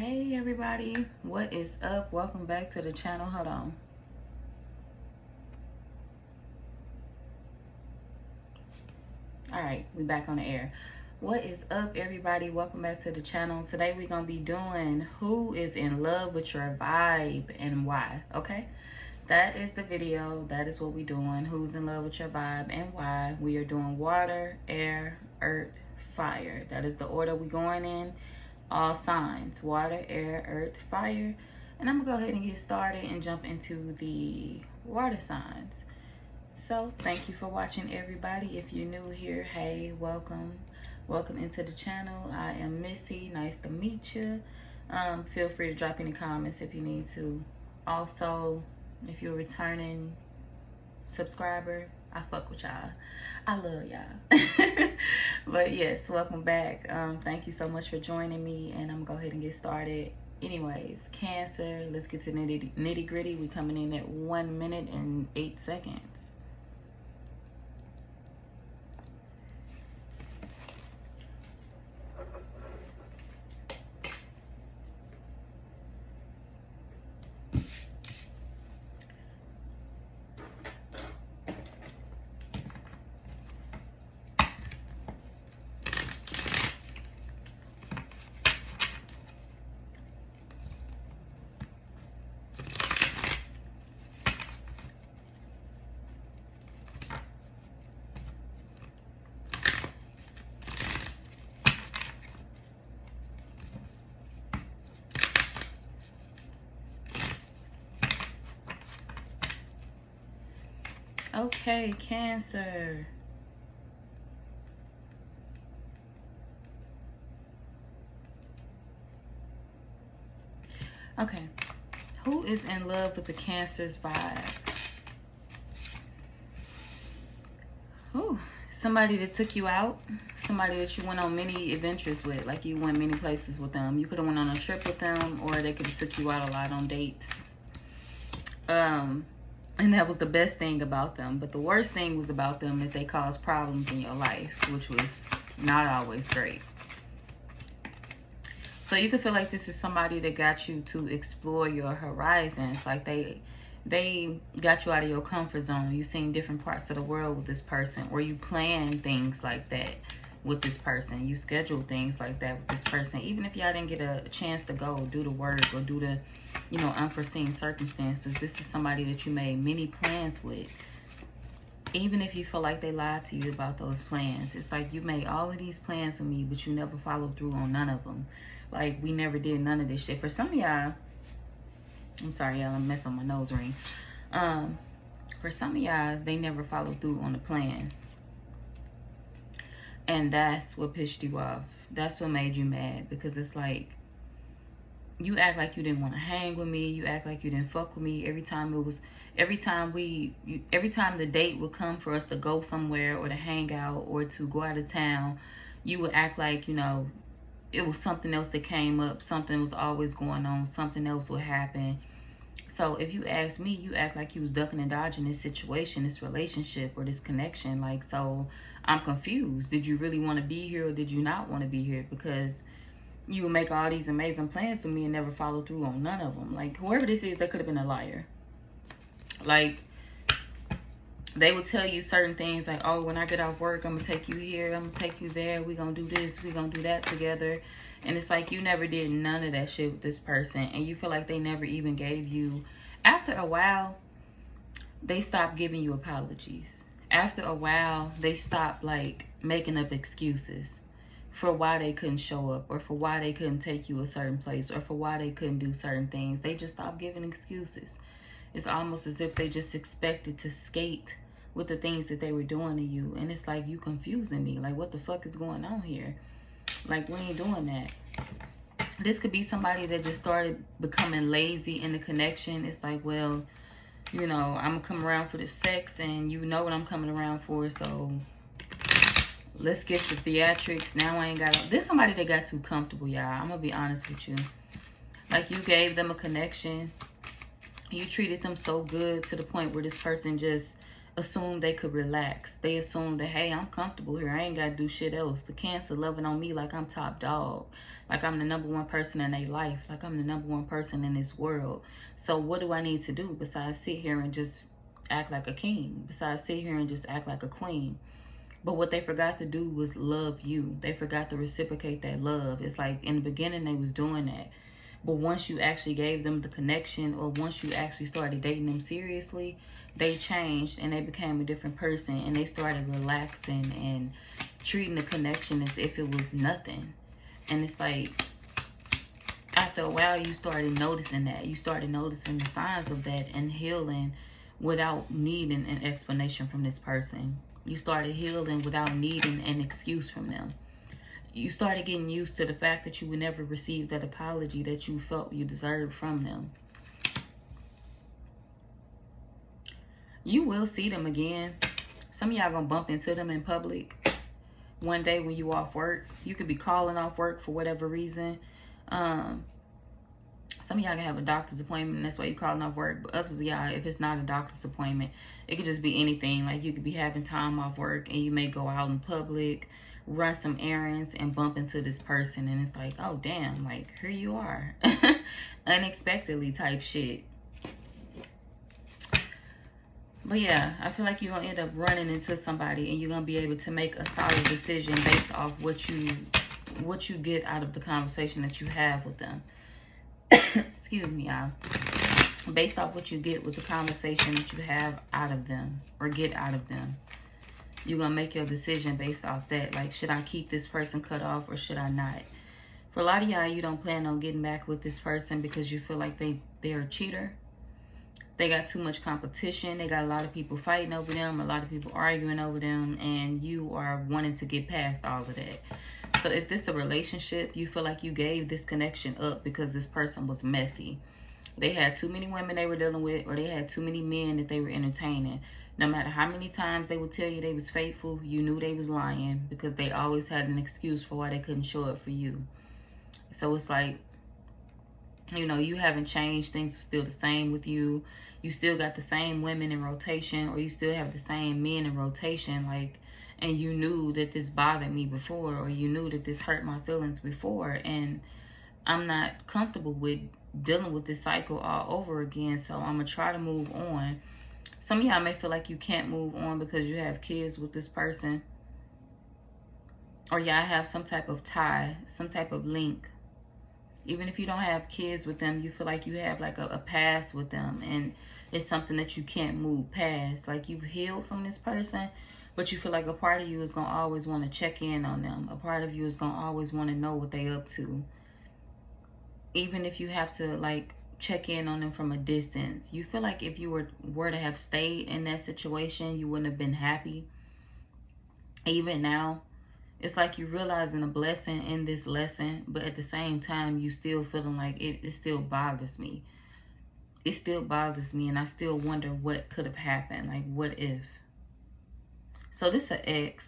Hey everybody, what is up? Welcome back to the channel. Hold on. All right, we back on the air. What is up everybody? Welcome back to the channel. Today we're gonna be doing who is in love with your vibe and why. Okay, that is the video. That is what we're doing. Who's in love with your vibe and why. We are doing water, air, earth, fire. That is the order we're going in. All signs: water, air, earth, fire. And I'm gonna go ahead and get started and jump into the water signs. So thank you for watching everybody. If you're new here, hey, welcome into the channel. I am Missy, nice to meet you. Feel free to drop any comments if you need to. Also, if you're a returning subscriber, I fuck with y'all. I love y'all. But yes, welcome back. Thank you so much for joining me, and I'm gonna go ahead and get started. Anyways, Cancer, let's get to nitty gritty. We coming in at 1 minute and 8 seconds. Okay, Cancer. Okay, who is in love with the Cancer's vibe? Ooh, somebody that took you out, somebody that you went on many adventures with, like you went many places with them. You could have went on a trip with them, or they could have took you out a lot on dates. And that was the best thing about them. But the worst thing was about them that they caused problems in your life, which was not always great. So you could feel like this is somebody that got you to explore your horizons. Like they got you out of your comfort zone. You seen different parts of the world with this person, or you plan things like that with this person. You schedule things like that with this person. Even if y'all didn't get a chance to go do the work or do the, you know, unforeseen circumstances, this is somebody that you made many plans with. Even if you feel like they lied to you about those plans, it's like you made all of these plans with me, but you never followed through on none of them. Like, we never did none of this shit. For some of y'all, I'm sorry y'all, I'm messing with my nose ring. For some of y'all, they never followed through on the plans. And that's what pissed you off. That's what made you mad, because it's like, you act like you didn't want to hang with me. You act like you didn't fuck with me. Every time the date would come for us to go somewhere or to hang out or to go out of town, you would act like, you know, it was something else that came up. Something was always going on. Something else would happen. So if you ask me, you act like you was ducking and dodging this situation, this relationship, or this connection. Like, so I'm confused. Did you really want to be here, or did you not want to be here? Because you would make all these amazing plans to me and never follow through on none of them. Like, whoever this is, they could have been a liar. Like, they would tell you certain things like, oh, when I get off work, I'm gonna take you here, I'm gonna take you there, we gonna do this, we gonna do that together. And it's like, you never did none of that shit with this person, and you feel like they never even gave you, after a while, they stopped giving you apologies. After a while, they stopped like making up excuses for why they couldn't show up, or for why they couldn't take you a certain place, or for why they couldn't do certain things. They just stopped giving excuses. It's almost as if they just expected to skate with the things that they were doing to you. And it's like, you confusing me. Like, what the fuck is going on here? Like, we ain't doing that. This could be somebody that just started becoming lazy in the connection. It's like, well, you know, I'm gonna come around for the sex, and you know what I'm coming around for, so let's get the theatrics. Now I ain't got... This is somebody that got too comfortable, y'all. I'm gonna be honest with you. Like, you gave them a connection. You treated them so good to the point where this person just assumed they could relax. They assumed that, hey, I'm comfortable here, I ain't gotta do shit else. The Cancer loving on me like I'm top dog, like I'm the #1 person in their life, like I'm the #1 person in this world. So what do I need to do besides sit here and just act like a king, besides sit here and just act like a queen? But what they forgot to do was love you. They forgot to reciprocate that love. It's like in the beginning they was doing that, but once you actually gave them the connection, or once you actually started dating them seriously, they changed and they became a different person, and they started relaxing and treating the connection as if it was nothing. And it's like, after a while, you started noticing that. You started noticing the signs of that and healing without needing an explanation from this person. You started healing without needing an excuse from them. You started getting used to the fact that you would never receive that apology that you felt you deserved from them. You will see them again. Some of y'all gonna bump into them in public one day when you off work. You could be calling off work for whatever reason. Some of y'all can have a doctor's appointment, and that's why you're calling off work. But others of y'all, if it's not a doctor's appointment, it could just be anything. Like you could be having time off work, and you may go out in public, run some errands, and bump into this person. And it's like, oh, damn, like, here you are. Unexpectedly type shit. But yeah, I feel like you're going to end up running into somebody, and you're going to be able to make a solid decision based off what you get out of the conversation that you have with them. Excuse me, y'all. Based off what you get with the conversation that you have out of them, or get out of them, you're going to make your decision based off that. Like, should I keep this person cut off, or should I not? For a lot of y'all, you don't plan on getting back with this person because you feel like they're a cheater. They got too much competition. They got a lot of people fighting over them, a lot of people arguing over them, and you are wanting to get past all of that. So if this is a relationship, you feel like you gave this connection up because this person was messy. They had too many women they were dealing with, or they had too many men that they were entertaining. No matter how many times they would tell you they was faithful, you knew they was lying, because they always had an excuse for why they couldn't show up for you. So it's like, you know, you haven't changed. Things are still the same with you. You still got the same women in rotation, or you still have the same men in rotation. Like, and you knew that this bothered me before, or you knew that this hurt my feelings before, and I'm not comfortable with dealing with this cycle all over again, so I'm gonna try to move on. Some of y'all may feel like you can't move on because you have kids with this person, or y'all have some type of tie, some type of link. Even if you don't have kids with them, you feel like you have like a past with them, and it's something that you can't move past. Like, you've healed from this person, but you feel like a part of you is going to always want to check in on them. A part of you is going to always want to know what they up to. Even if you have to, like, check in on them from a distance. You feel like if you were to have stayed in that situation, you wouldn't have been happy. Even now, it's like you're realizing a blessing in this lesson, but at the same time, you still feeling like it still bothers me. It still bothers me, and I still wonder what could have happened. Like, what if? So this is an ex.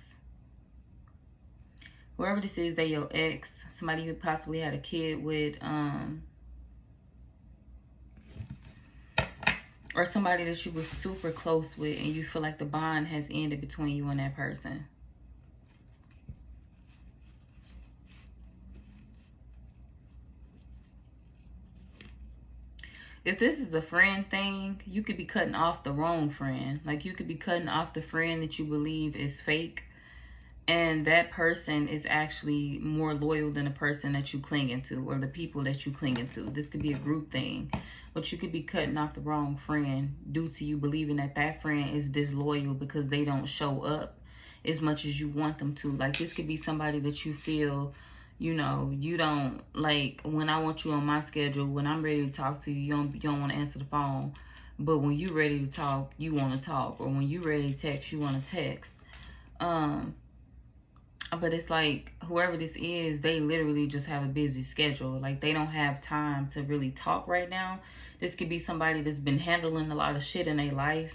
Whoever this is, they your ex. Somebody you possibly had a kid with, or somebody that you were super close with, and you feel like the bond has ended between you and that person. If this is a friend thing, you could be cutting off the wrong friend. Like, you could be cutting off the friend that you believe is fake, and that person is actually more loyal than the person that you clinging to, or the people that you clinging to. This could be a group thing, but you could be cutting off the wrong friend due to you believing that that friend is disloyal because they don't show up as much as you want them to. Like, this could be somebody that you feel, you know, you don't, like, when I want you on my schedule, when I'm ready to talk to you, you don't want to answer the phone. But when you're ready to talk, you want to talk. Or when you're ready to text, you want to text. But it's like, whoever this is, they literally just have a busy schedule. Like, they don't have time to really talk right now. This could be somebody that's been handling a lot of shit in their life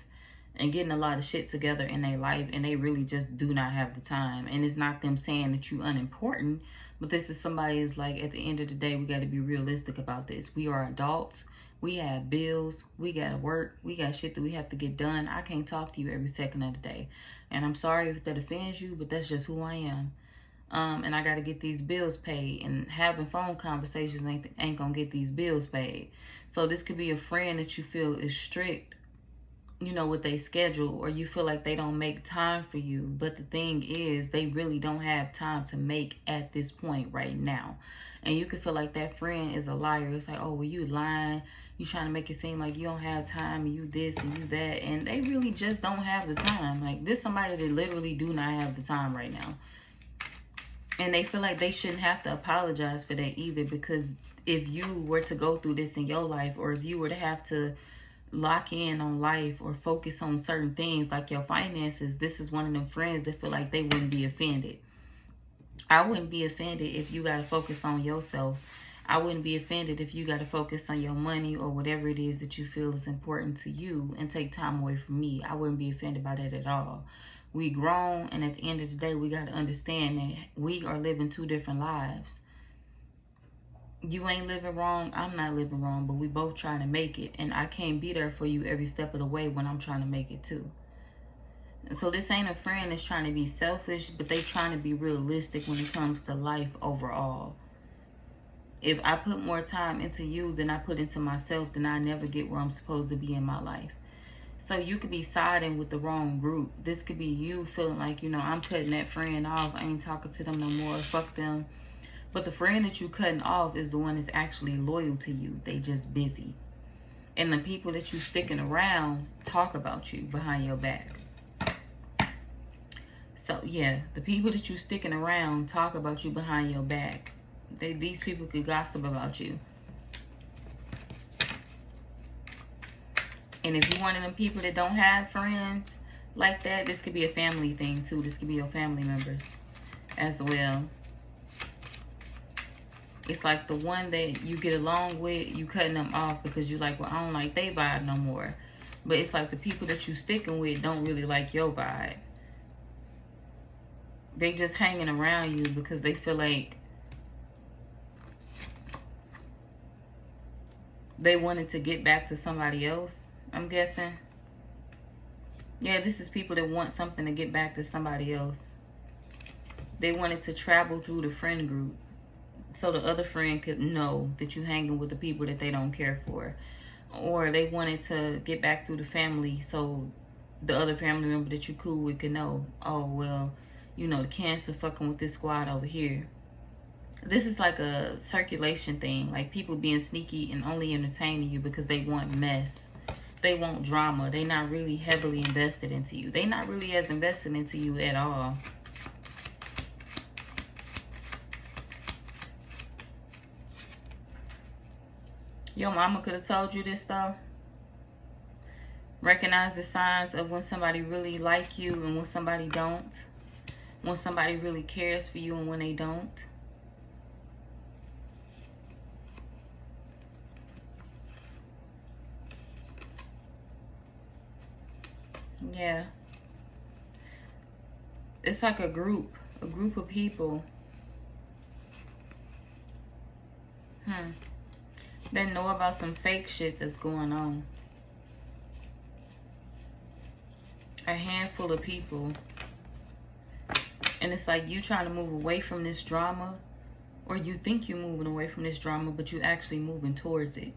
and getting a lot of shit together in their life, and they really just do not have the time. And it's not them saying that you're unimportant, but this is somebody is like, at the end of the day, we got to be realistic about this. We are adults. We have bills. We got to work. We got shit that we have to get done. I can't talk to you every second of the day. And I'm sorry if that offends you, but that's just who I am. And I got to get these bills paid. And having phone conversations ain't going to get these bills paid. So this could be a friend that you feel is strict, you know, with their schedule, or you feel like they don't make time for you. But the thing is, they really don't have time to make at this point right now. And you could feel like that friend is a liar. It's like, oh, well, you lying. You trying to make it seem like you don't have time, and you this and you that. And they really just don't have the time. Like, this somebody that literally do not have the time right now. And they feel like they shouldn't have to apologize for that either, because if you were to go through this in your life, or if you were to have to lock in on life or focus on certain things like your finances, this is one of them friends that feel like they wouldn't be offended. I wouldn't be offended if you got to focus on yourself. I wouldn't be offended if you got to focus on your money or whatever it is that you feel is important to you and take time away from me. I wouldn't be offended by that at all. We grown, and at the end of the day, we got to understand that we are living two different lives. You ain't living wrong, I'm not living wrong, but we both trying to make it. And I can't be there for you every step of the way when I'm trying to make it too. And so this ain't a friend that's trying to be selfish, but they trying to be realistic when it comes to life overall. If I put more time into you than I put into myself, then I never get where I'm supposed to be in my life. So you could be siding with the wrong group. This could be you feeling like, you know, I'm cutting that friend off. I ain't talking to them no more. Fuck them. But the friend that you cutting off is the one that's actually loyal to you. They just busy. And the people that you sticking around talk about you behind your back. So yeah, the people that you sticking around talk about you behind your back. These people could gossip about you. And if you're one of them people that don't have friends like that, this could be a family thing too. This could be your family members as well. It's like the one that you get along with, you cutting them off because you like, well, I don't like they vibe no more. But it's like the people that you sticking with don't really like your vibe. They just hanging around you because they feel like they wanted to get back to somebody else, I'm guessing. Yeah, this is people that want something to get back to somebody else. They wanted to travel through the friend group, so the other friend could know that you hanging with the people that they don't care for. Or they wanted to get back through the family, so the other family member that you cool with could know, oh, well, you know, the Cancer fucking with this squad over here. This is like a circulation thing, like people being sneaky and only entertaining you because they want mess. They want drama. They not really heavily invested into you. They not really as invested into you at all. Your mama could have told you this though. Recognize the signs of when somebody really like you and when somebody don't. When somebody really cares for you and when they don't. Yeah. It's like a group of people. They know about some fake shit that's going on. A handful of people. And it's like you trying to move away from this drama, or you think you're moving away from this drama, but you actually moving towards it.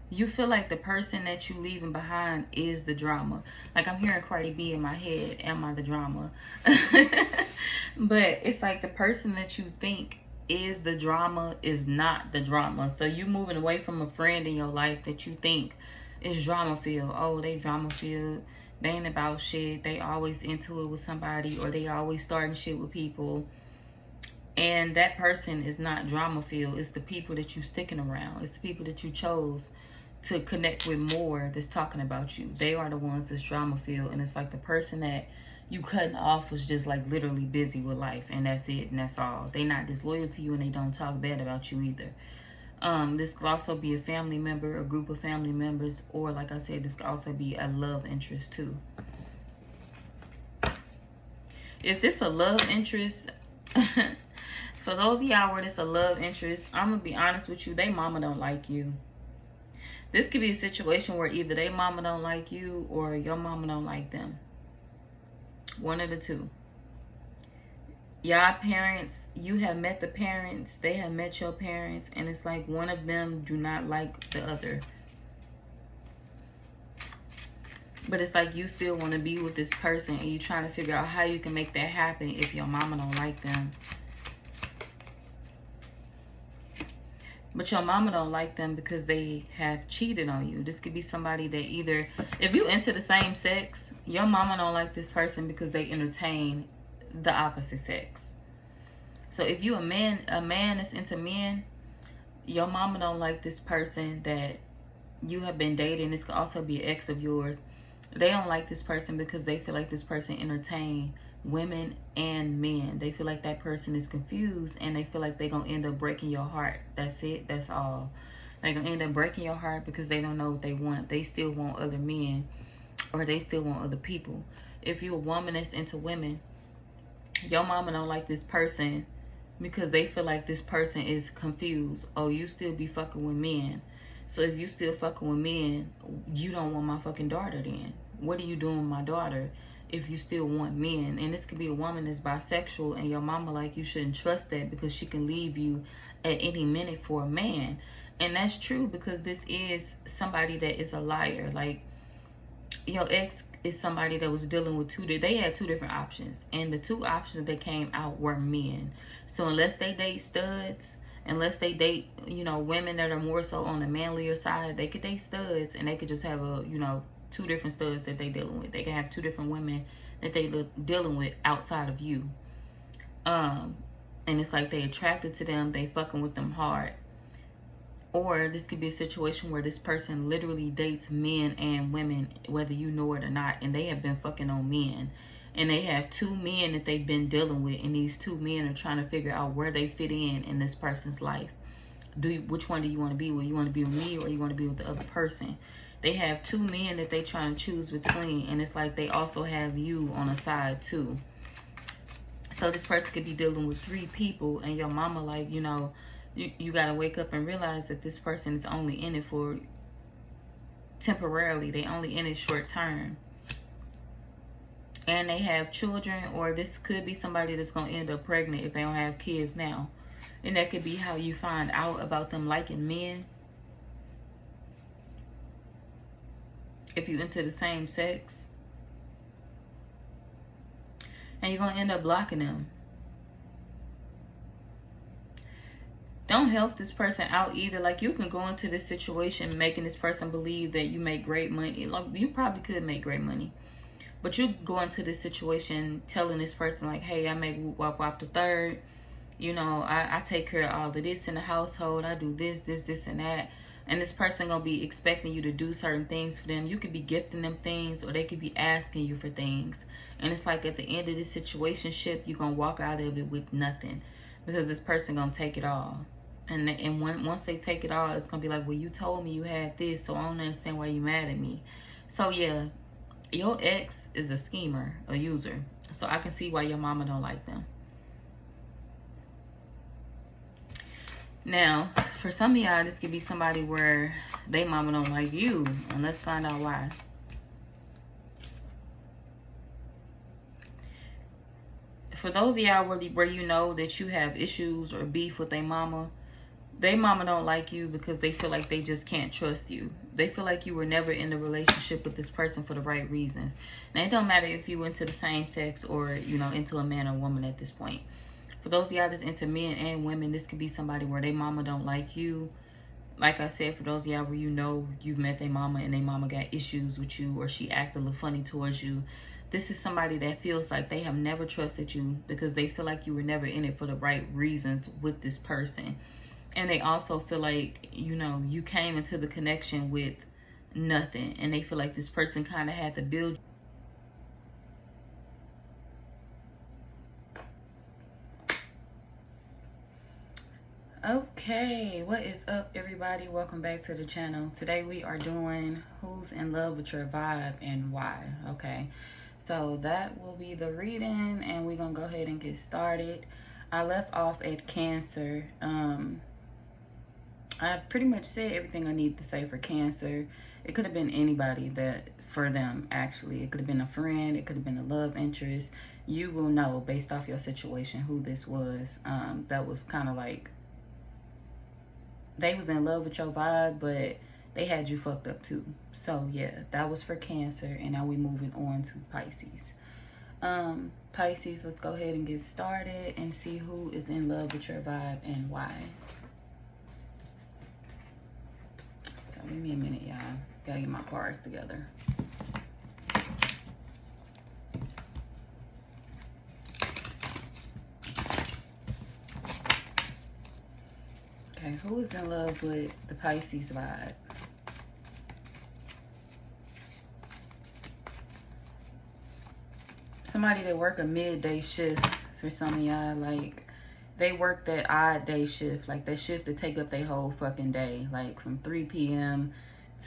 You feel like the person that you leaving behind is the drama. Like I'm hearing Cardi B in my head, am I the drama? But it's like the person that you think is the drama is not the drama. So you moving away from a friend in your life that you think is drama filled. Oh, they drama filled. They ain't about shit. They always into it with somebody, or they always starting shit with people. And that person is not drama filled. It's the people that you sticking around. It's the people that you chose to connect with more that's talking about you. They are the ones that's drama filled. And it's like the person that you cutting off was just like literally busy with life, and that's it, and that's all. They not disloyal to you, and they don't talk bad about you either. This could also be a family member, a group of family members, or like I said, this could also be a love interest too. If this a love interest, for those of y'all where this a love interest, I'm gonna be honest with you, they mama don't like you. This could be a situation where either they mama don't like you or your mama don't like them. One of the two. Y'all parents, you have met the parents, they have met your parents, and it's like one of them do not like the other. But it's like you still want to be with this person, and you're trying to figure out how you can make that happen if your mama don't like them. But your mama don't like them because they have cheated on you. This could be somebody that either, if you into the same sex, your mama don't like this person because they entertain the opposite sex. So if you a man that's into men, your mama don't like this person that you have been dating. This could also be an ex of yours. They don't like this person because they feel like this person entertain women and men. They feel like that person is confused, and they feel like they're gonna end up breaking your heart. That's it. That's all. They're gonna end up breaking your heart because they don't know what they want. They still want other men, or they still want other people. If you're a woman that's into women, your mama don't like this person because they feel like this person is confused. Oh, you still be fucking with men. So if you still fucking with men, you don't want my fucking daughter then. What are you doing with my daughter if you still want men? And this could be a woman that's bisexual, and your mama like, you shouldn't trust that because she can leave you at any minute for a man. And that's true, because this is somebody that is a liar. Like, your ex is somebody that was dealing with they had two different options, and the two options that came out were men. So unless they date studs, unless they date, you know, women that are more so on the manlier side, they could date studs, and they could just have a, you know, two different studs that they dealing with. They can have two different women that they dealing with outside of you. And it's like they attracted to them, they fucking with them hard. Or this could be a situation where this person literally dates men and women, whether you know it or not, and they have been fucking on men. And they have two men that they've been dealing with, and these two men are trying to figure out where they fit in this person's life. Which one do you want to be with? You want to be with me, or you want to be with the other person? They have two men that they trying to choose between, and it's like they also have you on the side too. So this person could be dealing with three people, and your mama like, you know, you got to wake up and realize that this person is only in it for temporarily. They only in it short term. And they have children, or this could be somebody that's going to end up pregnant if they don't have kids now. And that could be how you find out about them liking men. If you into the same sex. And you're going to end up blocking them. Don't help this person out either. Like, you can go into this situation making this person believe that you make great money. Like, you probably could make great money. But you go into this situation telling this person like, hey, I make whoop wop wop the third. You know, I take care of all of this in the household. I do this, and that. And this person gonna be expecting you to do certain things for them. You could be gifting them things, or they could be asking you for things. And it's like at the end of this situationship, you're gonna walk out of it with nothing, because this person gonna take it all. And once they take it all, it's gonna be like, well, you told me you had this, so I don't understand why you mad at me. So yeah, your ex is a schemer, a user. So I can see why your mama don't like them. Now, for some of y'all, this could be somebody where they mama don't like you, and let's find out why. For those of y'all where you know that you have issues or beef with their mama don't like you because they feel like they just can't trust you. They feel like you were never in the relationship with this person for the right reasons. Now, it don't matter if you into the same sex or, you know, into a man or woman at this point. For those of y'all that's into men and women, this could be somebody where they mama don't like you. Like I said, for those of y'all where you know you've met their mama and their mama got issues with you, or she acted a little funny towards you, this is somebody that feels like they have never trusted you because they feel like you were never in it for the right reasons with this person. And they also feel like, you know, you came into the connection with nothing, and they feel like this person kind of had to build. Okay, what is up, everybody? Welcome back to the channel. Today we are doing who's in love with your vibe and why. Okay, so that will be the reading, and we're gonna go ahead and get started. I left off at Cancer. I pretty much said everything I need to say for Cancer. It could have been anybody that, for them, actually. It could have been a friend. It could have been a love interest. You will know, based off your situation, who this was. That was kind of like, they was in love with your vibe, but they had you fucked up too. So, yeah, that was for Cancer. And now we moving on to Pisces. Pisces, let's go ahead and get started and see who is in love with your vibe and why. So give me a minute, y'all. Gotta get my cards together. Okay, who is in love with the Pisces vibe? Somebody that work a midday shift for some of y'all. Like, they work that odd day shift, like that shift to take up their whole fucking day, like from 3 p.m.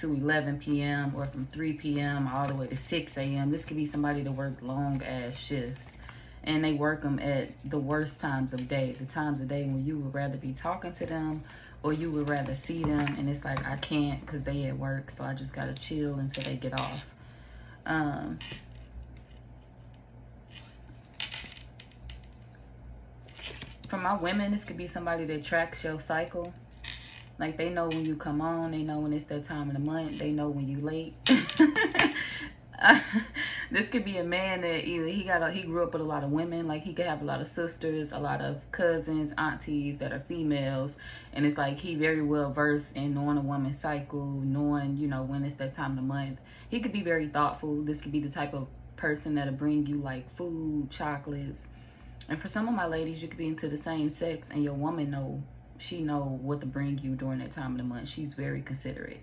to 11 p.m. or from 3 p.m. all the way to 6 a.m. This could be somebody that work long ass shifts, and they work them at the worst times of day, the times of day when you would rather be talking to them or you would rather see them, and it's like, I can't because they at work, so I just gotta chill until they get off. For my women, this could be somebody that tracks your cycle. Like, they know when you come on, they know when it's that time of the month, they know when you late. This could be a man that either he grew up with a lot of women, like he could have a lot of sisters, a lot of cousins, aunties that are females, and it's like he very well versed in knowing a woman's cycle, knowing, you know, when it's that time of the month. He could be very thoughtful. This could be the type of person that'll bring you like food, chocolates. And for some of my ladies, you could be into the same sex and your woman know what to bring you during that time of the month. She's very considerate.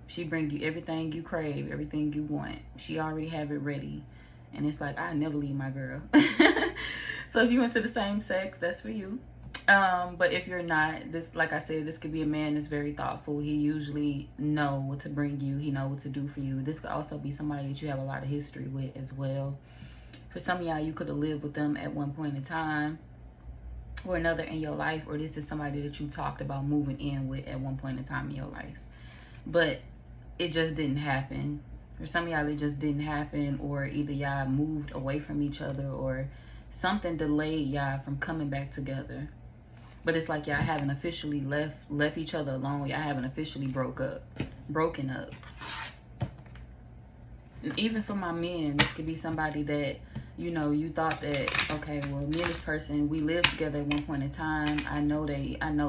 She bring you everything you crave, everything you want. She already have it ready. And it's like, I never leave my girl. So if you into the same sex, that's for you. But if you're not, this, like I said, this could be a man that's very thoughtful. He usually know what to bring you. He know what to do for you. This could also be somebody that you have a lot of history with as well. For some of y'all, you could have lived with them at one point in time or another in your life, or this is somebody that you talked about moving in with at one point in time in your life. But it just didn't happen. For some of y'all, it just didn't happen, or either y'all moved away from each other or something delayed y'all from coming back together. But it's like y'all haven't officially left each other alone. Y'all haven't officially broken up. And even for my men, this could be somebody that, you know, you thought that, okay, well, me and this person, we lived together at one point in time. I know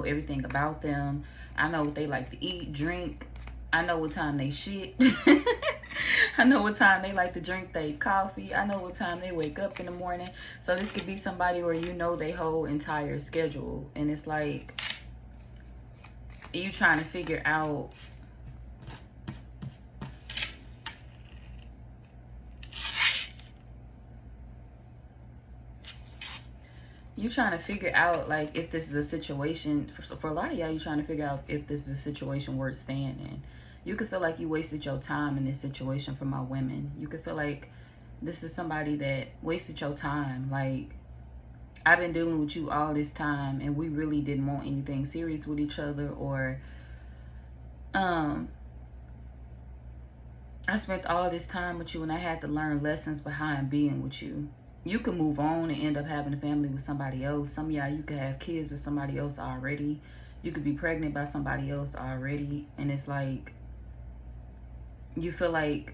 everything about them. I know what they like to eat, drink. I know what time they shit. I know what time they like to drink their coffee. I know what time they wake up in the morning. So this could be somebody where you know their whole entire schedule. And it's like, you trying to figure out like if this is a situation for a lot of y'all. You're trying to figure out if this is a situation worth staying in. You could feel like you wasted your time in this situation. For my women, you could feel like this is somebody that wasted your time. Like, I've been dealing with you all this time and we really didn't want anything serious with each other, or I spent all this time with you and I had to learn lessons behind being with you. You can move on and end up having a family with somebody else. Some of y'all, you could have kids with somebody else already. You could be pregnant by somebody else already. And it's like, you feel like,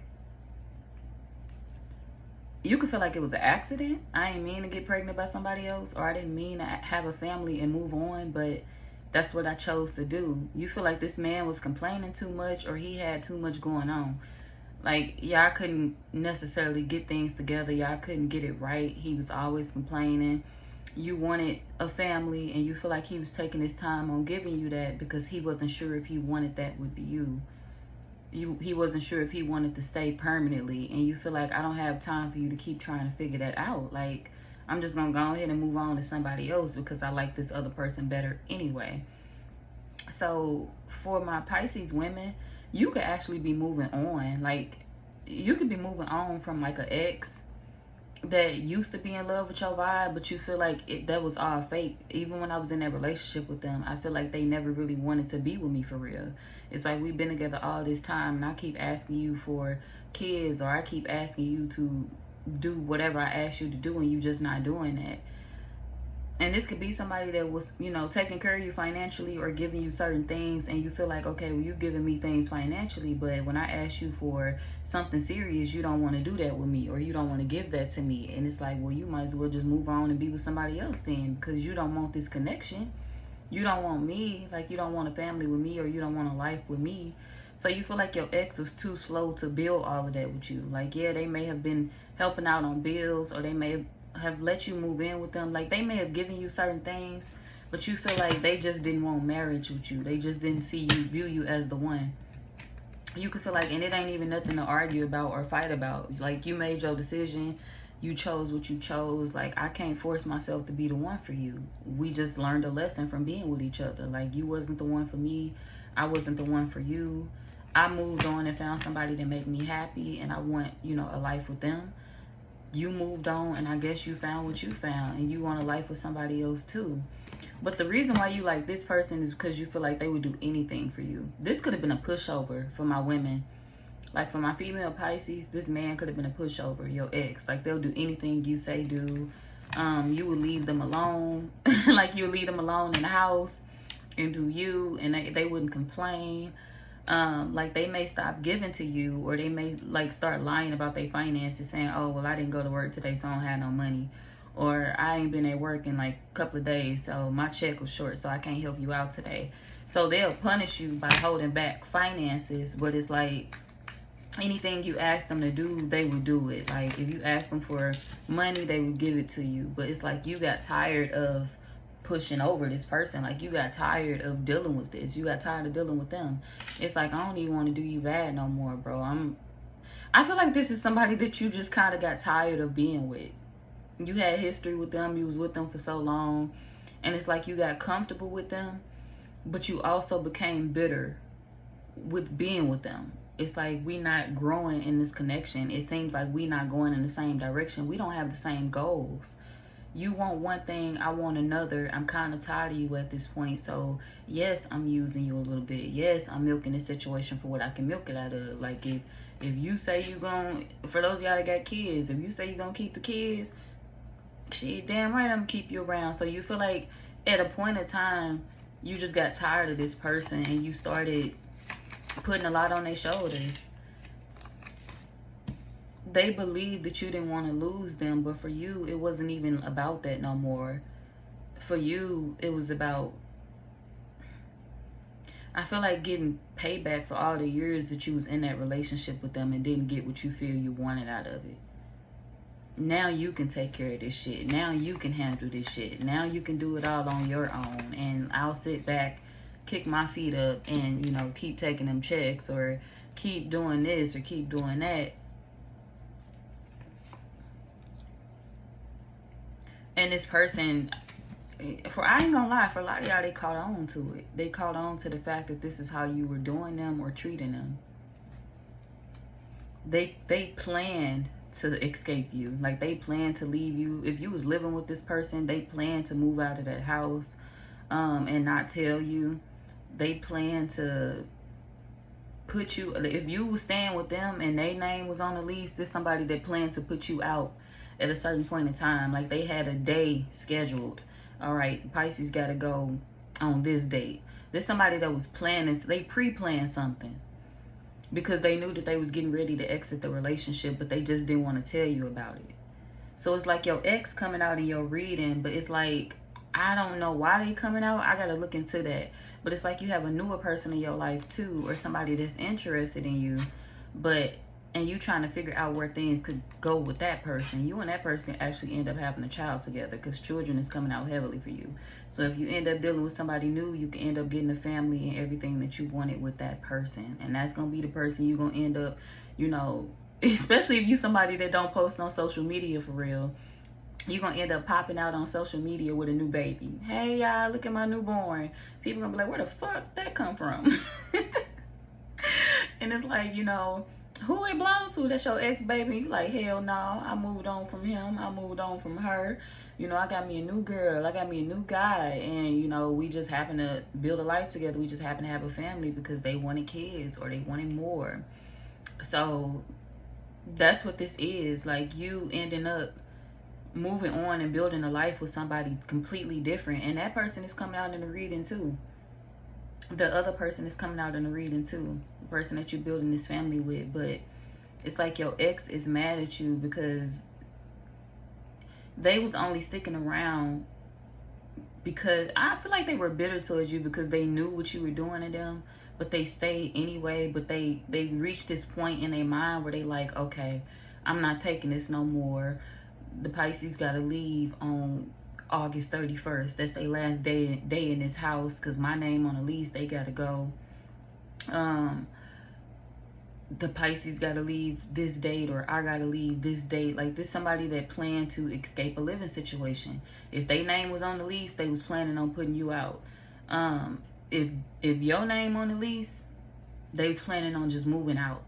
you could feel like it was an accident. I didn't mean to get pregnant by somebody else, or I didn't mean to have a family and move on, but that's what I chose to do. You feel like this man was complaining too much, or he had too much going on. Like, y'all couldn't necessarily get things together. Y'all couldn't get it right. He was always complaining. You wanted a family, and you feel like he was taking his time on giving you that because he wasn't sure if he wanted that with you. He wasn't sure if he wanted to stay permanently, and you feel like, I don't have time for you to keep trying to figure that out. Like, I'm just gonna go ahead and move on to somebody else because I like this other person better anyway. So for my Pisces women, you could actually be moving on. Like, you could be moving on from like an ex, that used to be in love with your vibe, but you feel like that was all fake. Even when I was in that relationship with them, I feel like they never really wanted to be with me for real. It's like we've been together all this time, and I keep asking you for kids, or I keep asking you to do whatever I ask you to do, and you just not doing that. And this could be somebody that was, you know, taking care of you financially or giving you certain things, and you feel like, okay, well, you're giving me things financially, but when I ask you for something serious, you don't want to do that with me, or you don't want to give that to me. And it's like, well, you might as well just move on and be with somebody else then, because you don't want this connection. You don't want me, like you don't want a family with me, or you don't want a life with me. So you feel like your ex was too slow to build all of that with you. Like, yeah, they may have been helping out on bills, or they may have let you move in with them. Like, they may have given you certain things, but you feel like they just didn't want marriage with you. They just didn't see you, view you as the one. You could feel like, and it ain't even nothing to argue about or fight about. Like, you made your decision, you chose what you chose. Like, I can't force myself to be the one for you. We just learned a lesson from being with each other. Like, you wasn't the one for me, I wasn't the one for you. I moved on and found somebody that made me happy, and I want, you know, a life with them. You moved on, and I guess you found what you found, and you want a life with somebody else too. But the reason why you like this person is because you feel like they would do anything for you. This could have been a pushover for my women. Like, for my female Pisces, this man could have been a pushover, your ex. Like, they'll do anything you say do. You would leave them alone. Like, you would leave them alone in the house and do you, and they wouldn't complain. Like, they may stop giving to you, or they may like start lying about their finances, saying, oh, well, I didn't go to work today, so I don't have no money, or I ain't been at work in like a couple of days, so my check was short, so I can't help you out today. So they'll punish you by holding back finances, but it's like anything you ask them to do, they will do it. Like, if you ask them for money, they will give it to you. But it's like you got tired of pushing over this person. Like, you got tired of dealing with this. You got tired of dealing with them. It's like, I don't even want to do you bad no more, bro. I feel like this is somebody that you just kind of got tired of being with. You had history with them. You was with them for so long, and it's like you got comfortable with them, but you also became bitter with being with them. It's like we not growing in this connection. It seems like we not going in the same direction. We don't have the same goals. You want one thing, I want another. I'm kind of tired of you at this point. So yes, I'm using you a little bit. Yes, I'm milking this situation for what I can milk it out of. Like, if you say you gonna, for those of y'all that got kids, if you say you gonna keep the kids, shit, damn right I'm gonna keep you around. So you feel like at a point in time, you just got tired of this person, and you started putting a lot on their shoulders. They believed that you didn't want to lose them, but for you, it wasn't even about that no more. For you, it was about, I feel like, getting payback for all the years that you was in that relationship with them and didn't get what you feel you wanted out of it. Now you can take care of this shit. Now you can handle this shit. Now you can do it all on your own, and I'll sit back, kick my feet up, and, you know, keep taking them checks, or keep doing this, or keep doing that. And this person, I ain't gonna lie, for a lot of y'all, they caught on to it. They caught on to the fact that this is how you were doing them or treating them. They planned to escape you. Like, they planned to leave you. If you was living with this person, they planned to move out of that house and not tell you. They planned to put you, if you was staying with them and their name was on the lease, this somebody that planned to put you out at a certain point in time. Like, they had a day scheduled. All right, Pisces got to go on this date. There's somebody that was planning, they pre-planned something because they knew that they was getting ready to exit the relationship, but they just didn't want to tell you about it. So it's like your ex coming out in your reading, but it's like, I don't know why they coming out. I got to look into that. But it's like you have a newer person in your life too, or somebody that's interested in you, and you trying to figure out where things could go with that person. You and that person can actually end up having a child together, because children is coming out heavily for you. So if you end up dealing with somebody new, you can end up getting a family and everything that you wanted with that person. And that's going to be the person you're going to end up, you know, especially if you somebody that don't post on social media for real. You're going to end up popping out on social media with a new baby. Hey, y'all, look at my newborn. People going to be like, where the fuck that come from? And it's like, you know, who it belongs to? That's your ex, baby. You like, hell no, I moved on from him, I moved on from her. You know, I got me a new girl, I got me a new guy, and you know, we just happen to build a life together. We just happen to have a family because they wanted kids or they wanted more. So that's what this is. Like, you ending up moving on and building a life with somebody completely different, and that person is coming out in the reading too. The other person is coming out in the reading too, the person that you're building this family with. But it's like your ex is mad at you because they was only sticking around because I feel like they were bitter towards you because they knew what you were doing to them, but they stayed anyway. But they reached this point in their mind where they like, okay, I'm not taking this no more. The Pisces gotta leave on August 31st. That's their last day in this house because my name on the lease. They gotta go. The Pisces gotta leave this date, or I gotta leave this date. Like, this somebody that planned to escape a living situation. If their name was on the lease, they was planning on putting you out. If your name on the lease, they was planning on just moving out.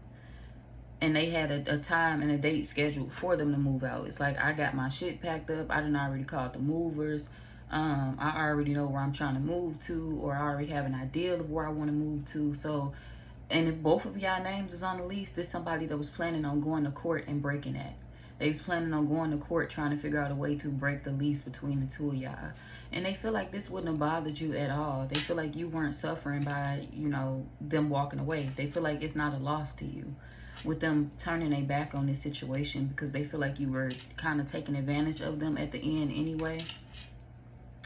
And they had a time and a date scheduled for them to move out. It's like, I got my shit packed up. I done already called the movers. I already know where I'm trying to move to, or I already have an idea of where I want to move to. So, and if both of y'all names was on the lease, there's somebody that was planning on going to court and breaking that. They was planning on going to court trying to figure out a way to break the lease between the two of y'all. And they feel like this wouldn't have bothered you at all. They feel like you weren't suffering by, you know, them walking away. They feel like it's not a loss to you with them turning their back on this situation, because they feel like you were kind of taking advantage of them at the end anyway,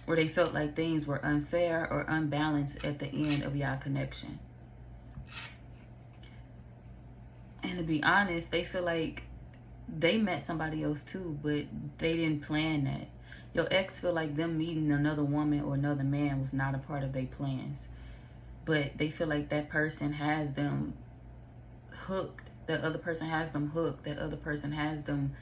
or they felt like things were unfair or unbalanced at the end of y'all connection. And to be honest, they feel like they met somebody else too, but they didn't plan that. Your ex feel like them meeting another woman or another man was not a part of their plans, but they feel like that person has them hooked. That other person has them hooked. That other person has them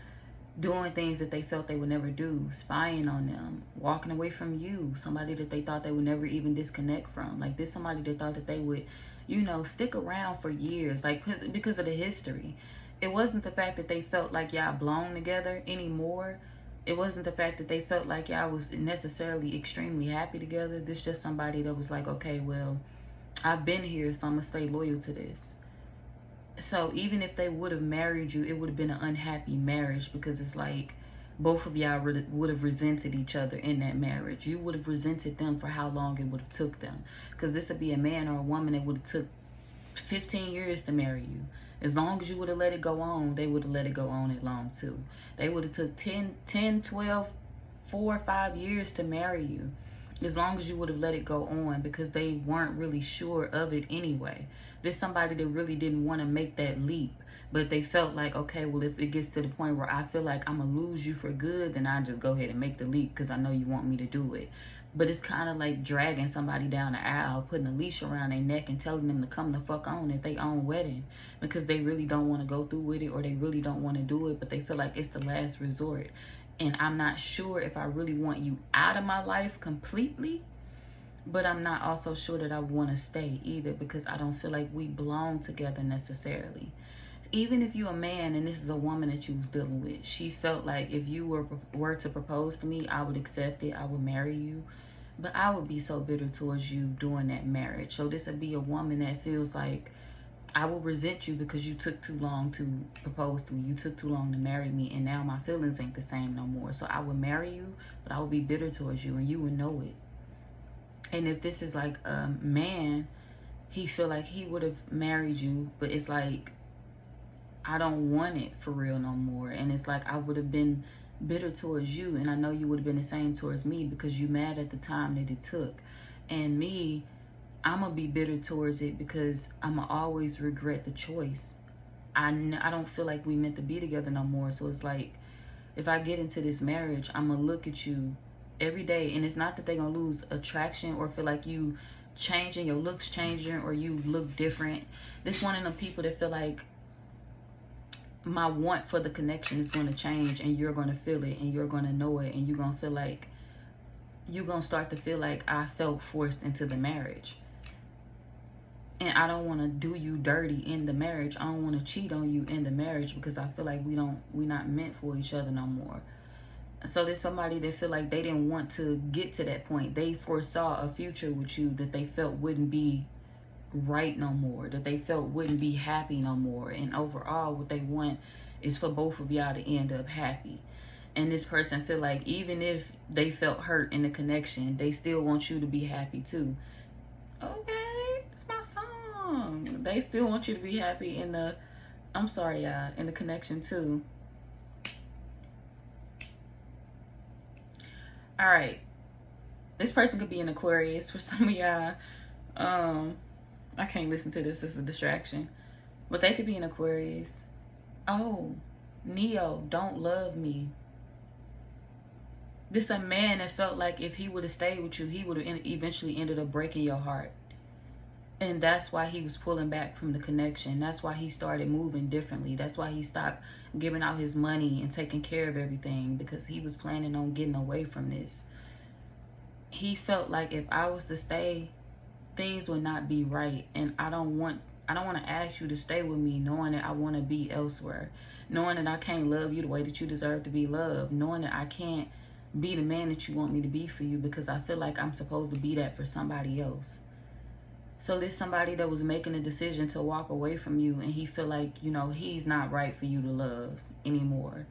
doing things that they felt they would never do, spying on them, walking away from you, somebody that they thought they would never even disconnect from. Like, this somebody that thought that they would, you know, stick around for years, like, because of the history. It wasn't the fact that they felt like y'all belong together anymore. It wasn't the fact that they felt like y'all was necessarily extremely happy together. This just somebody that was like, okay, well, I've been here, so I'm gonna stay loyal to this. So even if they would have married you, it would have been an unhappy marriage, because it's like both of y'all would have resented each other in that marriage. You would have resented them for how long it would have took them, because this would be a man or a woman that would have took 15 years to marry you. As long as you would have let it go on, they would have let it go on it long too. They would have took 10, 12, 4 or 5 years to marry you, as long as you would have let it go on, because they weren't really sure of it anyway. There's somebody that really didn't want to make that leap, but they felt like, okay, well, if it gets to the point where I feel like I'm gonna lose you for good, then I just go ahead and make the leap because I know you want me to do it. But it's kind of like dragging somebody down the aisle, putting a leash around their neck and telling them to come the fuck on at their own wedding, because they really don't want to go through with it, or they really don't want to do it, but they feel like it's the last resort. And I'm not sure if I really want you out of my life completely, but I'm not also sure that I want to stay either, because I don't feel like we belong together necessarily. Even if you're a man and this is a woman that you was dealing with, she felt like if you were to propose to me, I would accept it, I would marry you, but I would be so bitter towards you during that marriage. So this would be a woman that feels like, I will resent you because you took too long to propose to me. You took too long to marry me, and now my feelings ain't the same no more. So I would marry you, but I would be bitter towards you, and you would know it. And if this is like a man, he feel like he would have married you, but it's like, I don't want it for real no more. And it's like, I would have been bitter towards you, and I know you would have been the same towards me, because you mad at the time that it took. And me, I'm gonna be bitter towards it because I'm gonna always regret the choice. I don't feel like we meant to be together no more. So it's like, if I get into this marriage, I'm gonna look at you every day, and it's not that they're gonna lose attraction or feel like you changing, your looks changing, or you look different. This one of the people that feel like my want for the connection is going to change, and you're going to feel it, and you're going to know it, and you're going to feel like, you're going to start to feel like I felt forced into the marriage. And I don't want to do you dirty in the marriage. I don't want to cheat on you in the marriage, because I feel like we're not meant for each other no more. So there's somebody that feel like they didn't want to get to that point. They foresaw a future with you that they felt wouldn't be right no more, that they felt wouldn't be happy no more. And overall, what they want is for both of y'all to end up happy. And this person feel like even if they felt hurt in the connection, they still want you to be happy too. Okay, that's my song. They still want you to be happy in the, I'm sorry y'all, in the connection too. All right, this person could be an Aquarius for some of y'all. I can't listen to this. This is a distraction. But they could be an Aquarius. Oh, Neo, don't love me. This a man that felt like if he would have stayed with you, he would have eventually ended up breaking your heart. And that's why he was pulling back from the connection. That's why he started moving differently. That's why he stopped giving out his money and taking care of everything, because he was planning on getting away from this. He felt like if I was to stay, things would not be right. And I don't want to ask you to stay with me knowing that I want to be elsewhere, knowing that I can't love you the way that you deserve to be loved, knowing that I can't be the man that you want me to be for you, because I feel like I'm supposed to be that for somebody else. So there's somebody that was making a decision to walk away from you, and he feel like, you know, he's not right for you to love anymore.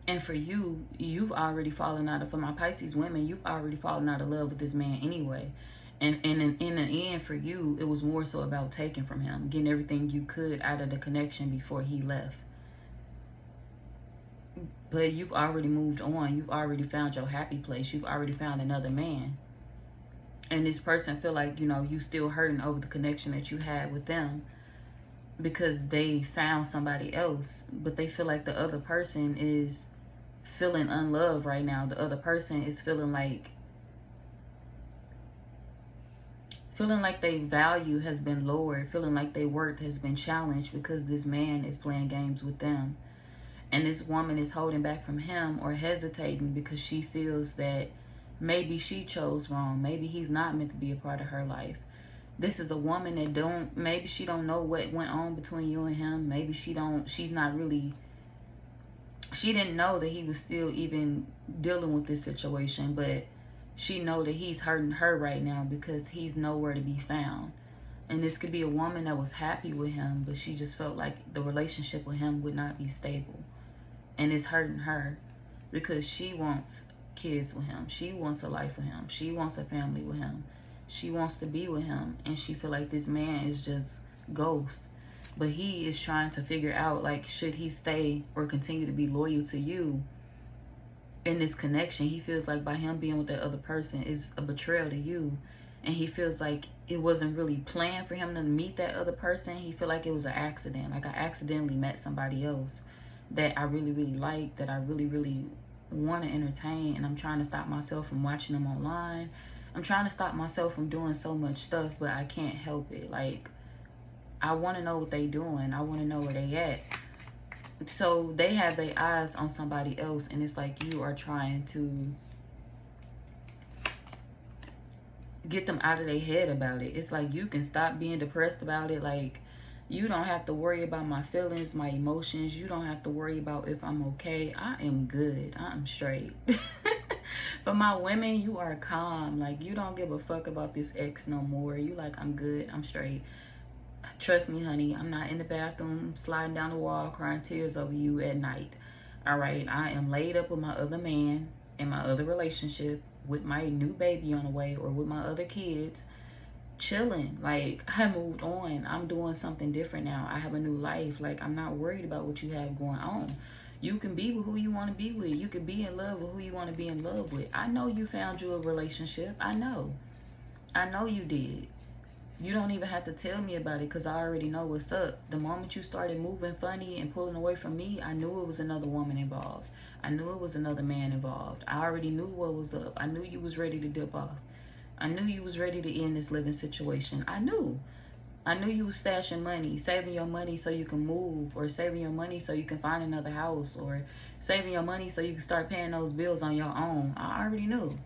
And for you, you've already fallen out of, for my Pisces women, you've already fallen out of love with this man anyway. And in the end, for you, it was more so about taking from him, getting everything you could out of the connection before he left. But you've already moved on. You've already found your happy place. You've already found another man. And this person feel like, you know, you still hurting over the connection that you had with them, because they found somebody else. But they feel like the other person is feeling unloved right now. The other person is feeling like their value has been lowered, feeling like their worth has been challenged, because this man is playing games with them. And this woman is holding back from him or hesitating because she feels that maybe she chose wrong. Maybe he's not meant to be a part of her life. This is a woman that maybe she don't know what went on between you and him. Maybe she didn't know that he was still even dealing with this situation, but she know that he's hurting her right now because he's nowhere to be found. And this could be a woman that was happy with him, but she just felt like the relationship with him would not be stable. And it's hurting her because she wants kids with him. She wants a life with him. She wants a family with him. She wants to be with him. And she feel like this man is just ghost. But he is trying to figure out, like, should he stay or continue to be loyal to you in this connection? He feels like by him being with that other person is a betrayal to you. And he feels like it wasn't really planned for him to meet that other person. He feel like it was an accident. Like, I accidentally met somebody else that I really, really like, that I really, really want to entertain. And I'm trying to stop myself from watching them online. I'm trying to stop myself from doing so much stuff, but I can't help it. Like, I want to know what they doing. I want to know where they at. So they have their eyes on somebody else, and it's like you are trying to get them out of their head about it. It's like you can stop being depressed about it. Like, you don't have to worry about my feelings, my emotions. You don't have to worry about if I'm okay. I am good. I'm straight. For my women, you are calm. Like, you don't give a fuck about this ex no more. You like, I'm good. I'm straight. Trust me, honey. I'm not in the bathroom sliding down the wall crying tears over you at night. All right? I am laid up with my other man in my other relationship, with my new baby on the way, or with my other kids, chilling. Like, I moved on. I'm doing something different now. I have a new life. Like, I'm not worried about what you have going on. You can be with who you want to be with. You can be in love with who you want to be in love with. I know you found you a relationship. I know you did. You don't even have to tell me about it, because I already know what's up. The moment you started moving funny and pulling away from me, I knew it was another woman involved. I knew it was another man involved. I already knew what was up. I knew you was ready to dip off. I knew you was ready to end this living situation. I knew you was stashing money, saving your money so you can move, or saving your money so you can find another house, or saving your money so you can start paying those bills on your own. I already knew.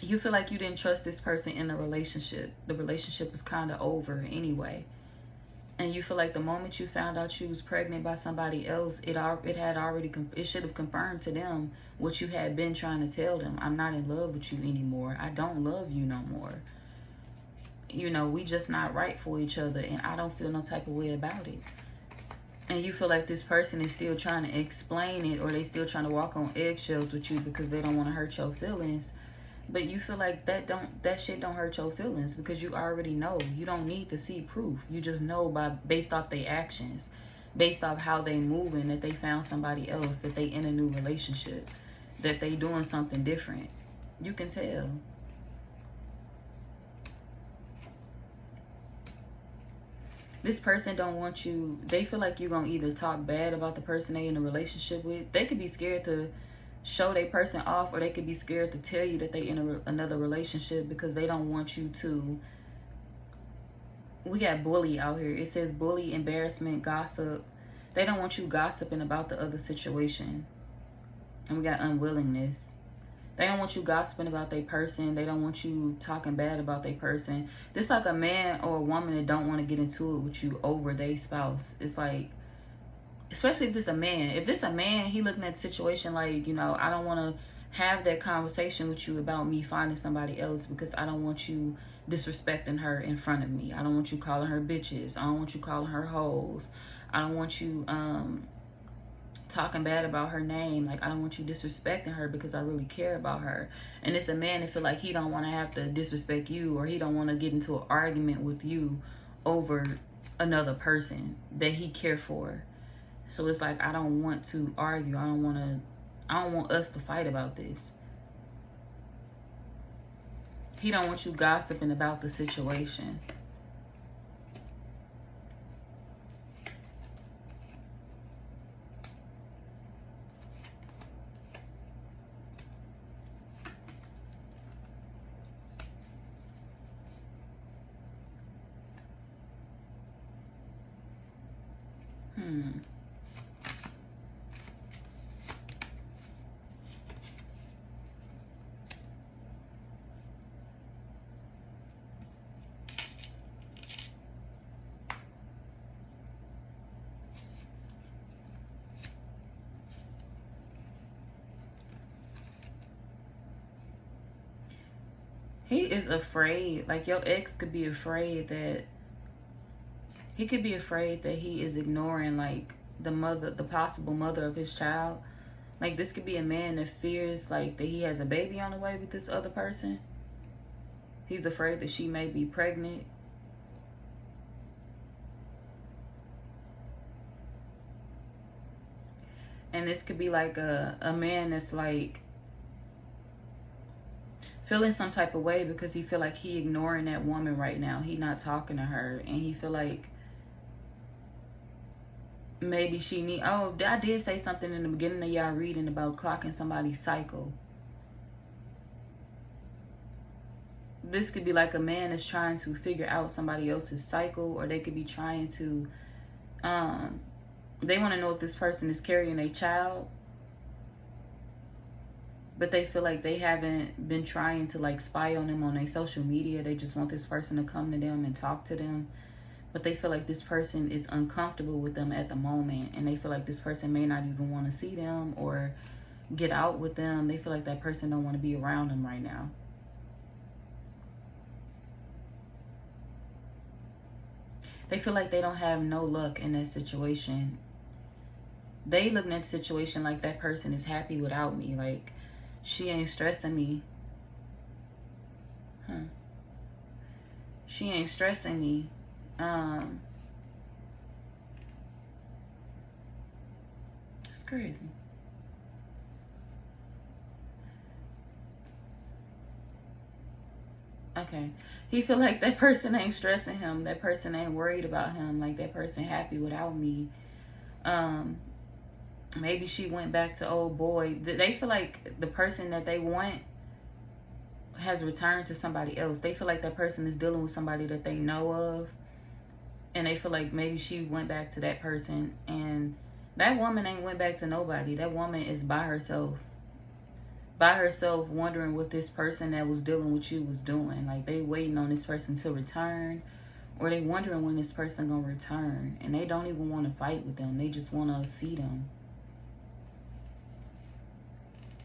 You feel like you didn't trust this person in a relationship. The relationship was kind of over anyway. And you feel like the moment you found out you was pregnant by somebody else, it should have confirmed to them what you had been trying to tell them. I'm not in love with you anymore. I don't love you no more. You know, we just not right for each other, and I don't feel no type of way about it. And you feel like this person is still trying to explain it, or they still trying to walk on eggshells with you because they don't want to hurt your feelings. But you feel like that shit don't hurt your feelings because you already know. You don't need to see proof. You just know based off their actions, based off how they moving, that they found somebody else, that they in a new relationship, that they doing something different. You can tell. This person don't want you. They feel like you're gonna either talk bad about the person they in a relationship with. They could be scared to show their person off, or they could be scared to tell you that they in another relationship because they don't want you to. We got bully out here. It says bully, embarrassment, gossip. They don't want you gossiping about the other situation. And we got unwillingness. They don't want you gossiping about their person. They don't want you talking bad about their person. This like a man or a woman that don't want to get into it with you over their spouse. It's like, especially if it's a man. If it's a man, he looking at the situation like, you know, I don't want to have that conversation with you about me finding somebody else because I don't want you disrespecting her in front of me. I don't want you calling her bitches. I don't want you calling her hoes. I don't want you talking bad about her name. Like, I don't want you disrespecting her because I really care about her. And it's a man that feel like he don't want to have to disrespect you, or he don't want to get into an argument with you over another person that he care for. So it's like, I don't want to argue. I don't want us to fight about this. He don't want you gossiping about the situation. He is afraid. Like, your ex could be afraid that he could be afraid that he is ignoring like the possible mother of his child. Like, this could be a man that fears like that he has a baby on the way with this other person. He's afraid that she may be pregnant. And this could be like a man that's like feeling some type of way because he feel like he ignoring that woman right now. He not talking to her, and he feel like maybe she need. Oh, I did say something in the beginning of y'all reading about clocking somebody's cycle. This could be like a man that's trying to figure out somebody else's cycle, or they could be trying to they want to know if this person is carrying a child, but they feel like they haven't been trying to like spy on them on their social media. They just want this person to come to them and talk to them, but they feel like this person is uncomfortable with them at the moment, and they feel like this person may not even want to see them or get out with them. They feel like that person don't want to be around them right now. They feel like they don't have no luck in that situation. They looking at the situation like that person is happy without me. Like, she ain't stressing me. She ain't stressing me. That's crazy. Okay. He feel like that person ain't stressing him. That person ain't worried about him. Like, that person happy without me. Maybe she went back to old boy. They feel like the person that they want has returned to somebody else. They feel like that person is dealing with somebody that they know of, and they feel like maybe she went back to that person, and that woman ain't went back to nobody. That woman is by herself. by herself, wondering what this person that was dealing with you was doing. Like, they waiting on this person to return, or they wondering when this person gonna return, and they don't even want to fight with them. They just want to see them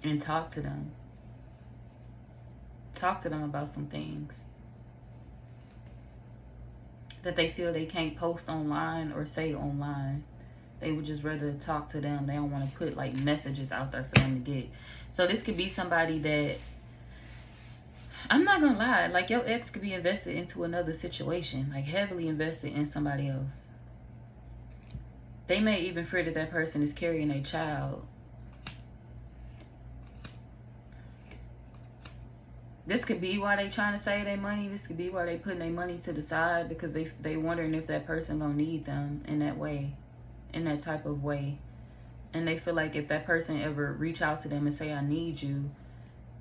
and talk to them. Talk to them about some things that they feel they can't post online or say online. They would just rather talk to them. They don't want to put like messages out there for them to get. So this could be somebody that, I'm not gonna lie, like your ex could be invested into another situation, like heavily invested in somebody else. They may even fear that that person is carrying a child. This could be why they trying to save their money. This could be why they putting their money to the side, because they wondering if that person gonna need them in that way, in that type of way. And they feel like if that person ever reach out to them and say, I need you,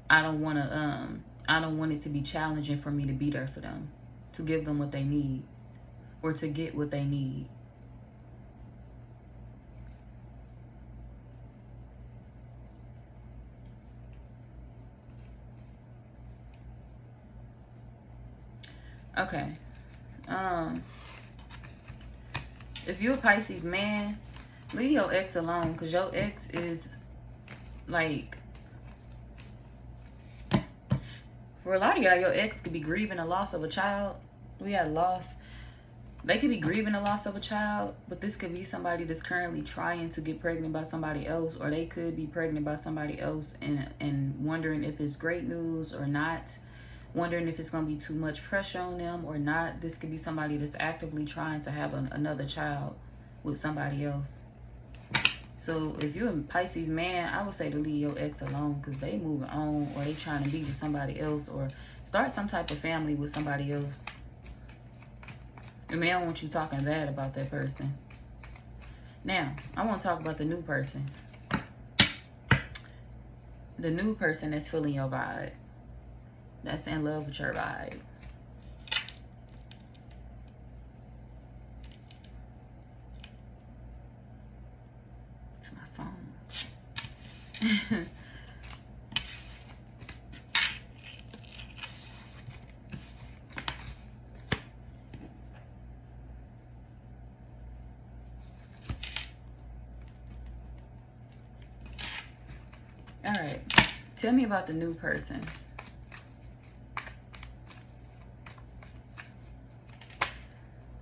I don't want it to be challenging for me to be there for them, to give them what they need, or to get what they need. Okay. If you're a Pisces man, leave your ex alone, because your ex is like, for a lot of y'all, your ex could be grieving the loss of a child. We had loss. They could be grieving the loss of a child, but this could be somebody that's currently trying to get pregnant by somebody else, or they could be pregnant by somebody else and wondering if it's great news or not, wondering if it's going to be too much pressure on them or not. This could be somebody that's actively trying to have another child with somebody else. So if you're a Pisces man, I would say to leave your ex alone, because they moving on, or they trying to be with somebody else, or start some type of family with somebody else. And they don't want you talking bad about that person. Now, I want to talk about the new person. The new person that's feeling your vibe. That's in love with your vibe. To my song. All right. Tell me about the new person.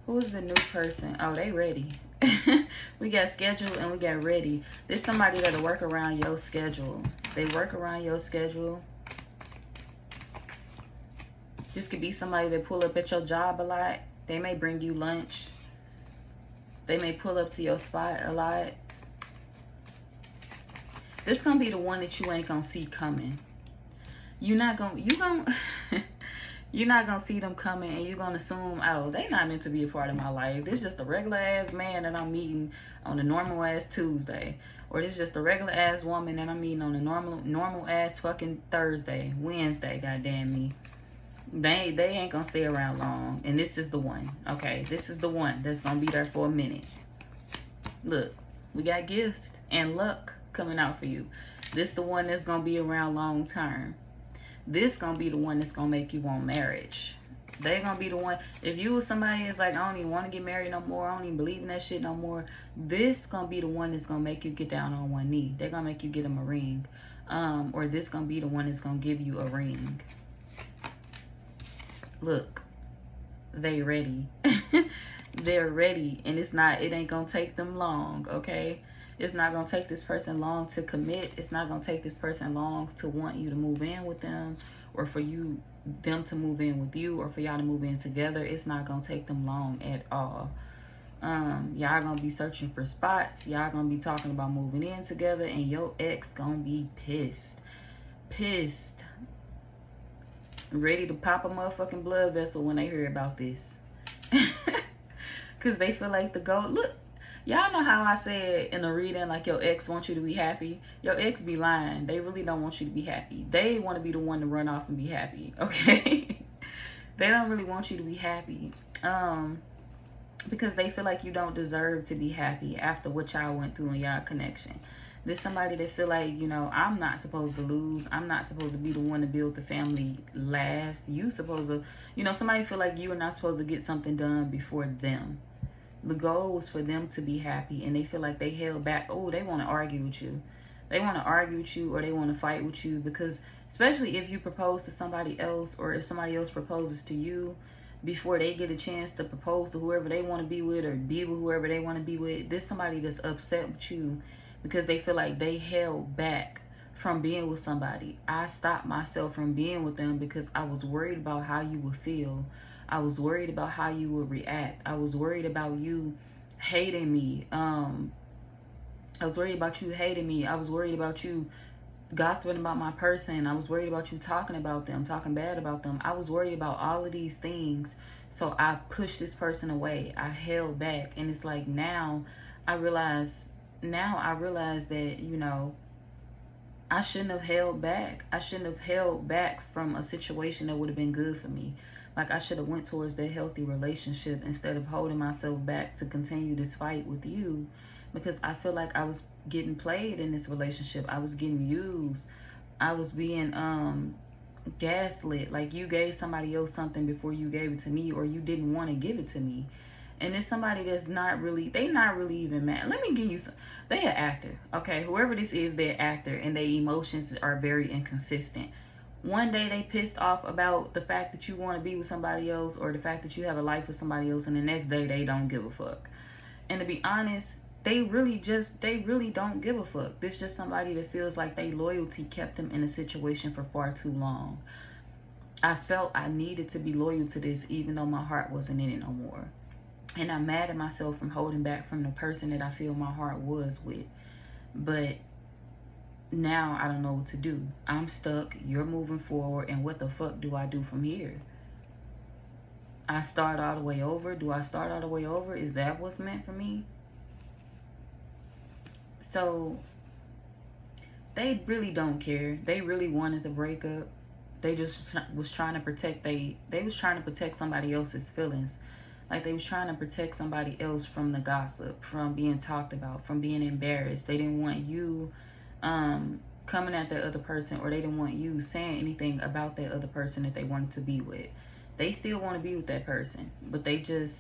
Who is the new person? Oh, they ready. We got schedule and we got ready. There's somebody that'll work around your schedule. They work around your schedule. This could be somebody that pull up at your job a lot. They may bring you lunch. They may pull up to your spot a lot. This gonna be the one that you ain't gonna see coming. You're not gonna see them coming, and you're gonna assume, oh, they not meant to be a part of my life. This is just a regular ass man that I'm meeting on a normal ass Tuesday, or this is just a regular ass woman that I'm meeting on a normal ass fucking Thursday, Wednesday. Goddamn me, they ain't gonna stay around long. And this is the one. Okay, this is the one that's gonna be there for a minute. Look, we got gift and luck coming out for you. This the one that's gonna be around long term. This gonna be the one that's gonna make you want marriage. They gonna be the one. If you was somebody that's like, I don't even want to get married no more, I don't even believe in that shit no more, this gonna be the one that's gonna make you get down on one knee. They're gonna make you get them a ring. Or this gonna be the one that's gonna give you a ring. Look, they ready. They're ready, and it ain't gonna take them long, okay? It's not gonna take this person long to commit. It's not gonna take this person long to want you to move in with them, or for them to move in with you, or for y'all to move in together. It's not gonna take them long at all. Y'all gonna be searching for spots. Y'all gonna be talking about moving in together, and your ex gonna be pissed. Ready to pop a motherfucking blood vessel when they hear about this. Because they feel like the goal. Look, y'all know how I said in a reading, like, your ex wants you to be happy. Your ex be lying. They really don't want you to be happy. They want to be the one to run off and be happy, okay? They don't really want you to be happy. Because they feel like you don't deserve to be happy after what y'all went through in y'all connection. There's somebody that feel like, you know, I'm not supposed to lose. I'm not supposed to be the one to build the family last. You supposed to, you know, somebody feel like you are not supposed to get something done before them. The goal was for them to be happy, and they feel like they held back. Oh, they want to argue with you. They want to argue with you, or they want to fight with you, because especially if you propose to somebody else, or if somebody else proposes to you before they get a chance to propose to whoever they want to be with, or be with whoever they want to be with, there's somebody that's upset with you because they feel like they held back from being with somebody. I stopped myself from being with them because I was worried about how you would feel. I was worried about how you would react. I was worried about you hating me. I was worried about you hating me. I was worried about you gossiping about my person. I was worried about you talking about them, talking bad about them. I was worried about all of these things. So I pushed this person away. I held back. And it's like now I realize that, you know, I shouldn't have held back. I shouldn't have held back from a situation that would have been good for me. Like, I should have went towards that healthy relationship instead of holding myself back to continue this fight with you, because I feel like I was getting played in this relationship. I was getting used. I was being gaslit. Like, you gave somebody else something before you gave it to me, or you didn't want to give it to me. And it's somebody that's not really, they not really even mad. Let me give you some, they an actor, okay? Whoever this is, they're an actor, and their emotions are very inconsistent. One day they pissed off about the fact that you want to be with somebody else, or the fact that you have a life with somebody else, and the next day they don't give a fuck. And to be honest, they really don't give a fuck. This just somebody that feels like their loyalty kept them in a situation for far too long. I felt I needed to be loyal to this even though my heart wasn't in it no more. And I'm mad at myself from holding back from the person that I feel my heart was with. But now I don't know what to do. I'm stuck. You're moving forward. And what the fuck do I do from here? I start all the way over. Do I start all the way over? Is that what's meant for me? So they really don't care. They really wanted to break up. They just was trying to protect they was trying to protect somebody else's feelings. Like, they was trying to protect somebody else from the gossip, from being talked about, from being embarrassed. They didn't want you coming at that other person, or they didn't want you saying anything about that other person that they wanted to be with. They still want to be with that person, but they just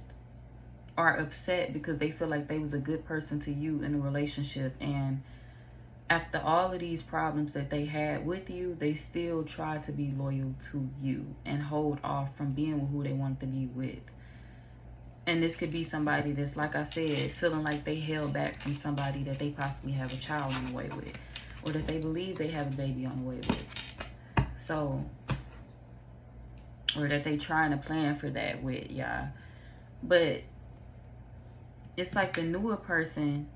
are upset because they feel like they was a good person to you in a relationship. And after all of these problems that they had with you, they still try to be loyal to you and hold off from being with who they wanted to be with. And this could be somebody that's, like I said, feeling like they held back from somebody that they possibly have a child on the way with, or that they believe they have a baby on the way with. So, or that they trying to plan for that with, y'all. But it's like the newer person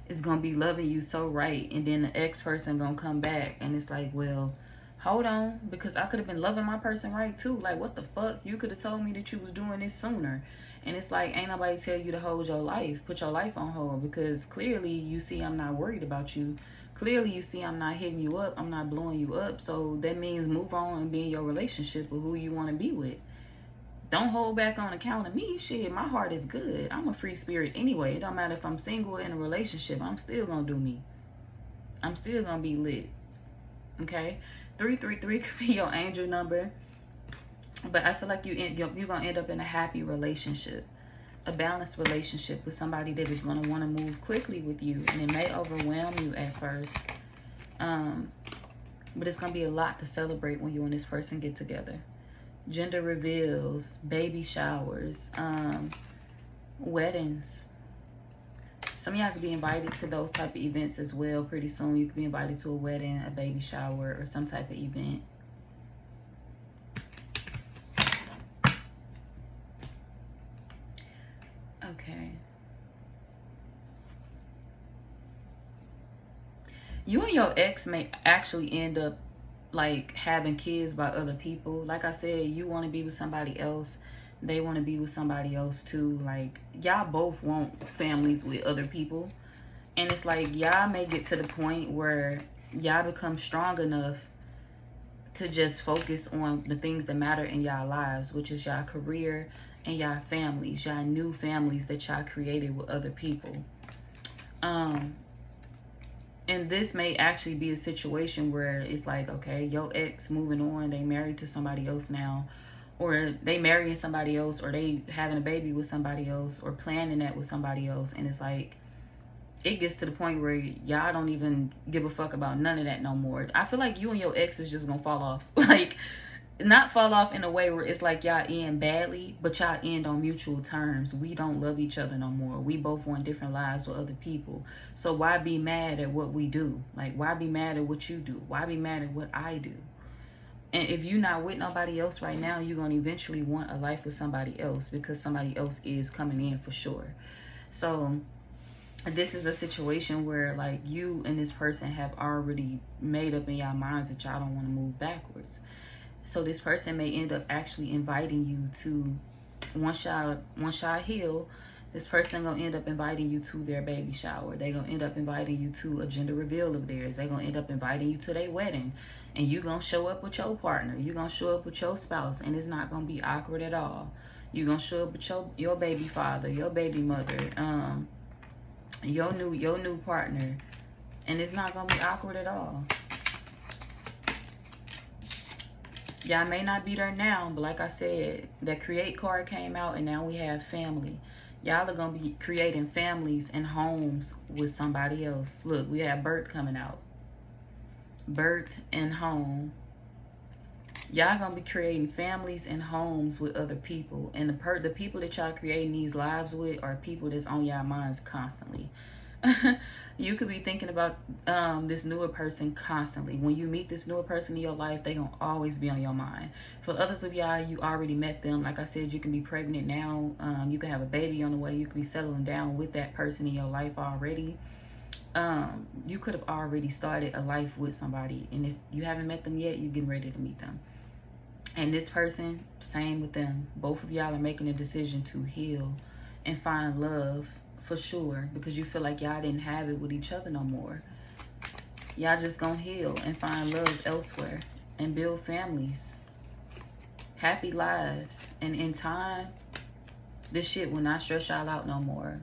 is going to be loving you so right, and then the ex person going to come back, and it's like, well, hold on, because I could have been loving my person right too. Like, what the fuck? You could have told me that you was doing this sooner. And it's like, ain't nobody tell you to hold your life, put your life on hold, because clearly you see I'm not worried about you. Clearly you see I'm not hitting you up, I'm not blowing you up. So that means move on and be in your relationship with who you want to be with. Don't hold back on account of me. Shit, my heart is good. I'm a free spirit anyway. It don't matter if I'm single or in a relationship. I'm still gonna do me. I'm still gonna be lit. Okay? 333 could be your angel number. But I feel like you're going to end up in a happy relationship, a balanced relationship with somebody that is going to want to move quickly with you. And it may overwhelm you at first. But it's going to be a lot to celebrate when you and this person get together. Gender reveals, baby showers, weddings. Some of y'all could be invited to those type of events as well pretty soon. You could be invited to a wedding, a baby shower, or some type of event. Okay. You and your ex may actually end up like having kids by other people. Like I said, you want to be with somebody else. They want to be with somebody else too. Like, y'all both want families with other people. And it's like, y'all may get to the point where y'all become strong enough to just focus on the things that matter in y'all lives, which is y'all career and y'all families, y'all new families that y'all created with other people. And And this may actually be a situation where it's like, okay, your ex moving on, they married to somebody else now, or they marrying somebody else, or they having a baby with somebody else, or planning that with somebody else. And it's like, it gets to the point where y'all don't even give a fuck about none of that no more. I feel like you and your ex is just gonna fall off. Like, not fall off in a way where it's like y'all end badly, but y'all end on mutual terms. We don't love each other no more. We both want different lives with other people. So why be mad at what we do? Like, why be mad at what you do? Why be mad at what I do? And if you're not with nobody else right now, you're going to eventually want a life with somebody else, because somebody else is coming in for sure. So this is a situation where, like, you and this person have already made up in y'all minds that y'all don't want to move backwards. So this person may end up actually inviting you to, once y'all heal, this person gonna end up inviting you to their baby shower. They gonna end up inviting you to a gender reveal of theirs. They gonna end up inviting you to their wedding. And you gonna show up with your partner. You gonna show up with your spouse. And it's not gonna be awkward at all. You gonna show up with your baby father, your baby mother, your new partner. And it's not gonna be awkward at all. Y'all may not be there now, but like I said, that create card came out, and now we have family. Y'all are going to be creating families and homes with somebody else. Look, we have birth coming out. Birth and home. Y'all going to be creating families and homes with other people. And the people that y'all creating these lives with are people that's on y'all minds constantly. You could be thinking about this newer person constantly. When you meet this newer person in your life, they gonna always be on your mind. For others of y'all, you already met them. Like I said, you can be pregnant now. You can have a baby on the way. You could be settling down with that person in your life already. You could have already started a life with somebody, and if you haven't met them yet, you're getting ready to meet them. And this person, same with them. Both of y'all are making a decision to heal and find love. For sure, because you feel like y'all didn't have it with each other no more. Y'all just gonna heal and find love elsewhere and build families, happy lives. And in time, this shit will not stress y'all out no more.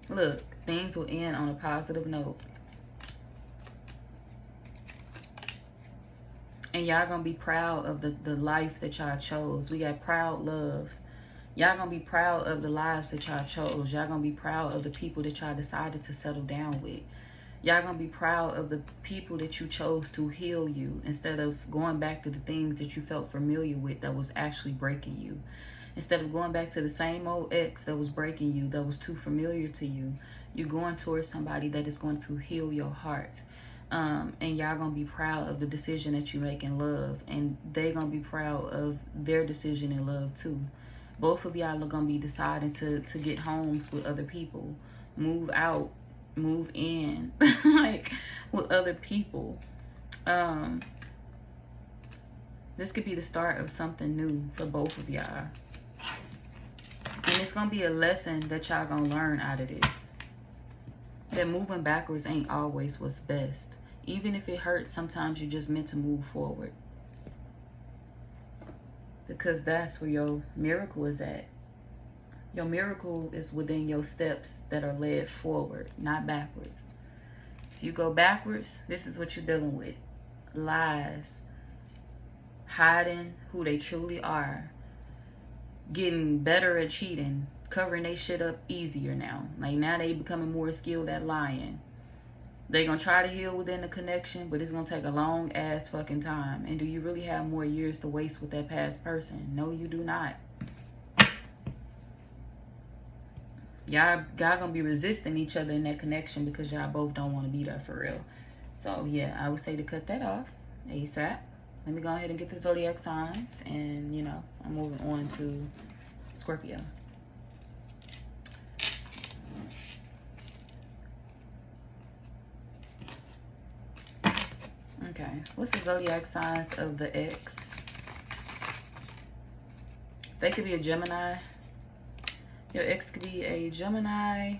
Look, things will end on a positive note. And y'all gonna be proud of the life that y'all chose. We got proud love. Y'all gonna be proud of the lives that y'all chose. Y'all gonna be proud of the people that y'all decided to settle down with. Y'all gonna be proud of the people that you chose to heal you, instead of going back to the things that you felt familiar with that was actually breaking you. Instead of going back to the same old ex that was breaking you, that was too familiar to you, you're going towards somebody that is going to heal your heart. And y'all gonna be proud of the decision that you make in love, and they gonna be proud of their decision in love too. Both of y'all are gonna be deciding to get homes with other people, move out, move in, like, with other people. This could be the start of something new for both of y'all, and it's gonna be a lesson that y'all gonna learn out of this. That moving backwards ain't always what's best. Even if it hurts, sometimes you're just meant to move forward. Because that's where your miracle is at. Your miracle is within your steps that are led forward, not backwards. If you go backwards, this is what you're dealing with. Lies. Hiding who they truly are. Getting better at cheating. Covering their shit up easier now. Like, now they becoming more skilled at lying. They're going to try to heal within the connection, but it's going to take a long ass fucking time. And do you really have more years to waste with that past person? No, you do not. Y'all going to be resisting each other in that connection because y'all both don't want to be there for real. So, yeah, I would say to cut that off ASAP. Let me go ahead and get the zodiac signs. And, you know, I'm moving on to Scorpio. Okay, what's the zodiac signs of the ex? They could be a Gemini. Your ex could be a Gemini,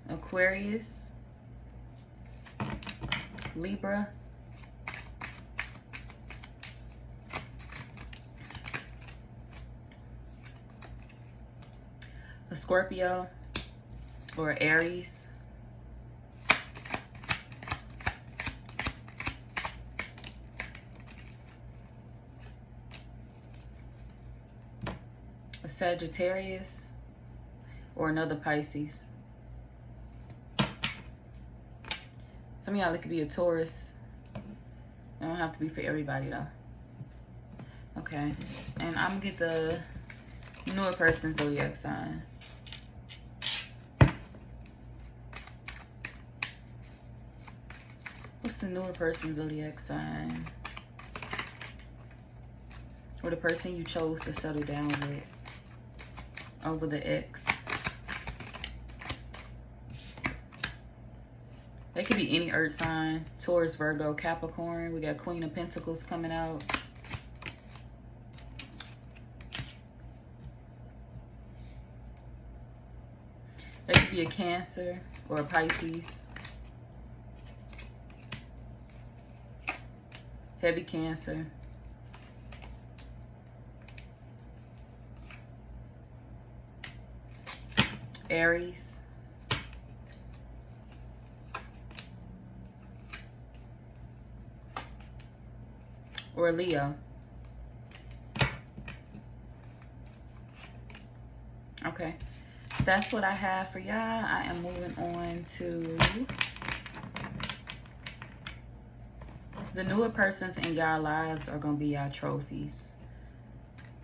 Aquarius, Libra, Scorpio or Aries. A Sagittarius or another Pisces. Some of y'all, it could be a Taurus. It don't have to be for everybody though. Okay, and I'm gonna get the newer person's zodiac sign. What's the newer person's zodiac sign? Or the person you chose to settle down with over the ex. They could be any earth sign. Taurus, Virgo, Capricorn. We got Queen of Pentacles coming out. They could be a Cancer or a Pisces. Heavy Cancer. Aries. Or Leo. Okay. That's what I have for y'all. I am moving on to the newer persons in y'all lives are going to be y'all trophies.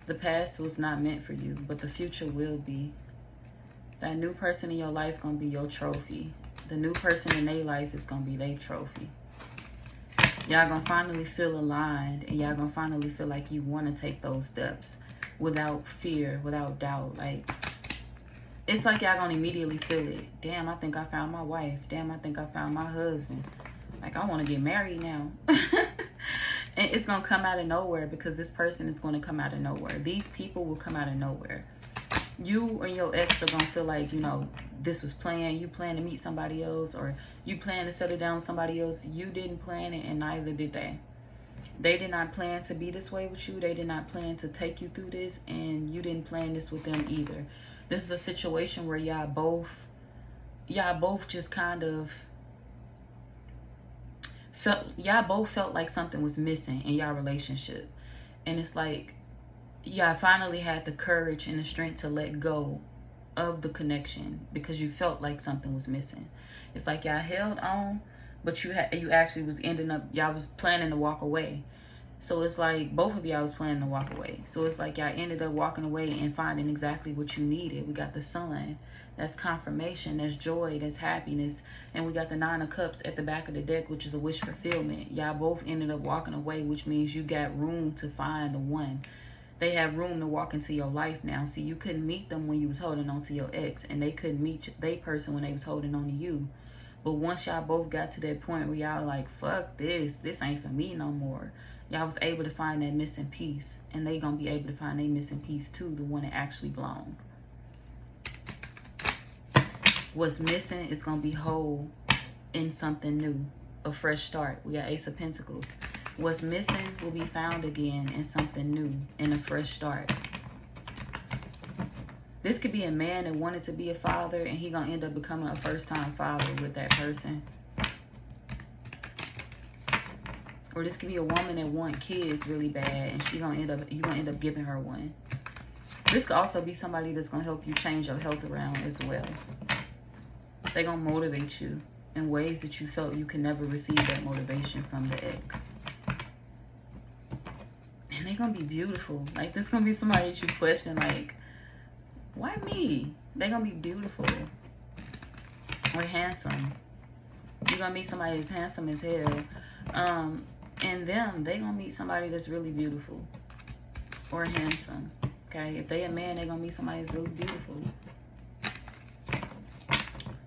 The past was not meant for you, but the future will be. That new person in your life going to be your trophy. The new person in their life is going to be their trophy. Y'all going to finally feel aligned, and y'all going to finally feel like you want to take those steps without fear, without doubt. Like, it's like y'all gonna immediately feel it. Damn, I think I found my wife. Damn, I think I found my husband. Like, I want to get married now. And it's gonna come out of nowhere, because this person is gonna come out of nowhere. These people will come out of nowhere. You and your ex are gonna feel like, you know, this was planned. You plan to meet somebody else, or you plan to settle down with somebody else. You didn't plan it, and neither did they. They did not plan to be this way with you. They did not plan to take you through this, and you didn't plan this with them either. This is a situation where y'all both just kind of felt like something was missing in y'all relationship. And it's like y'all finally had the courage and the strength to let go of the connection, because you felt like something was missing. It's like y'all held on, but you actually was y'all was planning to walk away. So it's like both of y'all was planning to walk away. So it's like y'all ended up walking away and finding exactly what you needed. We got the Sun. That's confirmation. That's joy. That's happiness. And we got the Nine of Cups at the back of the deck, which is a wish fulfillment. Y'all both ended up walking away, which means you got room to find the one. They have room to walk into your life now. See, you couldn't meet them when you was holding on to your ex, and they couldn't meet their person when they was holding on to you. But once y'all both got to that point where y'all like, fuck this ain't for me no more, y'all was able to find that missing piece, and they gonna be able to find their missing piece too, the one that actually belong. What's missing is gonna be whole in something new, a fresh start. We got Ace of Pentacles. What's missing will be found again in something new, in a fresh start. This could be a man that wanted to be a father, and he gonna end up becoming a first-time father with that person. Or this could be a woman that wants kids really bad, and you gonna end up giving her one. This could also be somebody that's gonna help you change your health around as well. They gonna motivate you in ways that you felt you could never receive that motivation from the ex. And they gonna be beautiful. Like, this gonna be somebody that you question, like, why me? They gonna be beautiful or handsome. You're gonna meet somebody that's handsome as hell. And they gonna meet somebody that's really beautiful or handsome. Okay, if they a man, they gonna meet somebody that's really beautiful.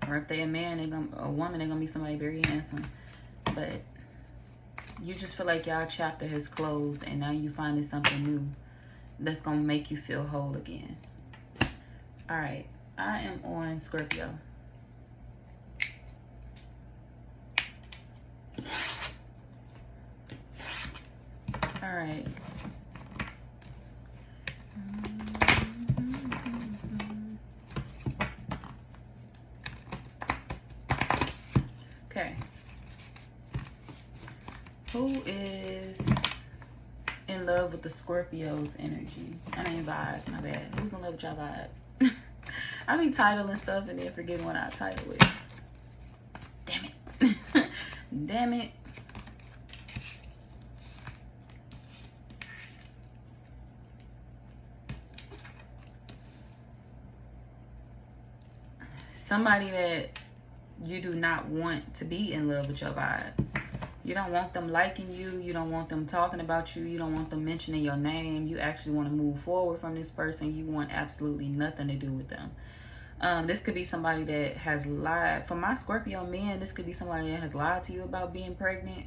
Or if they a man, a woman, they gonna meet somebody very handsome. But you just feel like y'all chapter has closed, and now you finding something new that's gonna make you feel whole again. All right, I am on Scorpio. All right. Who is in love with the Scorpio's energy? I mean vibe, my bad. Who's in love with y'all vibe? I be titling stuff and then forgetting what I title it. Damn it. Damn it. Somebody that you do not want to be in love with your vibe. You don't want them liking you. You don't want them talking about you. You don't want them mentioning your name. You actually want to move forward from this person. You want absolutely nothing to do with them. This could be somebody that has lied. For my Scorpio men, this could be somebody that has lied to you about being pregnant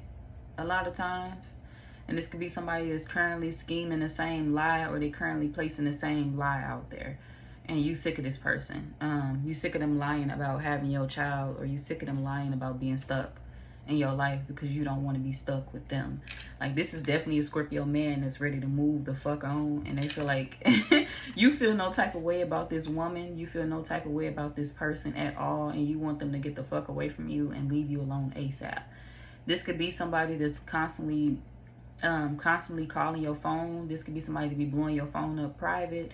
a lot of times. And this could be somebody that's currently scheming the same lie, or they currently placing the same lie out there. And you sick of this person. You sick of them lying about having your child, or you sick of them lying about being stuck in your life because you don't want to be stuck with them. Like, this is definitely a Scorpio man that's ready to move the fuck on, and they feel like you feel no type of way about this woman, you feel no type of way about this person at all, and you want them to get the fuck away from you and leave you alone ASAP. This could be somebody that's constantly calling your phone. This could be somebody to be blowing your phone up private,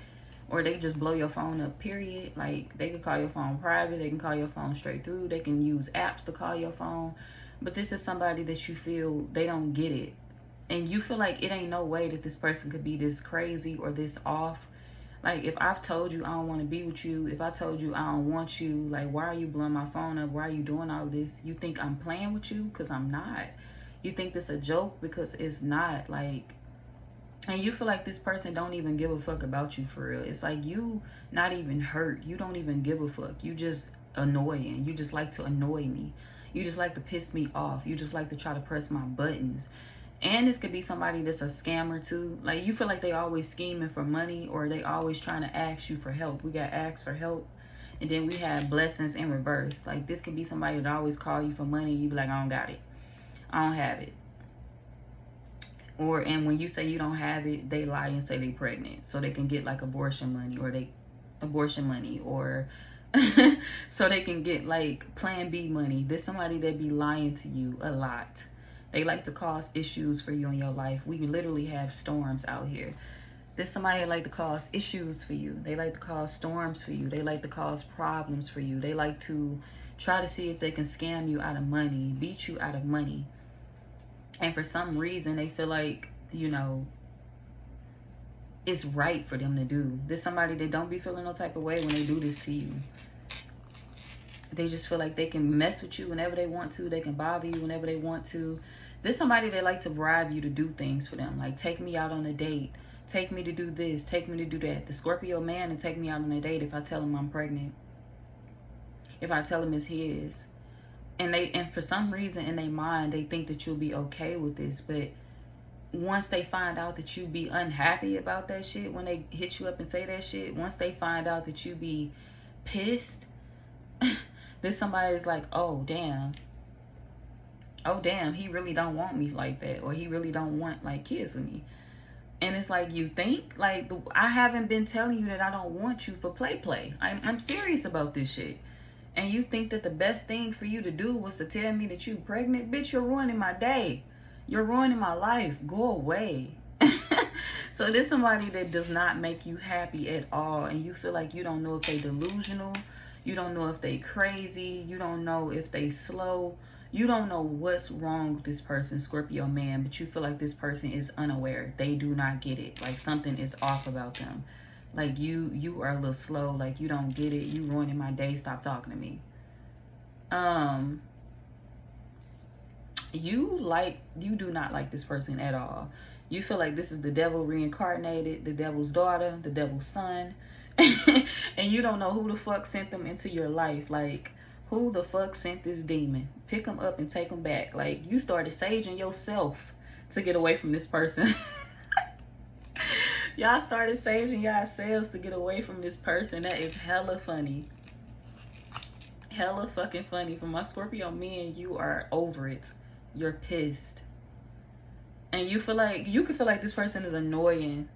or they just blow your phone up, period. Like, they can call your phone private, they can call your phone straight through, they can use apps to call your phone. But this is somebody that you feel they don't get it. And you feel like it ain't no way that this person could be this crazy or this off. Like, if I've told you I don't want to be with you, if I told you I don't want you, like, why are you blowing my phone up? Why are you doing all this? You think I'm playing with you? Because I'm not. You think this a joke? Because it's not. Like, and you feel like this person don't even give a fuck about you for real. It's like you not even hurt. You don't even give a fuck. You just annoying. You just like to annoy me. You just like to piss me off. You just like to try to press my buttons. And this could be somebody that's a scammer too. Like, you feel like they always scheming for money, or they always trying to ask you for help. We got ask for help, and then we have blessings in reverse. Like, this could be somebody that always call you for money. You be like, I don't got it. I don't have it. Or, and when you say you don't have it, they lie and say they pregnant so they can get like abortion money, or so they can get like plan B money. There's somebody that be lying to you a lot. They like to cause issues for you in your life. We literally have storms out here. There's somebody that like to cause issues for you. They like to cause storms for you. They like to cause problems for you. They like to try to see if they can scam you out of money, beat you out of money. And for some reason, they feel like, you know, it's right for them to do. There's somebody that don't be feeling no type of way when they do this to you. They just feel like they can mess with you whenever they want to. They can bother you whenever they want to. There's somebody that like to bribe you to do things for them. Like, take me out on a date. Take me to do this. Take me to do that. The Scorpio man will take me out on a date if I tell him I'm pregnant. If I tell him it's his. And for some reason in their mind, they think that you'll be okay with this. But once they find out that you be unhappy about that shit, when they hit you up and say that shit, once they find out that you be pissed, then somebody's like, oh damn, he really don't want me like that, or he really don't want like kids with me. And it's like, you think? Like, I haven't been telling you that I don't want you for play. I'm serious about this shit. And you think that the best thing for you to do was to tell me that you pregnant? Bitch, you're ruining my day. You're ruining my life. Go away. So there's somebody that does not make you happy at all. And you feel like you don't know if they delusional. You don't know if they crazy. You don't know if they slow. You don't know what's wrong with this person, Scorpio man. But you feel like this person is unaware. They do not get it. Like, something is off about them. Like, you are a little slow. Like, you don't get it. You ruining my day. Stop talking to me. You do not like this person at all. You feel like this is the devil reincarnated, the devil's daughter, the devil's son. And you don't know who the fuck sent them into your life. Like, who the fuck sent this demon? Pick them up and take them back. Like, you started saging yourself to get away from this person. Y'all started saging yourselves to get away from this person. That is hella funny. Hella fucking funny. For my Scorpio men, you are over it. You're pissed. And you can feel like this person is annoying.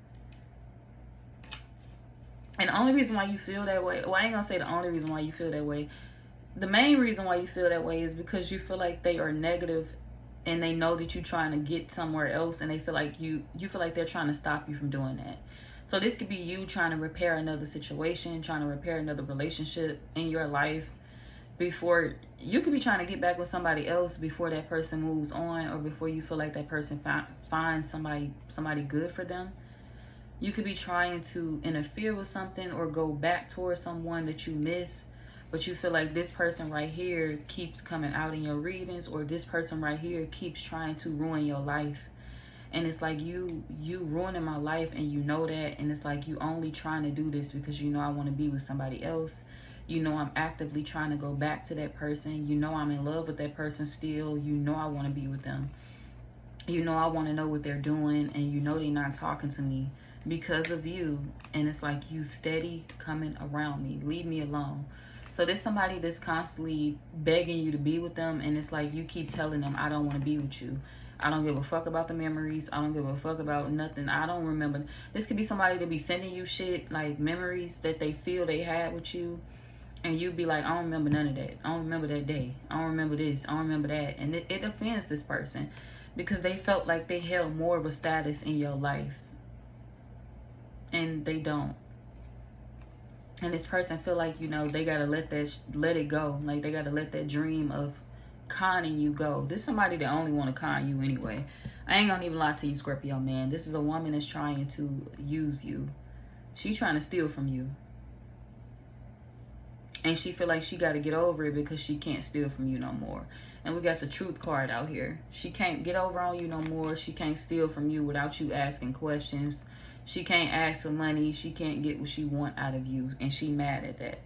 And the only reason why you feel that way, well, I ain't gonna say the only reason why you feel that way. The main reason why you feel that way is because you feel like they are negative and they know that you're trying to get somewhere else, and they feel like you feel like they're trying to stop you from doing that. So this could be you trying to repair another situation, trying to repair another relationship in your life. Before you could be trying to get back with somebody else before that person moves on, or before you feel like that person finds somebody good for them. You could be trying to interfere with something or go back towards someone that you miss, but you feel like this person right here keeps coming out in your readings, or this person right here keeps trying to ruin your life. And it's like you ruining my life, and you know that, and it's like you only trying to do this because you know I want to be with somebody else. You know I'm actively trying to go back to that person. You know I'm in love with that person still. You know I want to be with them. You know I want to know what they're doing, and you know they're not talking to me because of you. And it's like you steady coming around me. Leave me alone. So there's somebody that's constantly begging you to be with them, and it's like you keep telling them, I don't want to be with you. I don't give a fuck about the memories. I don't give a fuck about nothing. I don't remember. This could be somebody that be sending you shit, like memories that they feel they had with you, and you be like, I don't remember none of that. I don't remember that day. I don't remember this. I don't remember that. And it offends this person because they felt like they held more of a status in your life, and they don't. And this person feel like, you know, they gotta let it go. Like they gotta let that dream of conning you go. This is somebody that only want to con you anyway. I ain't gonna even lie to you, Scorpio man. This is a woman that's trying to use you. She trying to steal from you, and she feel like she got to get over it because she can't steal from you no more. And we got the Truth card out here. She can't get over on you no more. She can't steal from you without you asking questions. She can't ask for money. She can't get what she want out of you, and she mad at that.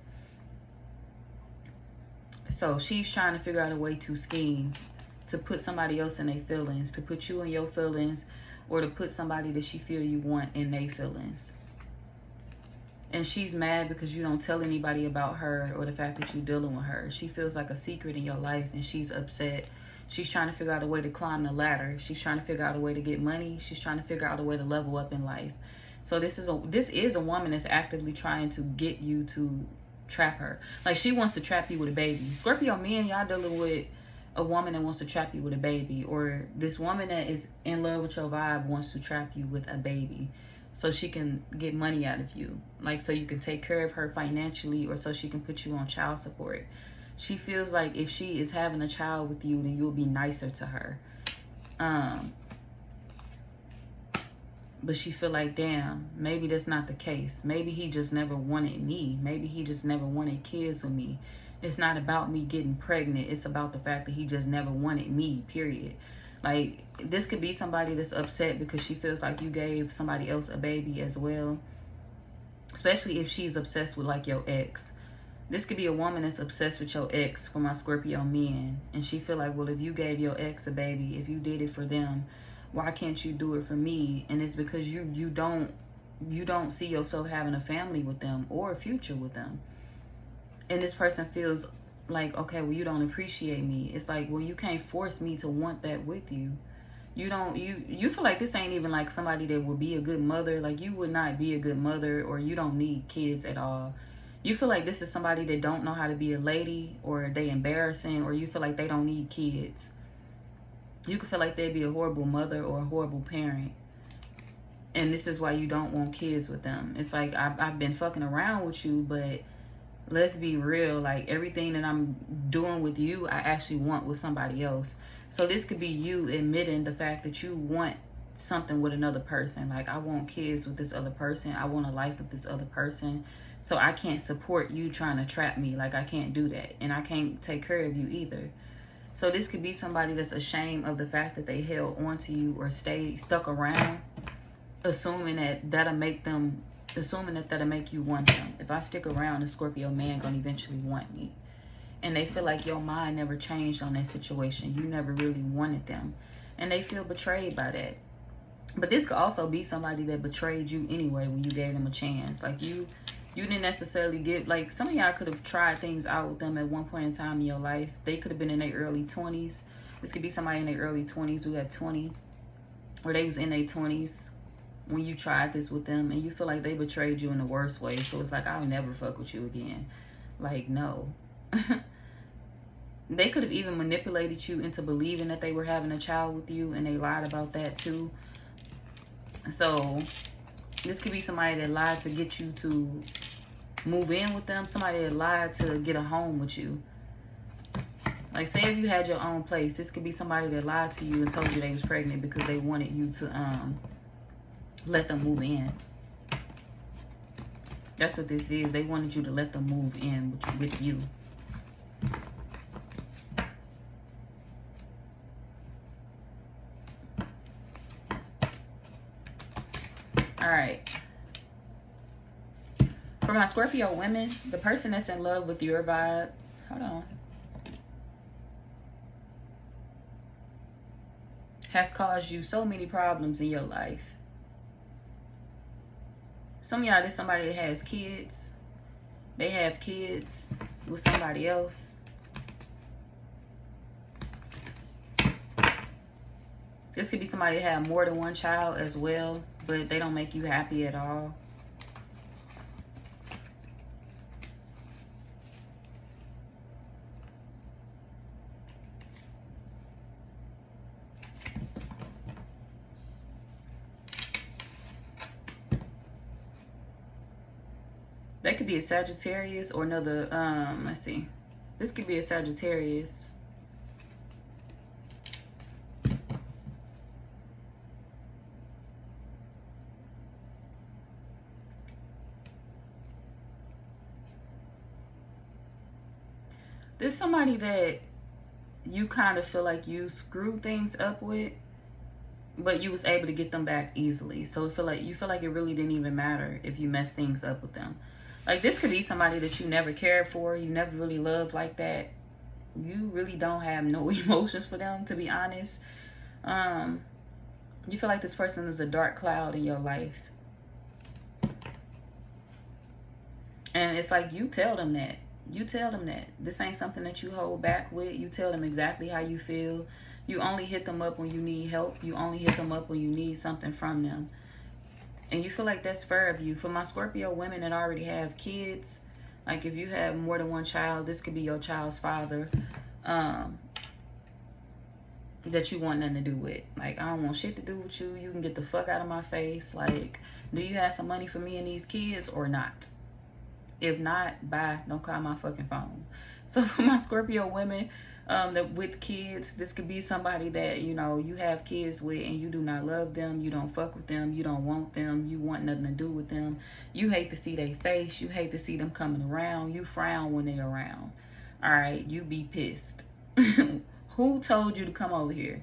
So she's trying to figure out a way to scheme, to put somebody else in their feelings, to put you in your feelings, or to put somebody that she feel you want in their feelings. And she's mad because you don't tell anybody about her or the fact that you're dealing with her. She feels like a secret in your life, and she's upset. She's trying to figure out a way to climb the ladder. She's trying to figure out a way to get money. She's trying to figure out a way to level up in life. So this is a woman that's actively trying to get you to trap her. Like she wants to trap you with a baby. Scorpio men, y'all dealing with a woman that wants to trap you with a baby, or this woman that is in love with your vibe wants to trap you with a baby so she can get money out of you, like so you can take care of her financially, or so she can put you on child support. She feels like if she is having a child with you, then you'll be nicer to her. But she feel like, damn, maybe that's not the case. Maybe he just never wanted me. Maybe he just never wanted kids with me. It's not about me getting pregnant. It's about the fact that he just never wanted me, period. Like, this could be somebody that's upset because she feels like you gave somebody else a baby as well. Especially if she's obsessed with, like, your ex. This could be a woman that's obsessed with your ex, for my Scorpio men. And she feel like, well, if you gave your ex a baby, if you did it for them, why can't you do it for me? And it's because you don't see yourself having a family with them or a future with them. And this person feels like, okay, well, you don't appreciate me. It's like, well, you can't force me to want that with you. You feel like this ain't even like somebody that would be a good mother. Like, you would not be a good mother, or you don't need kids at all. You feel like this is somebody that don't know how to be a lady, or they embarrassing, or you feel like they don't need kids. You could feel like they'd be a horrible mother or a horrible parent. And this is why you don't want kids with them. It's like, I've been fucking around with you, but let's be real. Like, everything that I'm doing with you, I actually want with somebody else. So this could be you admitting the fact that you want something with another person. Like, I want kids with this other person. I want a life with this other person. So I can't support you trying to trap me. Like, I can't do that. And I can't take care of you either. So this could be somebody that's ashamed of the fact that they held on to you or stuck around, assuming that that'll make you want them. If I stick around, a Scorpio man gonna eventually want me. And they feel like your mind never changed on that situation. You never really wanted them. And they feel betrayed by that. But this could also be somebody that betrayed you anyway when you gave them a chance. Like, you didn't necessarily give, like, some of y'all could have tried things out with them at one point in time in your life. They could have been in their early 20s. This could be somebody in their early 20s. We got 20. Or they was in their 20s when you tried this with them, and you feel like they betrayed you in the worst way. So it's like, I'll never fuck with you again. Like, no. They could have even manipulated you into believing that they were having a child with you, and they lied about that too. So this could be somebody that lied to get you to move in with them. Somebody that lied to get a home with you. Like, say if you had your own place, this could be somebody that lied to you and told you they was pregnant because they wanted you to let them move in. That's what this is. They wanted you to let them move in with you. Alright. For my Scorpio women, the person that's in love with your vibe, hold on, has caused you so many problems in your life. Some of y'all, there's somebody that has kids. They have kids with somebody else. This could be somebody that had more than one child as well, but they don't make you happy at all. That could be a Sagittarius or another, let's see. This could be a Sagittarius. There's somebody that you kind of feel like you screwed things up with, but you was able to get them back easily. So you feel like it really didn't even matter if you messed things up with them. Like, this could be somebody that you never cared for, you never really loved like that. You really don't have no emotions for them, to be honest. You feel like this person is a dark cloud in your life. And it's like, you tell them that. You tell them that. This ain't something that you hold back with. You tell them exactly how you feel. You only hit them up when you need help. You only hit them up when you need something from them. And you feel like that's fair of you. For my Scorpio women that already have kids, like if you have more than one child, this could be your child's father, that you want nothing to do with. Like, I don't want shit to do with you. You can get the fuck out of my face. Like, do you have some money for me and these kids or not? If not, bye. Don't call my fucking phone. So for my Scorpio women that with kids, this could be somebody that, you know, you have kids with and you do not love them. You don't fuck with them. You don't want them. You want nothing to do with them. You hate to see their face. You hate to see them coming around. You frown when they're around. All right, you be pissed. Who told you to come over here?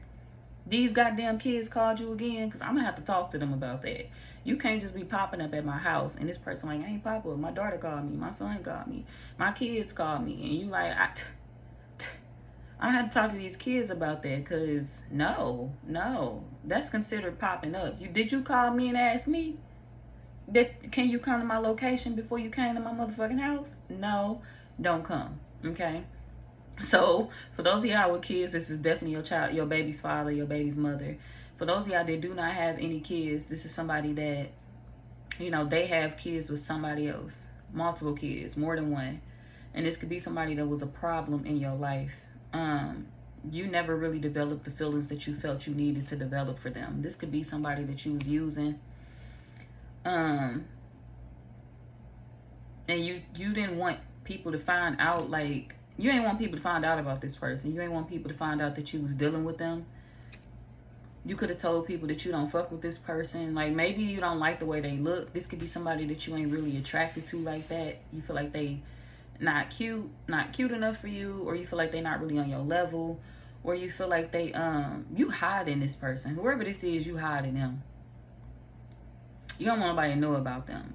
These goddamn kids called you again? Because I'm going to have to talk to them about that. You can't just be popping up at my house and this person like, I ain't pop up. My daughter called me. My son called me. My kids called me. And you like, I had to talk to these kids about that, because no, that's considered popping up. Did you call me and ask me that can you come to my location before you came to my motherfucking house? No, don't come. Okay. So for those of y'all with kids, this is definitely your child, your baby's father, your baby's mother. For those of y'all that do not have any kids, this is somebody that, you know, they have kids with somebody else, multiple kids, more than one. And this could be somebody that was a problem in your life. You never really developed the feelings that you felt you needed to develop for them. This could be somebody that you was using. And you didn't want people to find out, like, you ain't want people to find out about this person. You ain't want people to find out that you was dealing with them. You could have told people that you don't fuck with this person. Like, maybe you don't like the way they look. This could be somebody that you ain't really attracted to like that. You feel like they not cute enough for you, or you feel like they not really on your level, or you feel like they you hiding this person. Whoever this is, you hiding them. You don't want nobody to know about them.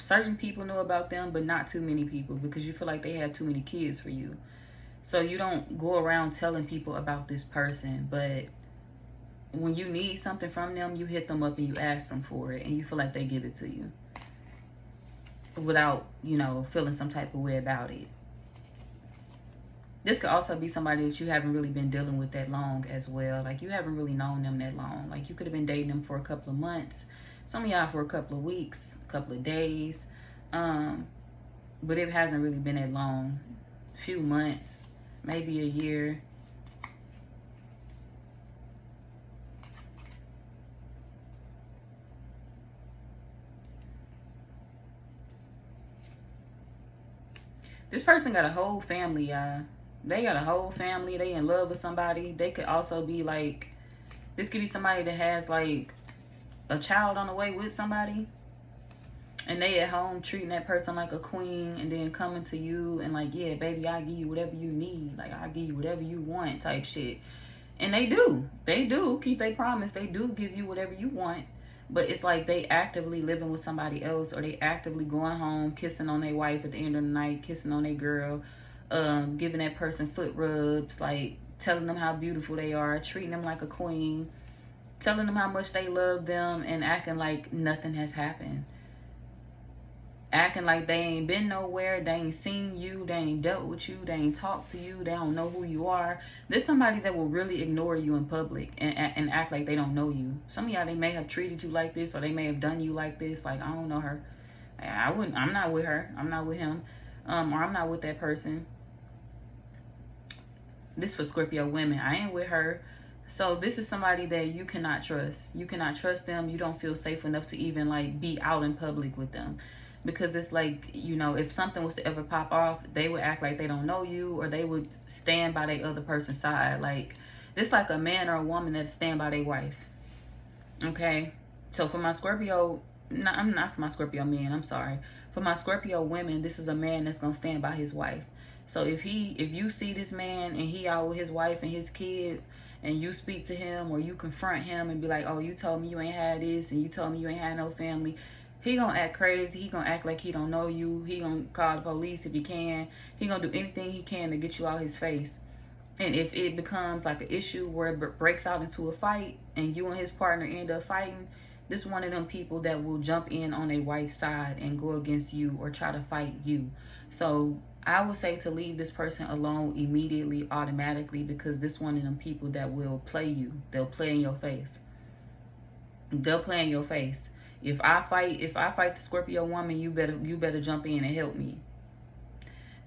Certain people know about them, but not too many people, because you feel like they have too many kids for you. So you don't go around telling people about this person, but when you need something from them, you hit them up and you ask them for it, and you feel like they give it to you without, you know, feeling some type of way about it. This could also be somebody that you haven't really been dealing with that long as well. Like, you haven't really known them that long. Like, you could have been dating them for a couple of months, some of y'all for a couple of weeks, a couple of days, but it hasn't really been that long. Few months, maybe a year. This person got a whole family, y'all. They got a whole family. They in love with somebody. They could also be like, this could be somebody that has like a child on the way with somebody. And they at home treating that person like a queen, and then coming to you and like, yeah, baby, I'll give you whatever you need. Like, I'll give you whatever you want type shit. And they do. They do keep their promise. They do give you whatever you want. But it's like they actively living with somebody else, or they actively going home, kissing on their wife at the end of the night, kissing on their girl, giving that person foot rubs, like telling them how beautiful they are, treating them like a queen, telling them how much they love them, and acting like nothing has happened. Acting like they ain't been nowhere, they ain't seen you, they ain't dealt with you, they ain't talked to you, they don't know who you are. There's somebody that will really ignore you in public and act like they don't know you. Some of y'all, they may have treated you like this, or they may have done you like this. Like, I don't know her. I'm not with her. I'm not with him. Or I'm not with that person. This for Scorpio women. I ain't with her. So this is somebody that you cannot trust. You cannot trust them. You don't feel safe enough to even like be out in public with them. Because it's like, you know, if something was to ever pop off, they would act like they don't know you, or they would stand by their other person's side. Like, it's like a man or a woman that stand by their wife. Okay? So for my Scorpio, I'm not for my Scorpio men, I'm sorry. For my Scorpio women, this is a man that's going to stand by his wife. So if you see this man and he out with his wife and his kids, and you speak to him or you confront him and be like, oh, you told me you ain't had this, and you told me you ain't had no family, he gonna act crazy. He gonna act like he don't know you. He gonna call the police if he can. He gonna do anything he can to get you out his face. And if it becomes like an issue where it breaks out into a fight and you and his partner end up fighting, this is one of them people that will jump in on a wife's side and go against you or try to fight you. So I would say to leave this person alone immediately, automatically, because this one of them people that will play you. They'll play in your face. They'll play in your face. If I fight the Scorpio woman, you better jump in and help me.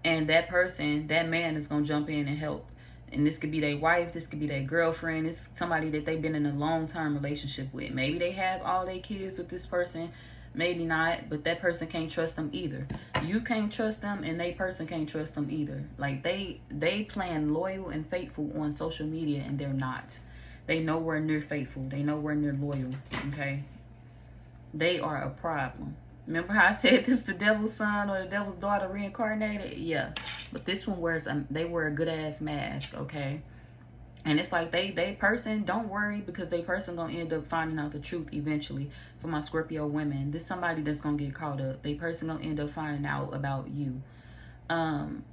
And that person, that man is gonna jump in and help. And this could be their wife, this could be their girlfriend, this is somebody that they've been in a long-term relationship with. Maybe they have all their kids with this person, maybe not, but that person can't trust them either. You can't trust them, and they person can't trust them either. Like, they playing loyal and faithful on social media, and they're not. They nowhere near faithful. They nowhere near loyal, okay? They are a problem. Remember how I said this is the devil's son or the devil's daughter reincarnated? Yeah. But this one they wear a good ass mask, okay? And it's like they person, don't worry, because they person gonna end up finding out the truth eventually. For my Scorpio women, this somebody that's gonna get caught up. They person gonna end up finding out about you. And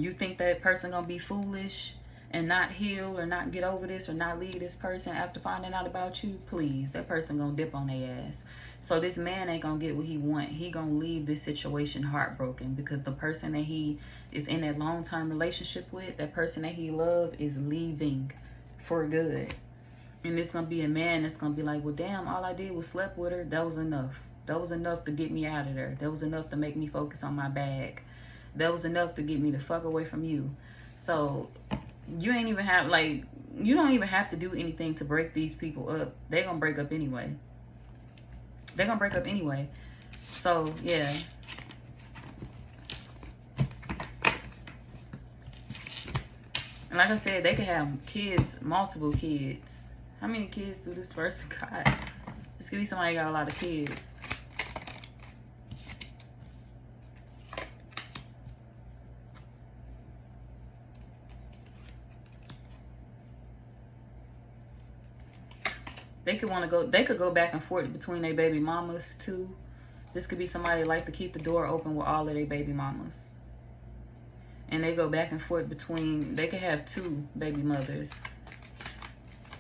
you think that person gonna be foolish and not heal or not get over this or not leave this person after finding out about you? Please, that person gonna dip on their ass. So this man ain't gonna get what he want. He gonna leave this situation heartbroken, because the person that he is in that long-term relationship with, that person that he love, is leaving for good. And it's gonna be a man that's gonna be like, well, damn, all I did was slept with her. That was enough. That was enough to get me out of there. That was enough to make me focus on my bag. That was enough to get me the fuck away from you. So you ain't even have, like, you don't even have to do anything to break these people up. They're gonna break up anyway. They're gonna break up anyway. So yeah. And like I said, they could have kids, multiple kids. How many kids do this person got? This could be somebody got a lot of kids. They could want to go. They could go back and forth between their baby mamas too. This could be somebody that like to keep the door open with all of their baby mamas, and they go back and forth between. They could have two baby mothers.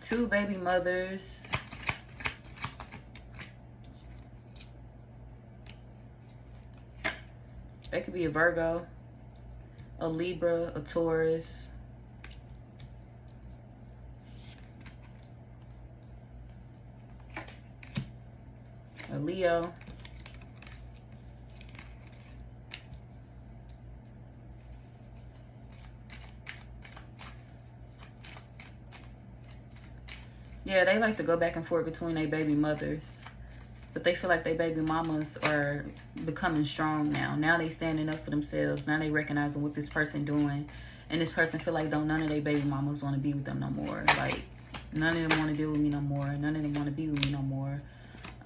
Two baby mothers. They could be a Virgo, a Libra, a Taurus, a Leo, Yeah, they like to go back and forth between their baby mothers. But they feel like their baby mamas are becoming strong now. Now they standing up for themselves. Now they recognizing what this person doing. And this person feel like none of their baby mamas want to be with them no more. Like, none of them want to deal with me no more. None of them want to be with me no more.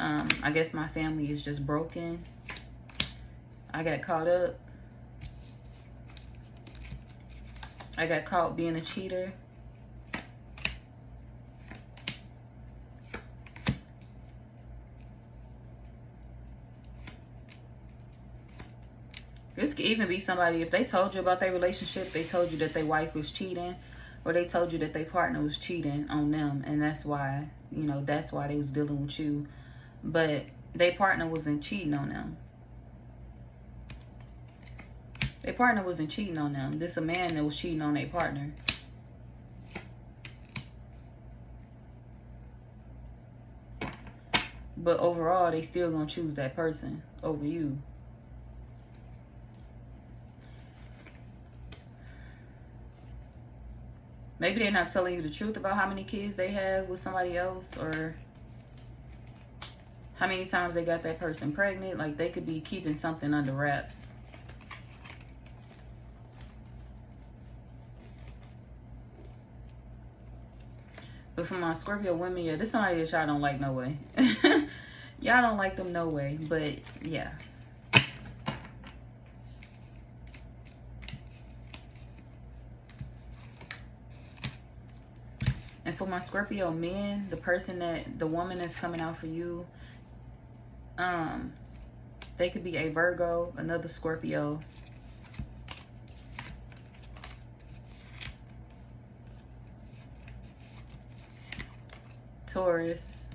I guess my family is just broken. I got caught up. I got caught being a cheater. This could even be somebody, if they told you about their relationship, they told you that their wife was cheating, or they told you that their partner was cheating on them, and that's why, you know, that's why they was dealing with you. But their partner wasn't cheating on them. Their partner wasn't cheating on them. This is a man that was cheating on their partner. But overall, they still gonna choose that person over you. Maybe they're not telling you the truth about how many kids they have with somebody else, or how many times they got that person pregnant. Like, they could be keeping something under wraps. But for my Scorpio women, yeah, this is somebody that y'all don't like no way. Y'all don't like them no way, but yeah. And for my Scorpio men, the woman that's coming out for you, they could be a Virgo, another Scorpio, Taurus.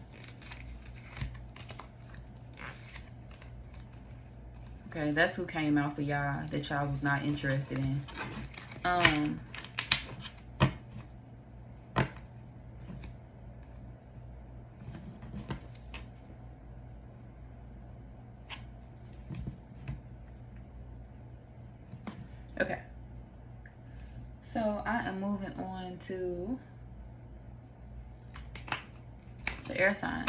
Okay, that's who came out for y'all that y'all was not interested in. Okay. So I am moving on to the air signs.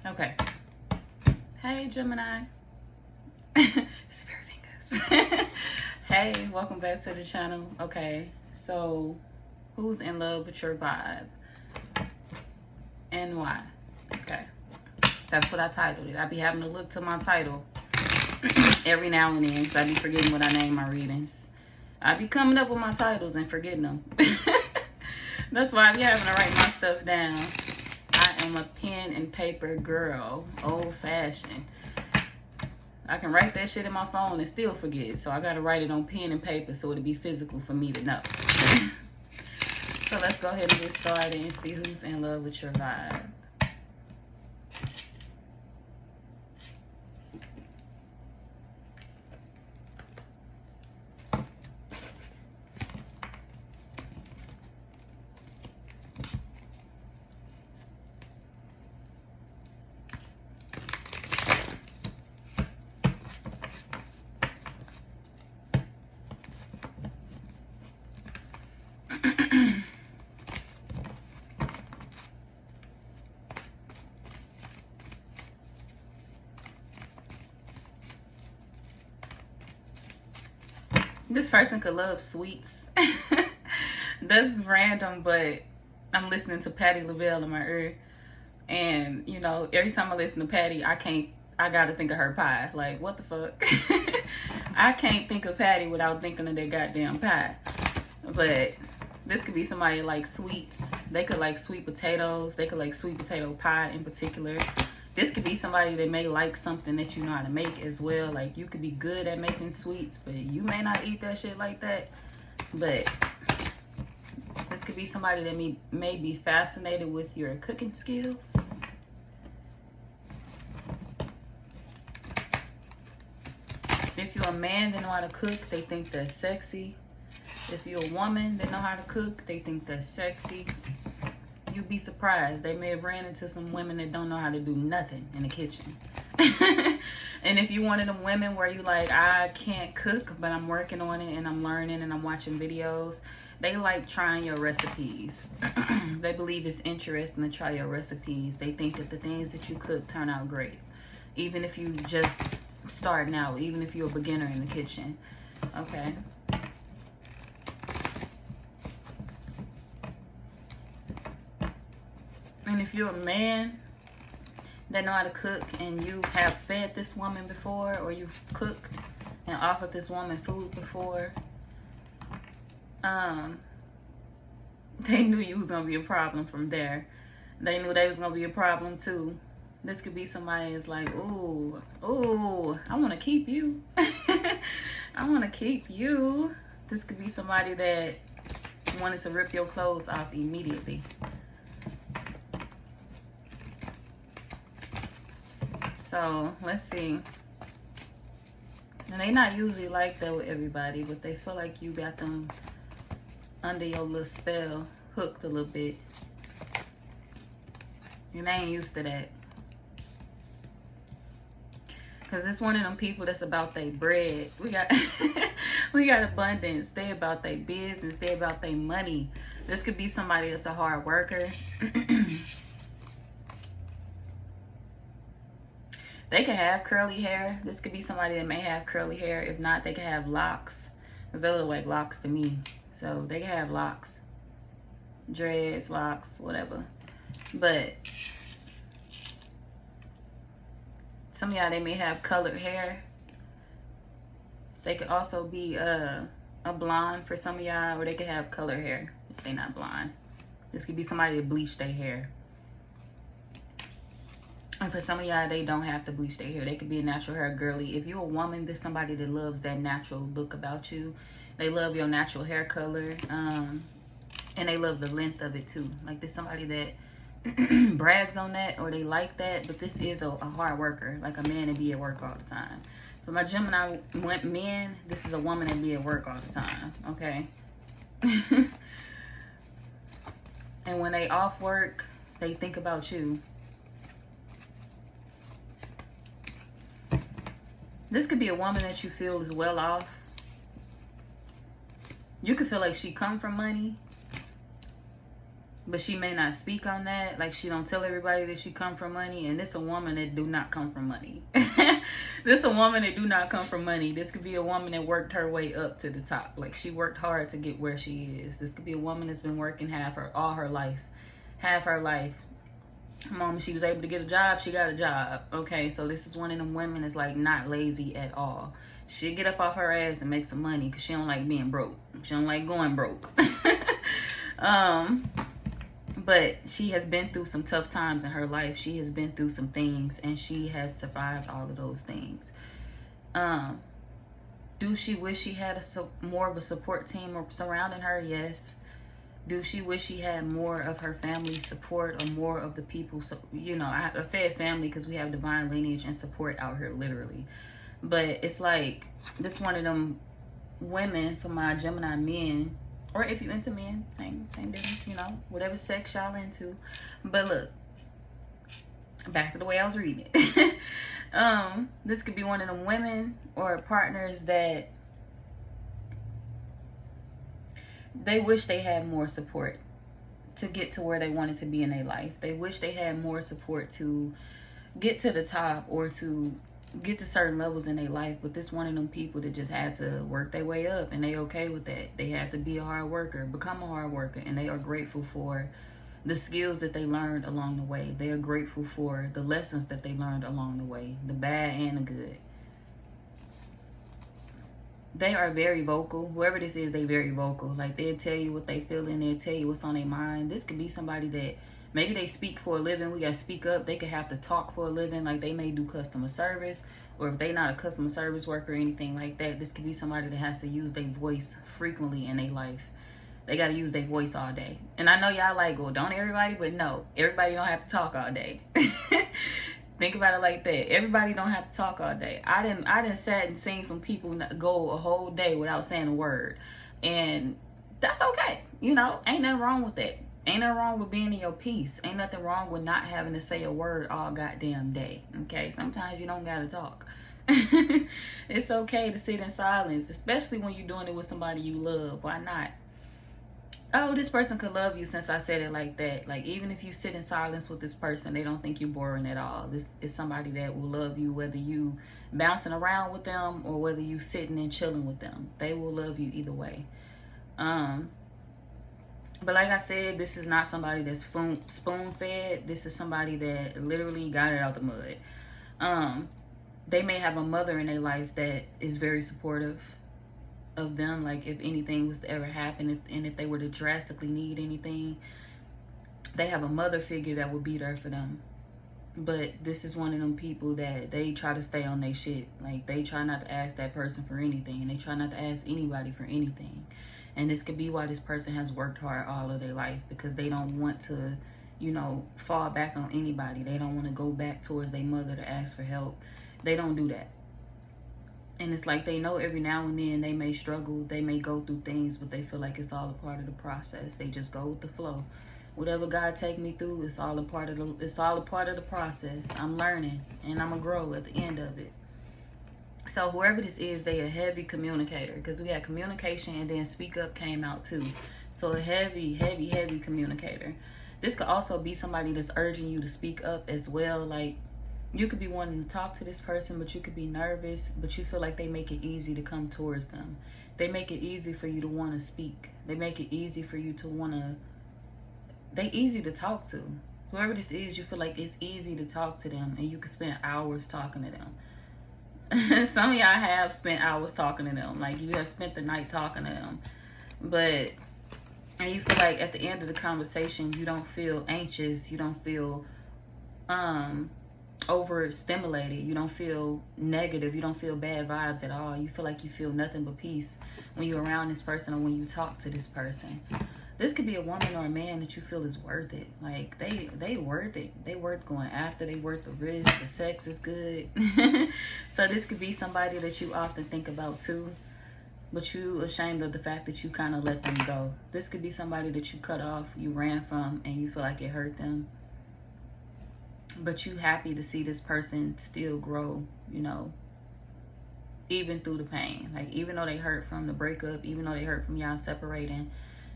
Okay. Hey, Gemini. Spirit fingers. Hey, welcome back to the channel. Okay, so who's in love with your vibe and why? Okay, that's what I titled it. I be having to look to my title every now and then because I be forgetting what I name my readings. I be coming up with my titles and forgetting them. That's why I be having to write my stuff down. I am a pen and paper girl, old fashioned. I can write that shit in my phone and still forget. So I gotta write it on pen and paper so it'll be physical for me to know. So let's go ahead and get started and see who's in love with your vibe. This person could love sweets. That's random, but I'm listening to Patti LaBelle in my ear. And, you know, every time I listen to Patti, I gotta think of her pie. Like, what the fuck? I can't think of Patti without thinking of that goddamn pie. But this could be somebody like sweets. They could like sweet potatoes. They could like sweet potato pie in particular. This could be somebody that may like something that you know how to make as well. Like, you could be good at making sweets, but you may not eat that shit like that. But this could be somebody that may be fascinated with your cooking skills. If you're a man that know how to cook, they think that's sexy. If you're a woman that know how to cook, they think that's sexy. You'd be surprised. They may have ran into some women that don't know how to do nothing in the kitchen. And if you're one of them women where you like, I can't cook, but I'm working on it and I'm learning and I'm watching videos, they like trying your recipes. They believe it's interesting to try your recipes. They think that the things that you cook turn out great. Even if you just starting out, even if you're a beginner in the kitchen. Okay. And if you're a man that know how to cook and you have fed this woman before, or you've cooked and offered this woman food before, they knew you was gonna be a problem from there. They knew they was gonna be a problem too. This could be somebody that's like, ooh, I want to keep you. I want to keep you. This could be somebody that wanted to rip your clothes off immediately. So, let's see. And they not usually like that with everybody, but they feel like you got them under your little spell, hooked a little bit. And they ain't used to that. Because it's one of them people that's about their bread. We got abundance. They about their business. They about their money. This could be somebody that's a hard worker. They could have curly hair. This could be somebody that may have curly hair. If not, they could have locks. Because they look like locks to me. So they could have locks. Dreads, locks, whatever. But some of y'all, they may have colored hair. They could also be a blonde for some of y'all, or they could have colored hair if they're not blonde. This could be somebody that bleached their hair. And for some of y'all, they don't have to bleach their hair. They could be a natural hair girly. If you're a woman, there's somebody that loves that natural look about you. They love your natural hair color. And they love the length of it too. Like, there's somebody that brags on that, or they like that, but this is a hard worker, like a man that be at work all the time. For my Gemini men, this is a woman that be at work all the time, okay? And when they off work, they think about you. This could be a woman that you feel is well off. You could feel like she come from money, but she may not speak on that. Like, she don't tell everybody that she come from money. And this a woman that do not come from money. This a woman that do not come from money. This could be a woman that worked her way up to the top. Like, she worked hard to get where she is. This could be a woman that's been working all her life. Half her life. The moment she was able to get a job, she got a job. Okay, so this is one of them women that's like not lazy at all. She'll get up off her ass and make some money because she don't like being broke. She don't like going broke. But she has been through some tough times in her life. She has been through some things, and she has survived all of those things. Do she wish she had more of a support team surrounding her? Yes. Do she wish she had more of her family support, or more of the people? So, you know, I said family because we have divine lineage and support out here, literally. But it's like, this one of them women, for my Gemini men, or if you into men, same difference, you know, whatever sex y'all into. But look, back to the way I was reading it. This could be one of them women or partners that they wish they had more support to get to where they wanted to be in their life. They wish they had more support to get to the top, or to get to certain levels in their life. But this one of them people that just had to work their way up, and they okay with that. They had to be a hard worker, become a hard worker, and they are grateful for the skills that they learned along the way. They are grateful for the lessons that they learned along the way, the bad and the good. They are very vocal. Whoever this is, they very vocal. Like, they'll tell you what they feel, and they'll tell you what's on their mind. This could be somebody that Maybe they speak for a living. We got to speak up. They could have to talk for a living. Like they may do customer service, or if they not a customer service worker or anything like that, this could be somebody that has to use their voice frequently in their life. They got to use their voice all day. And I know y'all like, well, don't everybody? But no, everybody don't have to talk all day. Think about it like that. Everybody don't have to talk all day. I didn't sat and seen some people go a whole day without saying a word. And that's okay. You know, ain't nothing wrong with that. Ain't nothing wrong with being in your peace. Ain't nothing wrong with not having to say a word all goddamn day. Okay? Sometimes you don't gotta talk. It's okay to sit in silence, especially when you're doing it with somebody you love. Why not? Oh, this person could love you since I said it like that. Like, even if you sit in silence with this person, they don't think you're boring at all. This is somebody that will love you whether you bouncing around with them or whether you sitting and chilling with them. They will love you either way. But like I said, this is not somebody that's spoon-fed. This is somebody that literally got it out the mud. They may have a mother in their life that is very supportive of them, like if anything was to ever happen, if they were to drastically need anything, they have a mother figure that will be there for them. But this is one of them people that they try to stay on their shit. Like they try not to ask that person for anything, and they try not to ask anybody for anything. And this could be why this person has worked hard all of their life, because they don't want to, you know, fall back on anybody. They don't want to go back towards their mother to ask for help. They don't do that. And it's like they know every now and then they may struggle, they may go through things, but they feel like it's all a part of the process. They just go with the flow. Whatever God take me through, it's all a part of the process. I'm learning and I'm gonna grow at the end of it. So whoever this is, they a heavy communicator, because we had communication and then speak up came out too. So a heavy communicator. This could also be somebody that's urging you to speak up as well. Like, you could be wanting to talk to this person, but you could be nervous, but you feel like they make it easy to come towards them. They make it easy for you to want to speak. They make it easy for you to want to, they easy to talk to. Whoever this is, you feel like it's easy to talk to them, and you could spend hours talking to them. Some of y'all have spent hours talking to them. Like, you have spent the night talking to them. But, and you feel like at the end of the conversation, you don't feel anxious. You don't feel, overstimulated. You don't feel negative. You don't feel bad vibes at all. You feel like you feel nothing but peace when you're around this person or when you talk to this person. This could be a woman or a man that you feel is worth it. Like, they worth it. They worth going after. They worth the risk. The sex is good. So this could be somebody that you often think about too, but you ashamed of the fact that you kind of let them go. This could be somebody that you cut off, you ran from, and you feel like it hurt them. But you happy to see this person still grow, you know, even through the pain. Like, even though they hurt from the breakup, even though they hurt from y'all separating,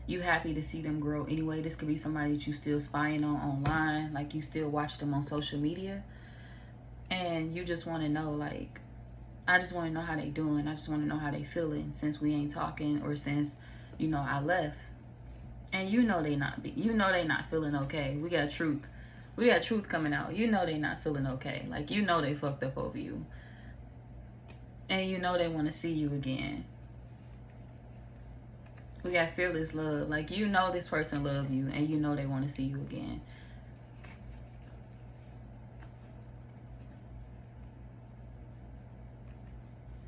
you happy to see them grow anyway. This could be somebody that you still spying on online. Like, you still watch them on social media. And you just want to know, like, I just want to know how they doing. I just want to know how they feeling since we ain't talking, or since, you know, I left. And you know they not feeling okay. We got truth coming out. You know they not feeling okay. Like, you know they fucked up over you. And you know they want to see you again. We got fearless love. Like, you know this person love you, and you know they want to see you again.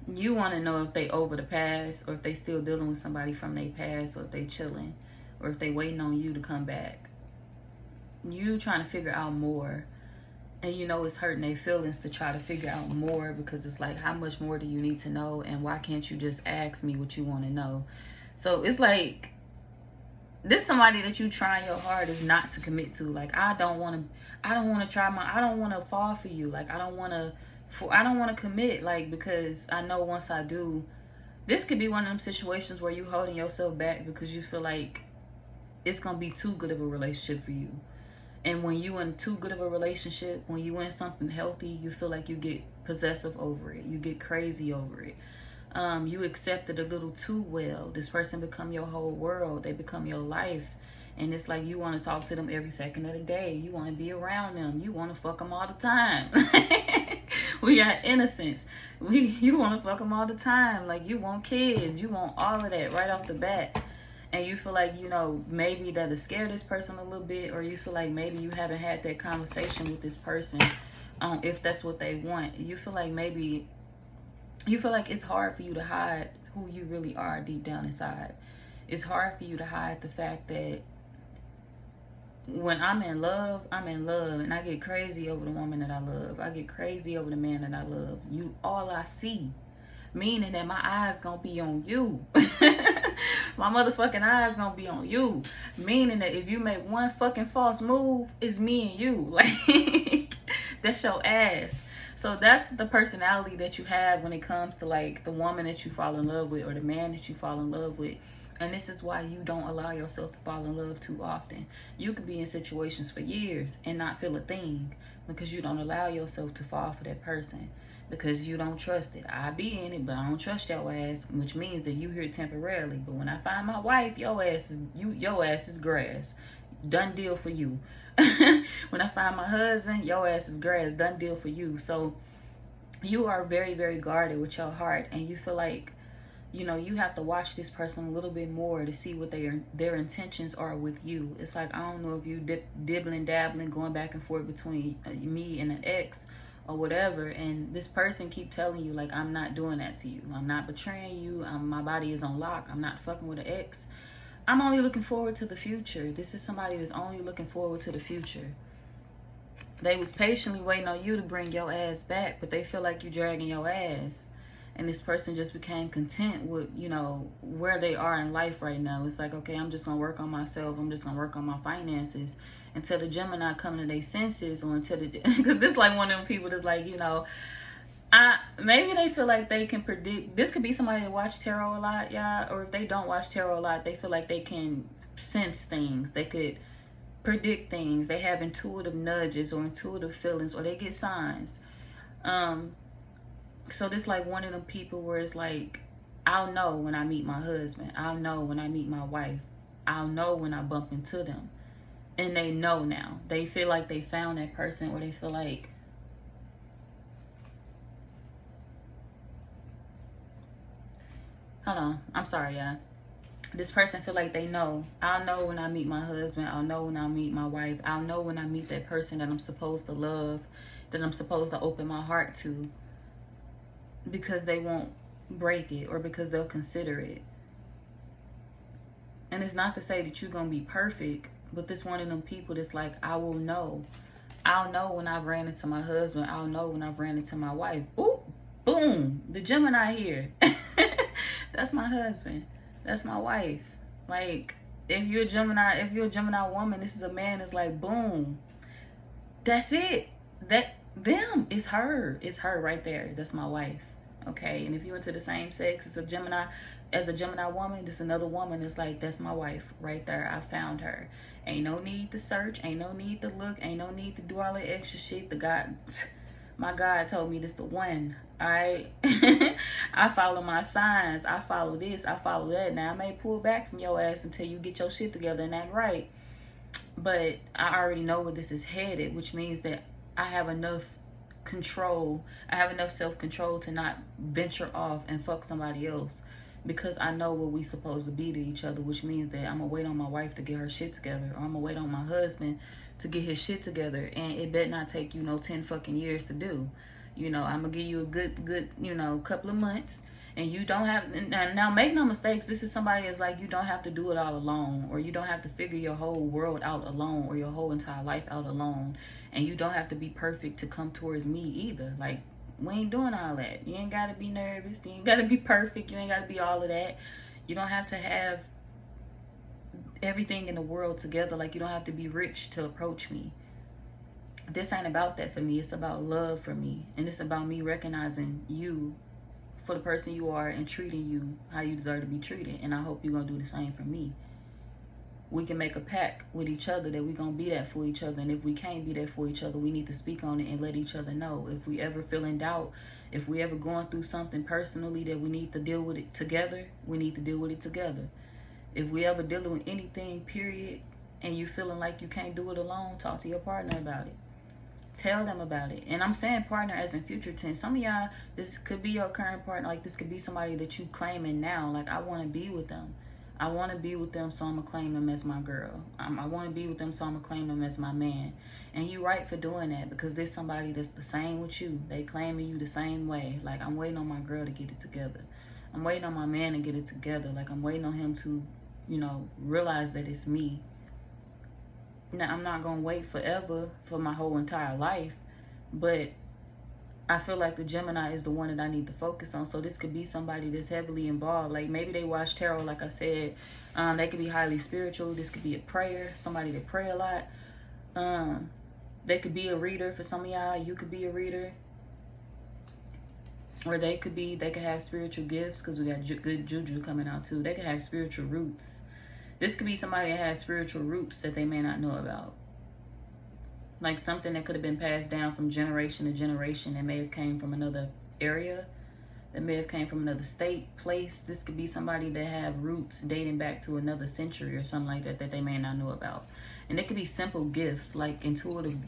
You want to know if they over the past, or if they still dealing with somebody from their past, or if they chilling, or if they waiting on you to come back. You trying to figure out more, and you know it's hurting their feelings to try to figure out more, because it's like, how much more do you need to know, and why can't you just ask me what you want to know? So it's like, this somebody that you trying your hardest not to commit to. Like, I don't want to fall for you. Like, I don't want to commit, like, because I know once I do, this could be one of them situations where you holding yourself back because you feel like it's gonna be too good of a relationship for you. And when you in too good of a relationship, when you in something healthy, you feel like you get possessive over it. You get crazy over it. You accept it a little too well. This person become your whole world. They become your life. And it's like you want to talk to them every second of the day. You want to be around them. You want to fuck them all the time. We got innocence. You want to fuck them all the time. Like, you want kids. You want all of that right off the bat. and you feel like, you know, maybe that'll scare this person a little bit, or you feel like maybe you haven't had that conversation with this person, if that's what they want. You feel like maybe you feel like it's hard for you to hide who you really are deep down inside. It's hard for you to hide the fact that when I'm in love, and I get crazy over the woman that I love. I get crazy over the man that I love. You all I see. Meaning that my eyes gonna be on you. My motherfucking eyes gonna be on you. Meaning that if you make one fucking false move, it's me and you. Like, that's your ass. So that's the personality that you have when it comes to like the woman that you fall in love with or the man that you fall in love with. And this is why you don't allow yourself to fall in love too often. You could be in situations for years and not feel a thing because you don't allow yourself to fall for that person. Because you don't trust it. I be in it, but I don't trust your ass, which means that you here temporarily. But when I find my wife, your ass is grass. Done deal for you. When I find my husband, your ass is grass. Done deal for you. So you are very, very guarded with your heart, and you feel like, you know, you have to watch this person a little bit more to see what their intentions are with you. It's like, I don't know if you dibbling, dabbling, going back and forth between me and an ex or whatever, and this person keep telling you like, I'm not doing that to you, I'm not betraying you, my body is on lock, I'm not fucking with an ex, I'm only looking forward to the future. This is somebody that's only looking forward to the future. They was patiently waiting on you to bring your ass back, but they feel like you dragging your ass, and this person just became content with, you know, where they are in life right now. It's like, okay, I'm just gonna work on myself, I'm just gonna work on my finances, until the Gemini come to their senses, or until the, because this like one of them people that's like, you know, maybe they feel like they can predict. This could be somebody that watch tarot a lot, y'all, or if they don't watch tarot a lot, they feel like they can sense things, they could predict things, they have intuitive nudges or intuitive feelings, or they get signs. So this like one of them people where it's like, I'll know when I meet my husband, I'll know when I meet my wife, I'll know when I bump into them. And they know now. They feel like they found that person, or they feel like, hold on, I'm sorry, y'all. This person feel like they know. I'll know when I meet my husband, I'll know when I meet my wife, I'll know when I meet that person that I'm supposed to love, that I'm supposed to open my heart to, because they won't break it, or because they'll consider it. And it's not to say that you're gonna be perfect, but this one of them people that's like, I will know. I'll know when I've ran into my husband. I'll know when I've ran into my wife. Ooh, boom, the Gemini here. That's my husband. That's my wife. Like, if you're a Gemini woman, this is a man that's like, boom. That's it. Them is her. It's her right there. That's my wife. Okay, and if you're into the same sex as a Gemini woman, this another woman is like, that's my wife right there. I found her. Ain't no need to search, ain't no need to look, ain't no need to do all that extra shit. My God told me this the one. I follow my signs, I follow this, I follow that. Now I may pull back from your ass until you get your shit together and act right, but I already know where this is headed, which means that I have enough control, I have enough self-control to not venture off and fuck somebody else, because I know what we supposed to be to each other, which means that I'm gonna wait on my wife to get her shit together, or I'm gonna wait on my husband to get his shit together, and it better not take, you know, 10 fucking years to do. You know, I'm gonna give you a good, you know, couple of months, and you don't have, now make no mistakes, this is somebody that's like, you don't have to do it all alone, or you don't have to figure your whole world out alone, or your whole entire life out alone, and you don't have to be perfect to come towards me either. Like, we ain't doing all that. You ain't gotta be nervous, you ain't gotta be perfect, you ain't gotta be all of that. You don't have to have everything in the world together. Like, you don't have to be rich to approach me. This ain't about that for me. It's about love for me, and it's about me recognizing you for the person you are and treating you how you deserve to be treated. And I hope you're gonna do the same for me. We can make a pact with each other that we're gonna be that for each other, and if we can't be that for each other, we need to speak on it and let each other know. If we ever feel in doubt, if we ever going through something personally that we need to deal with it together, we need to deal with it together. If we ever dealing with anything, period, and you feeling like you can't do it alone, talk to your partner about it. Tell them about it. And I'm saying partner as in future tense. Some of y'all, this could be your current partner. Like, this could be somebody that you claiming now. Like, I want to be with them. I want to be with them, so I'm going to claim them as my girl. I want to be with them, so I'm going to claim them as my man. And you right for doing that, because there's somebody that's the same with you. They claiming you the same way. Like, I'm waiting on my girl to get it together. I'm waiting on my man to get it together. Like, I'm waiting on him to, you know, realize that it's me. Now, I'm not going to wait forever for my whole entire life, but I feel like the Gemini is the one that I need to focus on. So this could be somebody that's heavily involved. Like, maybe they watch tarot, like I said. They could be highly spiritual. This could be a prayer, somebody that pray a lot. They could be a reader for some of y'all. You could be a reader. Or they could have spiritual gifts, because we got good juju coming out too. They could have spiritual roots. This could be somebody that has spiritual roots that they may not know about. Like something that could have been passed down from generation to generation that may have came from another area, that may have came from another state, place. This could be somebody that have roots dating back to another century or something like that that they may not know about. And it could be simple gifts, like intuitive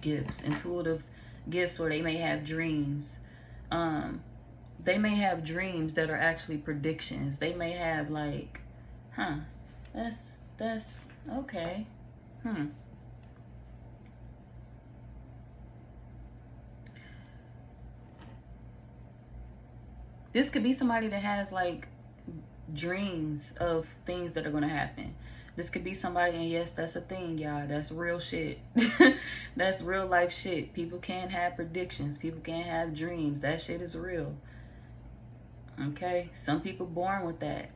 gifts where they may have dreams. They may have dreams that are actually predictions. They may have like, that's okay. This could be somebody that has like dreams of things that are going to happen. This could be somebody, and yes, that's a thing, y'all. That's real shit. That's real life shit. People can't have predictions. People can't have dreams. That shit is real. Okay? Some people born with that.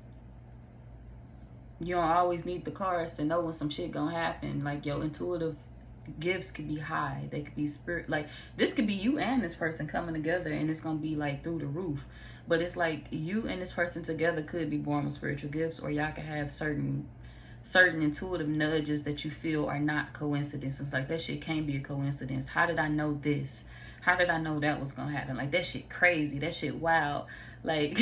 You don't always need the cards to know when some shit gonna happen. Like, your intuitive gifts could be high. They could be spirit. Like, this could be you and this person coming together, and it's gonna be like through the roof. But it's like you and this person together could be born with spiritual gifts, or y'all could have certain intuitive nudges that you feel are not coincidences. Like, that shit can't be a coincidence. How did I know this? How did I know that was gonna happen? Like, that shit crazy. That shit wild. Like,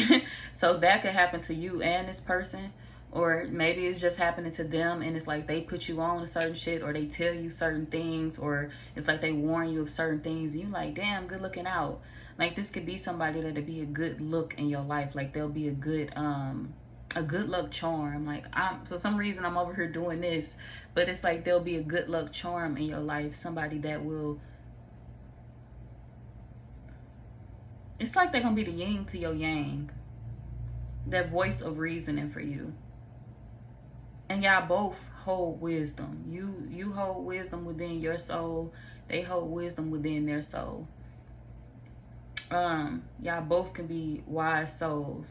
so that could happen to you and this person. Or maybe it's just happening to them, and it's like they put you on a certain shit, or they tell you certain things, or it's like they warn you of certain things, and you like, damn, good looking out. Like, this could be somebody that'll be a good look in your life. Like, they'll be a good luck charm. Like, for some reason I'm over here doing this, but it's like there'll be a good luck charm in your life. Somebody that will, it's like they're gonna be the yin to your yang, that voice of reasoning for you. And y'all both hold wisdom. You hold wisdom within your soul. They hold wisdom within their soul. Y'all both can be wise souls,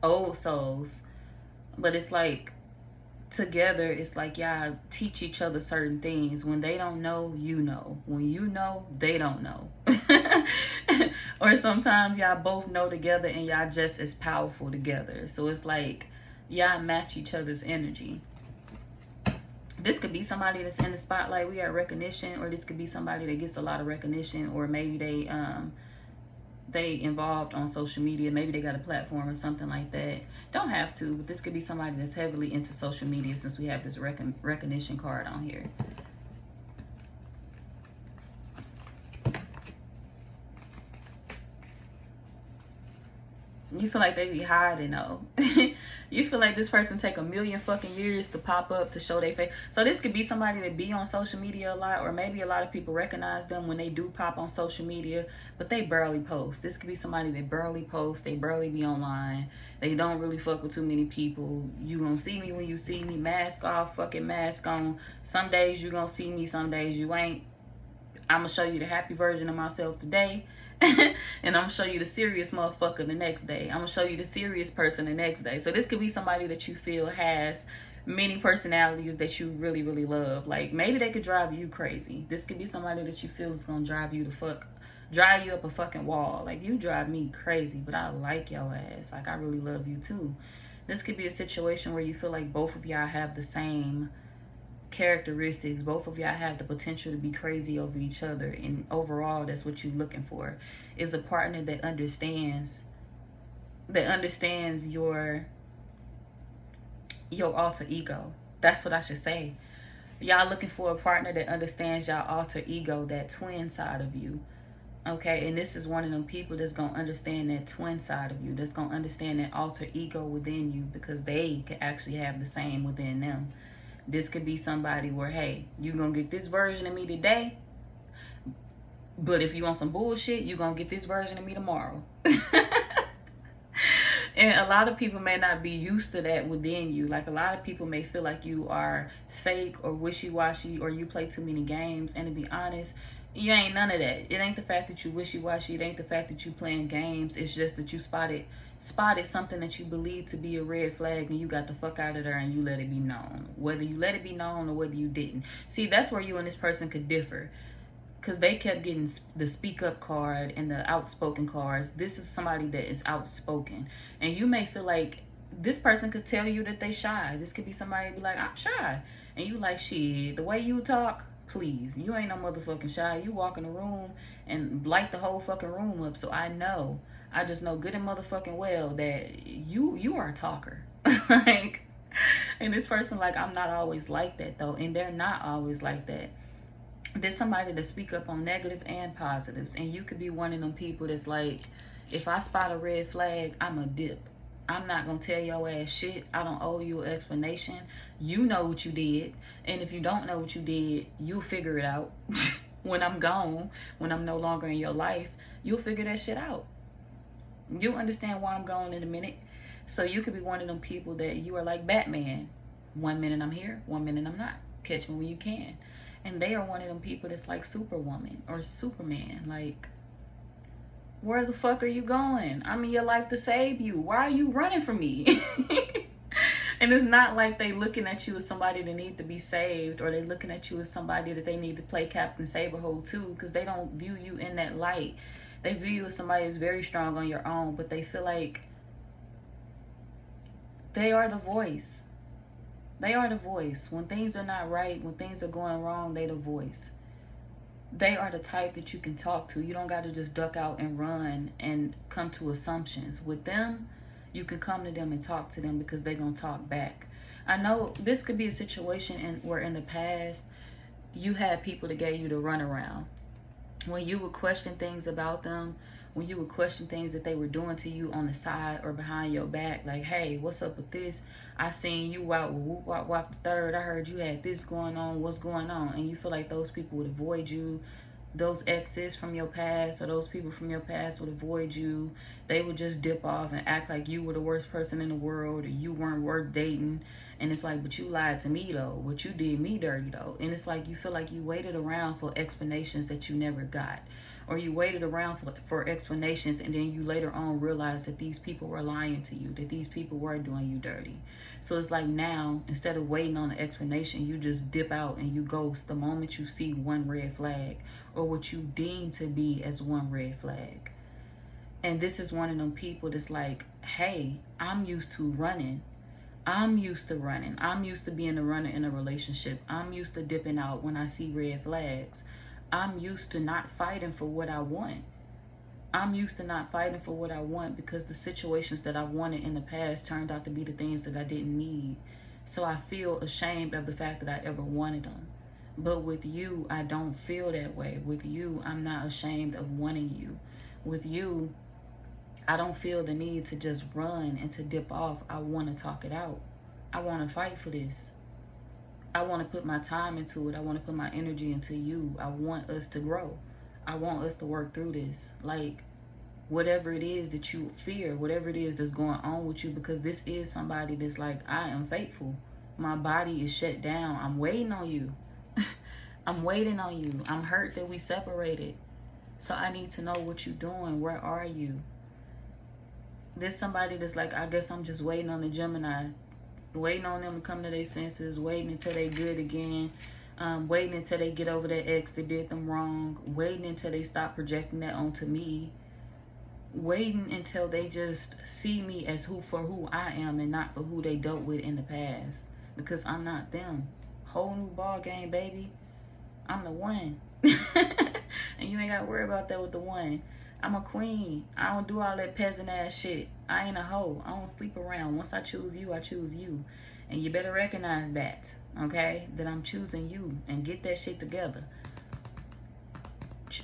old souls, but it's like together, it's like y'all teach each other certain things. When they don't know, you know. When you know, they don't know. Or sometimes y'all both know together, and y'all just as powerful together. So it's like y'all match each other's energy. This could be somebody that's in the spotlight. We got recognition, or this could be somebody that gets a lot of recognition, or maybe they involved on social media. Maybe they got a platform or something like that. Don't have to, but this could be somebody that's heavily into social media, since we have this recognition card on here. You feel like they be hiding though. You feel like this person take a million fucking years to pop up, to show their face. So this could be somebody that be on social media a lot, or maybe a lot of people recognize them when they do pop on social media, but they barely post. This could be somebody that barely posts. They barely be online. They don't really fuck with too many people. You gonna see me when you see me. Mask off, fucking mask on. Some days you gonna see me, some days you ain't. I'm gonna show you the happy version of myself today. And I'm gonna show you the serious motherfucker the next day. I'm gonna show you the serious person the next day. So this could be somebody that you feel has many personalities that you really, really love. Like, maybe they could drive you crazy. This could be somebody that you feel is gonna drive you up a fucking wall. Like, you drive me crazy, but I like your ass. Like, I really love you too. This could be a situation where you feel like both of y'all have the same characteristics. Both of y'all have the potential to be crazy over each other, and overall that's what you're looking for, is a partner that understands your alter ego. That's what I should say. Y'all looking for a partner that understands y'all alter ego, that twin side of you. Okay, and this is one of them people that's going to understand that twin side of you, that's going to understand that alter ego within you, because they could actually have the same within them. This could be somebody where, hey, you're going to get this version of me today, but if you want some bullshit, you're going to get this version of me tomorrow. And a lot of people may not be used to that within you. Like, a lot of people may feel like you are fake or wishy-washy, or you play too many games. And to be honest, you ain't none of that. It ain't the fact that you wishy-washy. It ain't the fact that you playing games. It's just that you spotted something that you believe to be a red flag, and you got the fuck out of there and you let it be known. Whether you let it be known or whether you didn't. See, that's where you and this person could differ. Because they kept getting the speak up card and the outspoken cards. This is somebody that is outspoken. And you may feel like this person could tell you that they shy. This could be somebody be like, I'm shy. And you like, shit, the way you talk, please. You ain't no motherfucking shy. You walk in a room and light the whole fucking room up. So I just know good and motherfucking well that you are a talker. Like, and this person, like, I'm not always like that though. And they're not always like that. There's somebody to speak up on negative and positives, and you could be one of them people that's like, if I spot a red flag, I'm a dip. I'm not gonna tell your ass shit. I don't owe you an explanation. You know what you did, and if you don't know what you did, you'll figure it out. When I'm gone, when I'm no longer in your life, you'll figure that shit out. You'll understand why I'm gone in a minute. So you could be one of them people that you are like Batman. 1 minute I'm here, 1 minute I'm not. Catch me when you can. And they are one of them people that's like Superwoman or Superman. Like, where the fuck are you going? I'm in your life to save you. Why are you running from me? And it's not like they looking at you as somebody that need to be saved, or they looking at you as somebody that they need to play Captain Saberhole too, because they don't view you in that light. They view you as somebody that's very strong on your own, but they feel like they are the voice. They are the voice. When things are not right, when things are going wrong, they the voice. They are the type that you can talk to. You don't got to just duck out and run and come to assumptions. With them, you can come to them and talk to them because they're going to talk back. I know this could be a situation where in the past, you had people that gave you the runaround. When you would question things about them, when you would question things that they were doing to you on the side or behind your back, like, hey, what's up with this? I seen you out with whoop wop wop the third. I heard you had this going on. What's going on? And you feel like those people would avoid you. Those exes from your past or those people from your past would avoid you. They would just dip off and act like you were the worst person in the world, or you weren't worth dating. And it's like, but you lied to me though. But you did me dirty though. And it's like you feel like you waited around for explanations that you never got. Or you waited around for explanations, and then you later on realized that these people were lying to you, that these people were doing you dirty. So it's like now, instead of waiting on an explanation, you just dip out and you ghost the moment you see one red flag, or what you deem to be as one red flag. And this is one of them people that's like, hey, I'm used to running. I'm used to running. I'm used to being a runner in a relationship. I'm used to dipping out when I see red flags. I'm used to not fighting for what I want. I'm used to not fighting for what I want because the situations that I wanted in the past turned out to be the things that I didn't need. So I feel ashamed of the fact that I ever wanted them. But with you, I don't feel that way. With you, I'm not ashamed of wanting you. With you, I don't feel the need to just run and to dip off. I want to talk it out. I want to fight for this. I want to put my time into it. I want to put my energy into you. I want us to grow. I want us to work through this. Like, whatever it is that you fear, whatever it is that's going on with you, because this is somebody that's like, I am faithful. My body is shut down. I'm waiting on you. I'm waiting on you. I'm hurt that we separated. So I need to know what you're doing. Where are you? There's somebody that's like, I guess I'm just waiting on the Gemini. Waiting on them to come to their senses, waiting until they good again, waiting until they get over that ex that did them wrong, waiting until they stop projecting that onto me, waiting until they just see me as who I am and not for who they dealt with in the past, because I'm not them. Whole new ball game, baby. I'm the one. And you ain't gotta worry about that with the one. I'm a queen. I don't do all that peasant ass shit. I ain't a hoe. I don't sleep around. Once I choose you, I choose you. And you better recognize that, okay? That I'm choosing you, and get that shit together.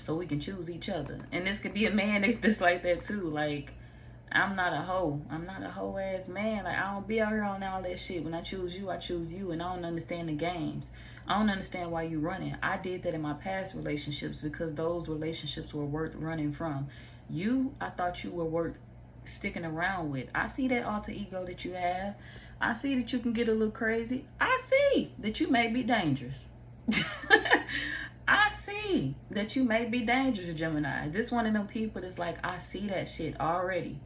so we can choose each other. And this could be a man that's like that too. Like, I'm not a hoe. I'm not a hoe ass man. Like, I don't be out here on all that shit. When I choose you, I choose you. And I don't understand the games. I don't understand why you running. I did that in my past relationships because those relationships were worth running from. You, I thought you were worth sticking around with. I see that alter ego that you have. I see that you can get a little crazy. I see that you may be dangerous. I see that you may be dangerous, Gemini. This one of them people that's like, I see that shit already.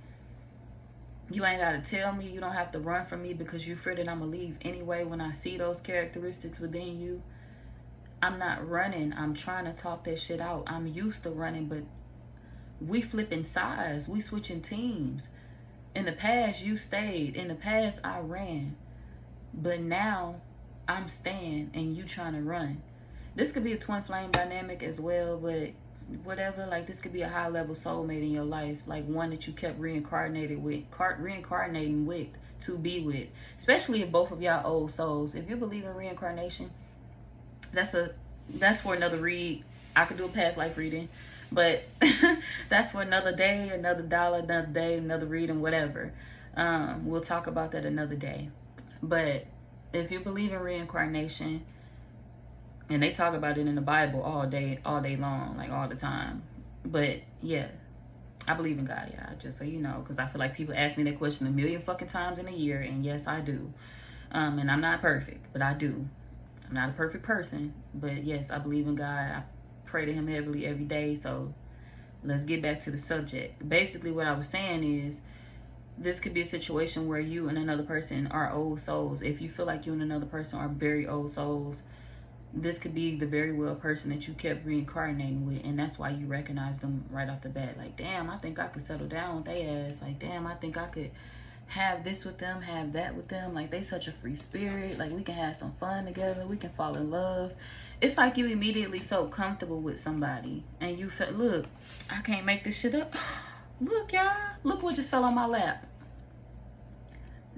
You ain't gotta tell me. You don't have to run from me because you fear that I'm gonna leave anyway. When I see those characteristics within you, I'm not running. I'm trying to talk that shit out. I'm used to running, but we flipping sides. We switching teams. In the past, you stayed. In the past, I ran. But now, I'm staying and you trying to run. This could be a twin flame dynamic as well, but whatever. Like, this could be a high level soulmate in your life, like one that you kept reincarnating with to be with, especially if both of y'all old souls. If you believe in reincarnation, that's for another read. I could do a past life reading, but that's for another day, another dollar, another day, another reading, whatever. We'll talk about that another day. But if you believe in reincarnation, and they talk about it in the Bible all day long, like all the time. But yeah, I believe in God, y'all, just so you know, because I feel like people ask me that question a million fucking times in a year, and yes, I do. And I'm not perfect, but I do. I'm not a perfect person, but yes, I believe in God. I pray to him heavily every day. So let's get back to the subject. Basically, what I was saying is, this could be a situation where you and another person are old souls. If you feel like you and another person are very old souls, this could be the very well person that you kept reincarnating with, and that's why you recognize them right off the bat. Like, damn, I think I could settle down with their ass. Like, damn, I think I could have this with them, have that with them. Like, they such a free spirit. Like, we can have some fun together. We can fall in love. It's like you immediately felt comfortable with somebody, and you felt, look, I can't make this shit up. Look, y'all. Look what just fell on my lap.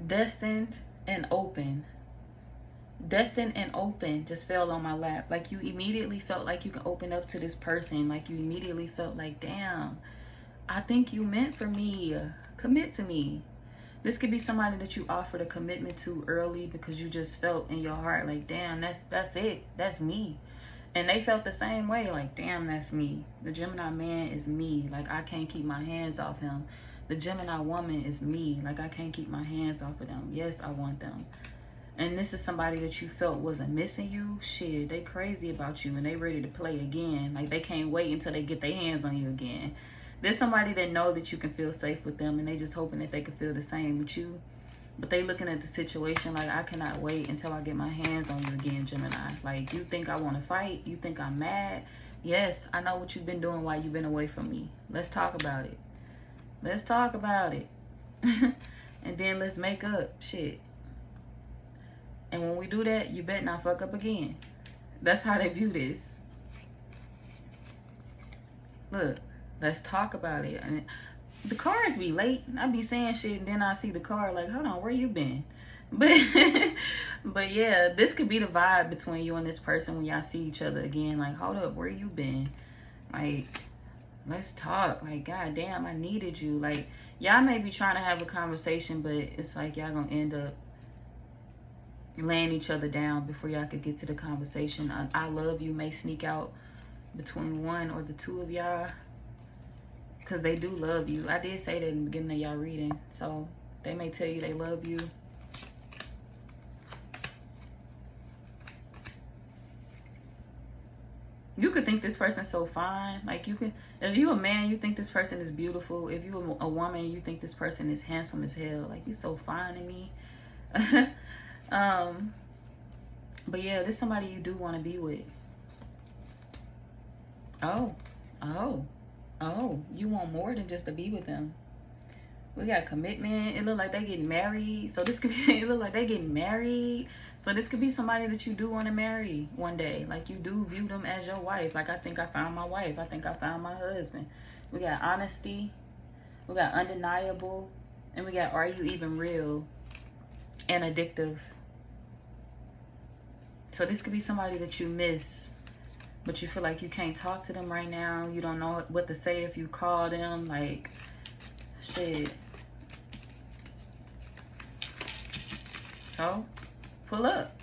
Destined and open. Destined and open just fell on my lap. Like, you immediately felt like you can open up to this person. Like, you immediately felt like, damn, I think you meant for me. Commit to me. This could be somebody that you offered a commitment to early because you just felt in your heart like, damn, that's it. That's me. And they felt the same way. Like, damn, that's me. The Gemini man is me. Like, I can't keep my hands off him. The Gemini woman is me. Like, I can't keep my hands off of them. Yes, I want them. And this is somebody that you felt wasn't missing you. Shit, they crazy about you and they ready to play again. Like, they can't wait until they get their hands on you again. There's somebody that know that you can feel safe with them, and they just hoping that they can feel the same with you. But they looking at the situation like, I cannot wait until I get my hands on you again, Gemini. Like, you think I want to fight? You think I'm mad? Yes, I know what you've been doing while you've been away from me. Let's talk about it. Let's talk about it. And then let's make up. Shit. And when we do that, you bet not fuck up again. That's how they view this. Look, let's talk about it. And the cars be late. I be saying shit and then I see the car like, hold on, where you been? But yeah, this could be the vibe between you and this person when y'all see each other again. Like, hold up, where you been? Like, let's talk. Like, goddamn, I needed you. Like, y'all may be trying to have a conversation, but it's like y'all gonna end up laying each other down before y'all could get to the conversation. I love you may sneak out between one or the two of y'all, because they do love you. I did say that in the beginning of y'all reading, so they may tell you they love you. You could think this person's so fine. Like, you can, if you a man, you think this person is beautiful. If you a woman, you think this person is handsome as hell. Like, you so fine to me. But yeah, this is somebody you do want to be with. Oh, you want more than just to be with them. We got commitment. It look like they getting married. So this could be, it look like they getting married. So this could be somebody that you do want to marry one day. Like, you do view them as your wife. Like, I think I found my wife. I think I found my husband. We got honesty. We got undeniable. And we got, are you even real? And addictive. So this could be somebody that you miss. but you feel like you can't talk to them right now. You don't know what to say if you call them. Like, shit. So, pull up.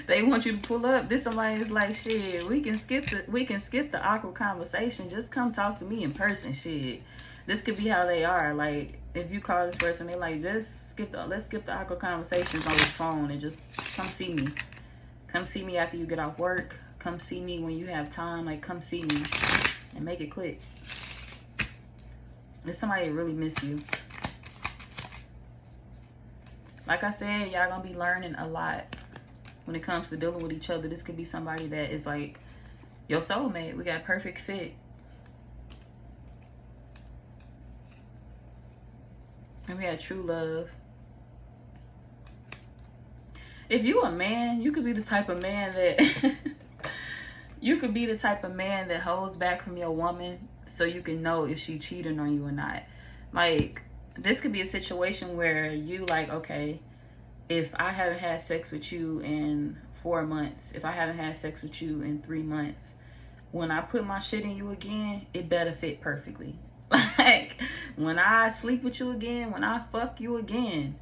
They want you to pull up. This somebody is like, shit, we can skip the awkward conversation. Just come talk to me in person. Shit. This could be how they are. Like, if you call this person, they like, let's skip the awkward conversations on the phone and just come see me. Come see me after you get off work. Come see me when you have time. Like, come see me and make it click. If somebody really miss you. Like I said, y'all gonna be learning a lot when it comes to dealing with each other. This could be somebody that is like your soulmate. We got perfect fit. And we had true love. If you a man, you could be the type of man that you could be the type of man that holds back from your woman so you can know if she cheating on you or not. Like, this could be a situation where you like, okay, if I haven't had sex with you in 4 months, if I haven't had sex with you in 3 months, when I put my shit in you again, it better fit perfectly. Like, when I sleep with you again, when I fuck you again,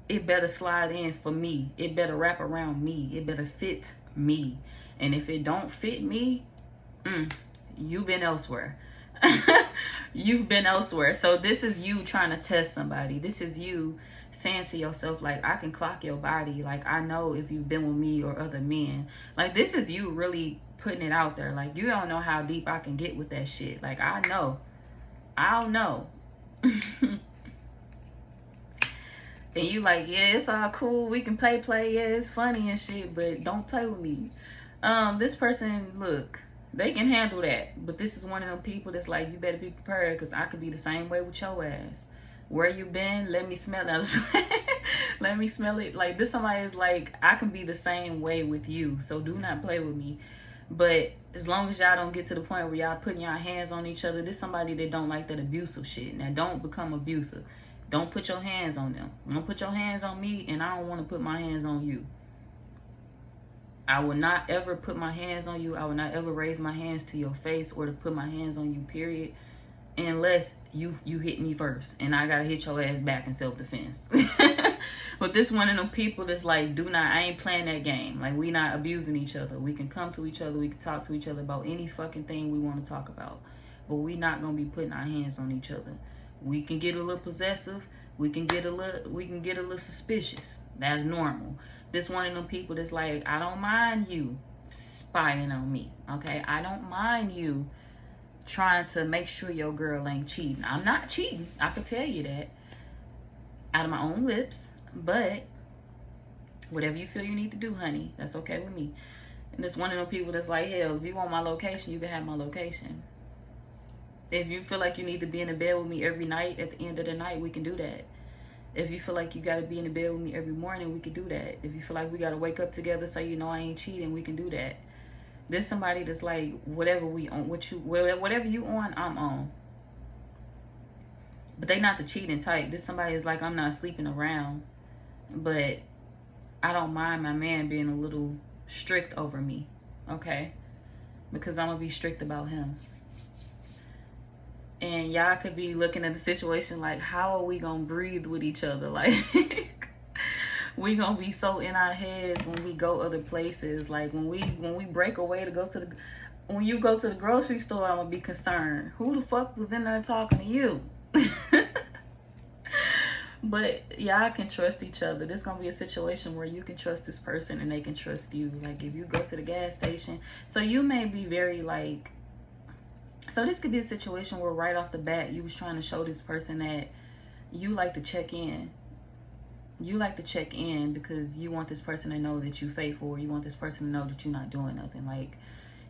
it better slide in for me. It better wrap around me. It better fit me. And if it don't fit me, you've been elsewhere. You've been elsewhere. So this is you trying to test somebody. This is you saying to yourself, like, I can clock your body. Like, I know if you've been with me or other men. Like, this is you really putting it out there. Like, you don't know how deep I can get with that shit. Like, I know. I don't know. And you like, yeah, it's all cool. We can play. Yeah, it's funny and shit. But don't play with me. This person, look, they can handle that. But this is one of them people that's like, you better be prepared, because I could be the same way with your ass. Where you been? Let me smell it. Let me smell it. Like, this somebody is like, I can be the same way with you. So do not play with me. But as long as y'all don't get to the point where y'all putting y'all hands on each other, this somebody that don't like that abusive shit. Now, don't become abusive. Don't put your hands on them. Don't put your hands on me, and I don't want to put my hands on you. I will not ever put my hands on you. I will not ever raise my hands to your face or to put my hands on you, period. Unless you hit me first, and I gotta hit your ass back in self-defense. But this one of them people that's like, I ain't playing that game. Like, we not abusing each other. We can come to each other. We can talk to each other about any fucking thing we want to talk about. But we not gonna be putting our hands on each other. We can get a little possessive. We can get a little suspicious. That's normal. This one of them people that's like, I don't mind you spying on me. Okay, I don't mind you trying to make sure your girl ain't cheating. I'm not cheating. I can tell you that out of my own lips. But whatever you feel you need to do, honey, that's okay with me. And this one of them people that's like, hell, if you want my location, you can have my location. If you feel like you need to be in the bed with me every night, at the end of the night, we can do that. If you feel like you got to be in the bed with me every morning, we can do that. If you feel like we got to wake up together so you know I ain't cheating, we can do that. There's somebody that's like, whatever we on, whatever you on, I'm on. But they not the cheating type. This somebody is like, I'm not sleeping around, but I don't mind my man being a little strict over me, okay? Because I'm gonna be strict about him. And y'all could be looking at the situation like, how are we gonna breathe with each other? Like, we gonna be so in our heads when we go other places. Like, when we break away to go to when you go to the grocery store, I'm gonna be concerned. Who the fuck was in there talking to you? But y'all can trust each other. This gonna be a situation where you can trust this person and they can trust you. Like, if you go to the gas station, so you may be very like, so this could be a situation where right off the bat you was trying to show this person that you like to check in. You like to check in because you want this person to know that you faithful. You want this person to know that you're not doing nothing. Like,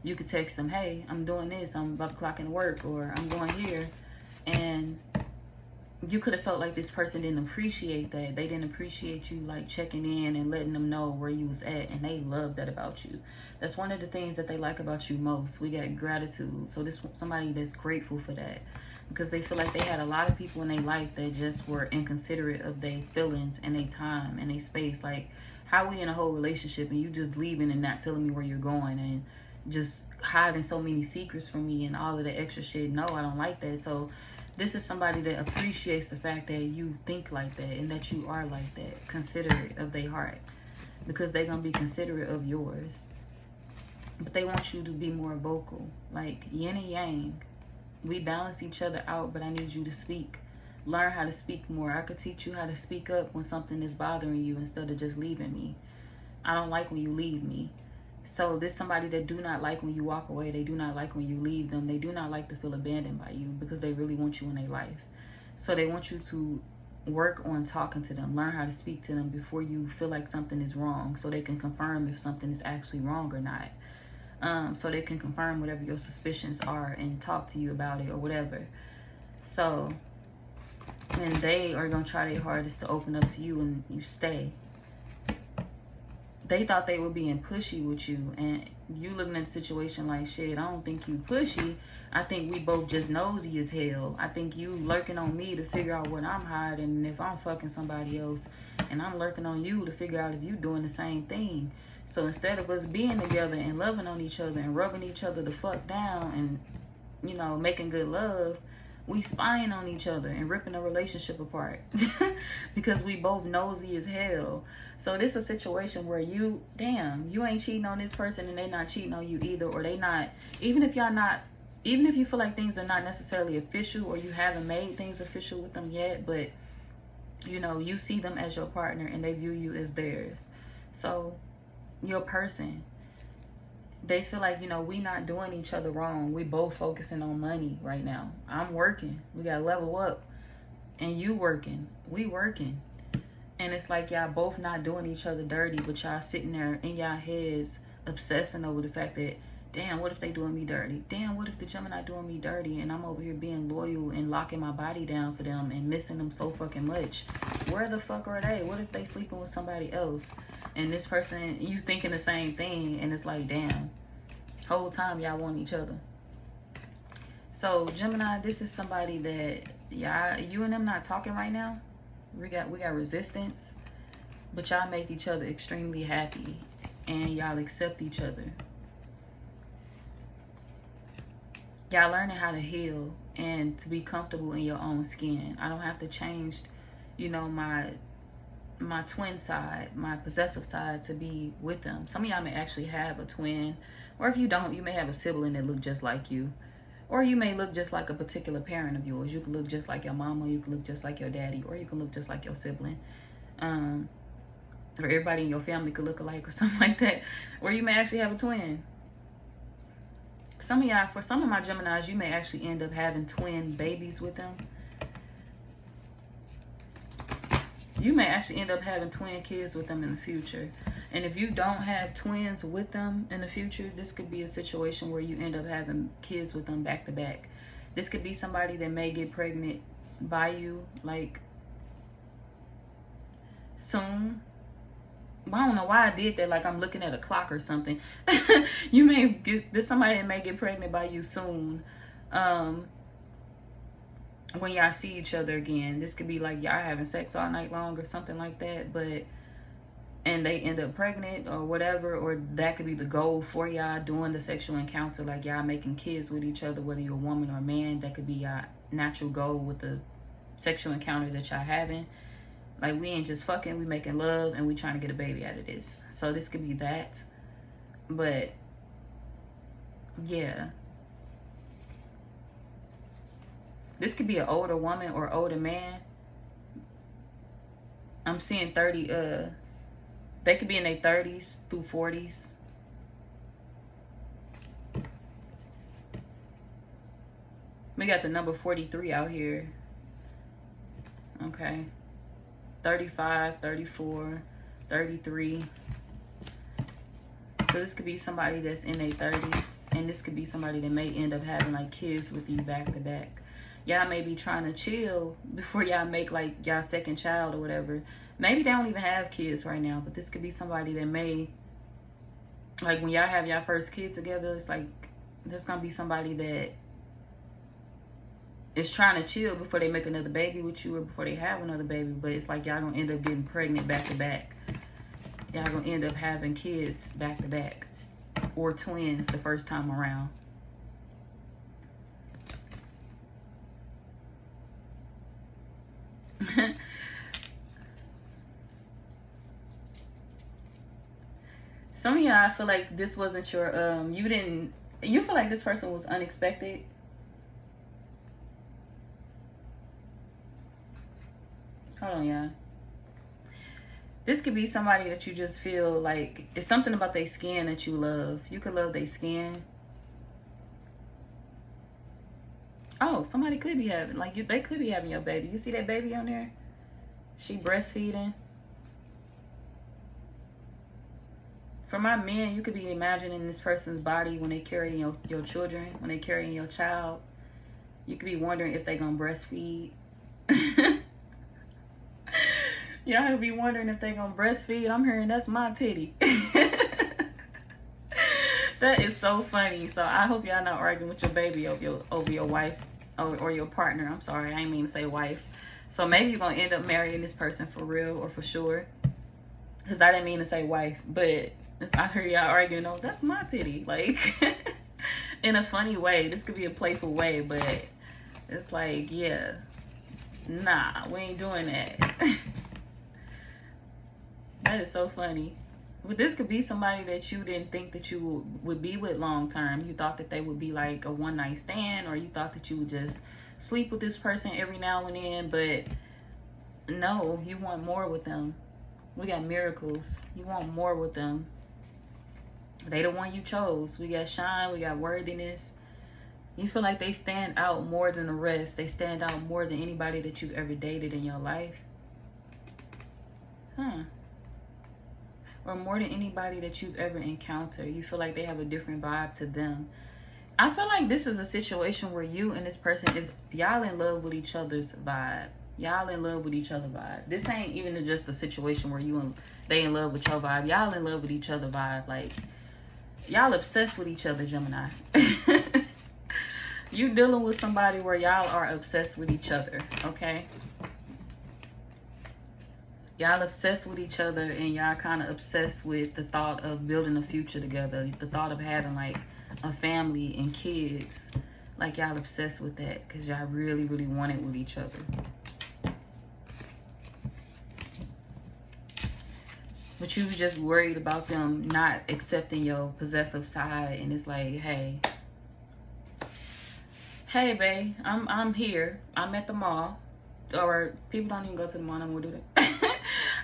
you could text them, hey, I'm doing this, I'm about to clock in work, or I'm going here. And you could have felt like this person didn't appreciate that. They didn't appreciate you like checking in and letting them know where you was at, and they love that about you. That's one of the things that they like about you most. We got gratitude. So this somebody that's grateful for that, because they feel like they had a lot of people in their life that just were inconsiderate of their feelings and their time and their space. Like, how we in a whole relationship and you just leaving and not telling me where you're going, and just hiding so many secrets from me and all of the extra shit. No, I don't like that. So this is somebody that appreciates the fact that you think like that and that you are like that, considerate of their heart, because they're gonna be considerate of yours. But they want you to be more vocal, like yin and yang. We balance each other out, but I need you to speak. Learn how to speak more. I could teach you how to speak up when something is bothering you instead of just leaving me. I don't like when you leave me. So there's somebody that do not like when you walk away. They do not like when you leave them. They do not like to feel abandoned by you because they really want you in their life. So they want you to work on talking to them. Learn how to speak to them before you feel like something is wrong, so they can confirm if something is actually wrong or not. So they can confirm whatever your suspicions are and talk to you about it or whatever. So, and they are going to try their hardest to open up to you, and you stay. They thought they were being pushy with you, and you looking at the situation like, shit, I don't think you pushy. I think we both just nosy as hell. I think you lurking on me to figure out what I'm hiding and if I'm fucking somebody else. And I'm lurking on you to figure out if you doing the same thing. So instead of us being together and loving on each other and rubbing each other the fuck down and, you know, making good love, we spying on each other and ripping a relationship apart because we both nosy as hell. So this is a situation where you ain't cheating on this person and they not cheating on you either, or they not, even if you feel like things are not necessarily official or you haven't made things official with them yet, but you know, you see them as your partner and they view you as theirs. So your person, they feel like, you know, we not doing each other wrong. We both focusing on money right now. I'm working. We got to level up. And you working. We working. And it's like y'all both not doing each other dirty, but y'all sitting there in y'all heads obsessing over the fact that, damn, what if they doing me dirty? Damn, what if the Gemini doing me dirty? And I'm over here being loyal and locking my body down for them and missing them so fucking much. Where the fuck are they? What if they sleeping with somebody else? And this person, you thinking the same thing, and it's like, damn, whole time y'all want each other. So Gemini, this is somebody that you and them not talking right now. We got resistance, but y'all make each other extremely happy and y'all accept each other. Y'all learning how to heal and to be comfortable in your own skin. I don't have to change, you know, my twin side, my possessive side, to be with them. Some of y'all may actually have a twin, or if you don't, you may have a sibling that look just like you, or you may look just like a particular parent of yours. You can look just like your mama, you can look just like your daddy, or you can look just like your sibling, or everybody in your family could look alike or something like that, or you may actually have a twin. Some of y'all, for some of my Geminis, you may actually end up having twin babies with them. You may actually end up having twin kids with them in the future. And if you don't have twins with them in the future, this could be a situation where you end up having kids with them back to back. This could be somebody that may get pregnant by you, like, soon. Well, I don't know why I did that, like I'm looking at a clock or something. You may get, there's somebody that may get pregnant by you soon. When y'all see each other again, this could be like y'all having sex all night long or something like that, and they end up pregnant or whatever, or that could be the goal for y'all doing the sexual encounter, like y'all making kids with each other, whether you're a woman or a man. That could be y'all natural goal with the sexual encounter that y'all having. Like, we ain't just fucking, we making love and we trying to get a baby out of this. So this could be that. But yeah, this could be an older woman or older man. I'm seeing 30, they could be in their 30s through 40s. We got the number 43 out here. Okay. 35, 34, 33. So this could be somebody that's in their 30s. And this could be somebody that may end up having like kids with you back to back. Y'all may be trying to chill before y'all make like y'all second child or whatever. Maybe they don't even have kids right now, but this could be somebody that may, like, when y'all have y'all first kid together, it's like there's gonna be somebody that is trying to chill before they make another baby with you or before they have another baby. But it's like y'all gonna end up getting pregnant back to back. Y'all gonna end up having kids back to back. or twins the first time around. Some of y'all, I feel like this wasn't your, you feel like this person was unexpected. Hold on, y'all. This could be somebody that you just feel like, it's something about their skin that you love. You could love their skin. Oh, somebody could be having, like, they could be having your baby. You see that baby on there? She breastfeeding. For my men, you could be imagining this person's body when they carry your children, when they carry your child. You could be wondering if they're going to breastfeed. Y'all could be wondering if they're going to breastfeed. I'm hearing that's my titty. That is so funny. So I hope y'all not arguing with your baby over your wife or your partner. I'm sorry, I didn't mean to say wife. So maybe you're going to end up marrying this person for real or for sure. Because I didn't mean to say wife, but I heard y'all arguing, oh, that's my titty. Like, in a funny way. This could be a playful way, but it's like, yeah, nah, we ain't doing that. That is so funny. But this could be somebody that you didn't think that you would be with long term. You thought that they would be like a one night stand, or you thought that you would just sleep with this person every now and then, but no, you want more with them. We got miracles. You want more with them. They the one you chose. We got shine, we got worthiness. You feel like they stand out more than the rest. They stand out more than anybody that you've ever dated in your life. Or more than anybody that you've ever encountered. You feel like they have a different vibe to them. I feel like this is a situation where you and this person is, y'all in love with each other's vibe. Y'all in love with each other vibe. This ain't even just a situation where they in love with your vibe. Y'all in love with each other vibe. Like, y'all obsessed with each other, Gemini. You dealing with somebody where y'all are obsessed with each other, okay? Y'all obsessed with each other, and y'all kind of obsessed with the thought of building a future together. The thought of having like a family and kids. Like, y'all obsessed with that because y'all really, really want it with each other. But you was just worried about them not accepting your possessive side, and it's like, hey, babe, I'm here. I'm at the mall. Or people don't even go to the mall no more, do they?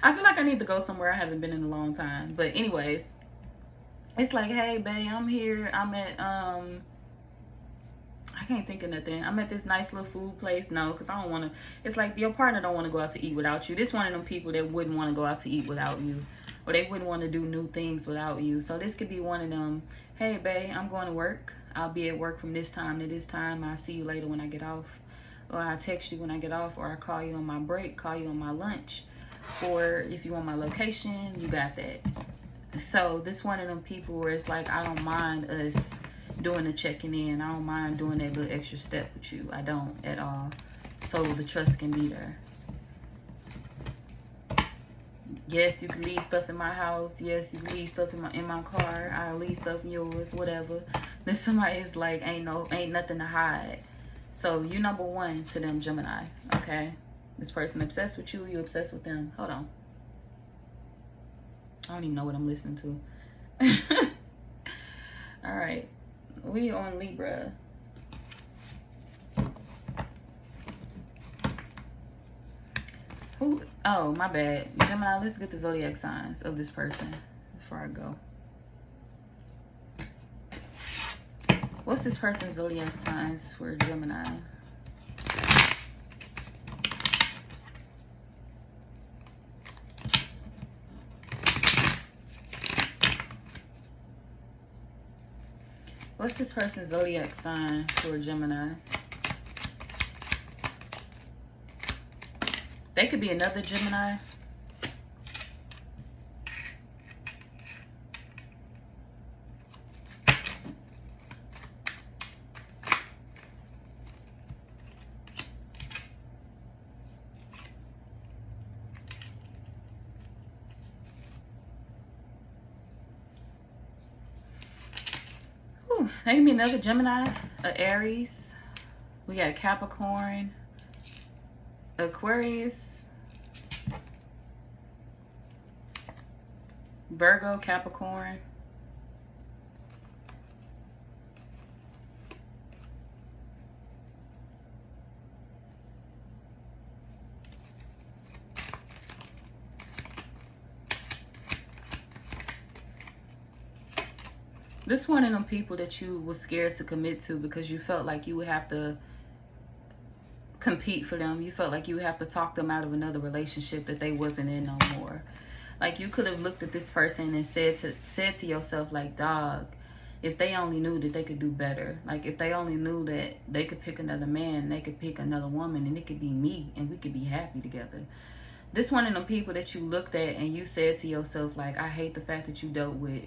I feel like I need to go somewhere I haven't been in a long time. But anyways, it's like, hey, babe, I'm here. I'm at I can't think of nothing. I'm at this nice little food place. No, because I don't want to. It's like your partner don't want to go out to eat without you. This one of them people that wouldn't want to go out to eat without you, or they wouldn't want to do new things without you. So this could be one of them. Hey, babe, I'm going to work. I'll be at work from this time to this time. I'll see you later when I get off. Or I'll text you when I get off, or I'll call you on my break, call you on my lunch. Or if you want my location, you got that. So this one of them people where it's like, I don't mind us doing the checking in. I don't mind doing that little extra step with you. I don't at all. So the trust can be there. Yes, you can leave stuff in my house. Yes, you can leave stuff in my car. I'll leave stuff in yours, whatever. Then somebody is like, ain't nothing to hide. So you number one to them, Gemini, okay? This person obsessed with you, you obsessed with them. Hold on. I don't even know what I'm listening to. All right, we on Libra. Who? Oh, my bad. Gemini, let's get the zodiac signs of this person before I go. What's this person's zodiac signs for Gemini? What's this person's zodiac sign for Gemini? They could be another Gemini. That can be another Gemini, Aries. We got Capricorn, Aquarius, Virgo, Capricorn. This one of them people that you was scared to commit to because you felt like you would have to compete for them. You felt like you would have to talk them out of another relationship that they wasn't in no more. Like you could have looked at this person and said to yourself, like, dog, if they only knew that they could do better. Like if they only knew that they could pick another man, they could pick another woman, and it could be me and we could be happy together. This one of them people that you looked at and you said to yourself, like, I hate the fact that you dealt with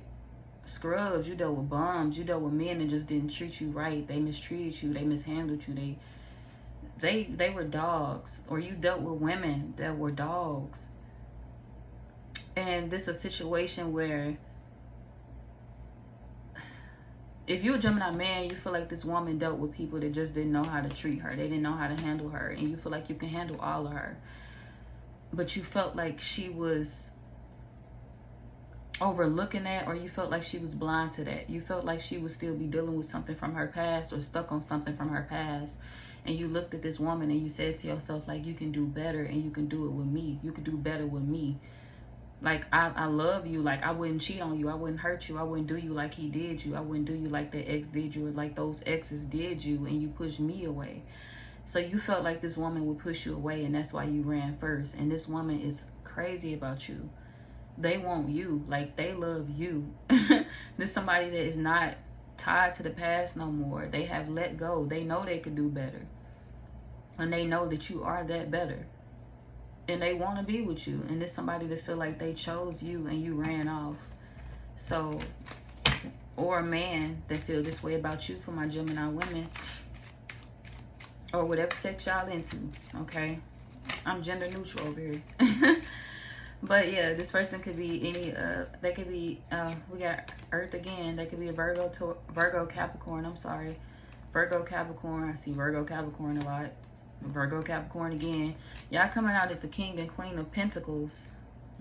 scrubs, you dealt with bums, you dealt with men that just didn't treat you right. They mistreated you, they mishandled you, they were dogs. Or you dealt with women that were dogs. And this is a situation where if you're a Gemini man, you feel like this woman dealt with people that just didn't know how to treat her, they didn't know how to handle her, and you feel like you can handle all of her, but you felt like she was overlooking that, or you felt like she was blind to that. You felt like she would still be dealing with something from her past or stuck on something from her past. And you looked at this woman and you said to yourself, like, you can do better and you can do it with me. You can do better with me. Like, I love you. Like, I wouldn't cheat on you. I wouldn't hurt you. I wouldn't do you like he did you. I wouldn't do you like that ex did you, or like those exes did you, and you pushed me away. So you felt like this woman would push you away, and that's why you ran first. And this woman is crazy about you. They want you, like they love you. There's somebody that is not tied to the past no more. They have let go. They know they could do better, and they know that you are that better, and they want to be with you. And there's somebody that feel like they chose you and you ran off. So, or a man that feel this way about you, for my Gemini women, or whatever sex y'all into. Okay, I'm gender neutral over here. But yeah, this person could be any, they could be, we got Earth again. They could be a Virgo Capricorn, I'm sorry. Virgo Capricorn, I see Virgo Capricorn a lot. Virgo Capricorn again. Y'all coming out as the King and Queen of Pentacles,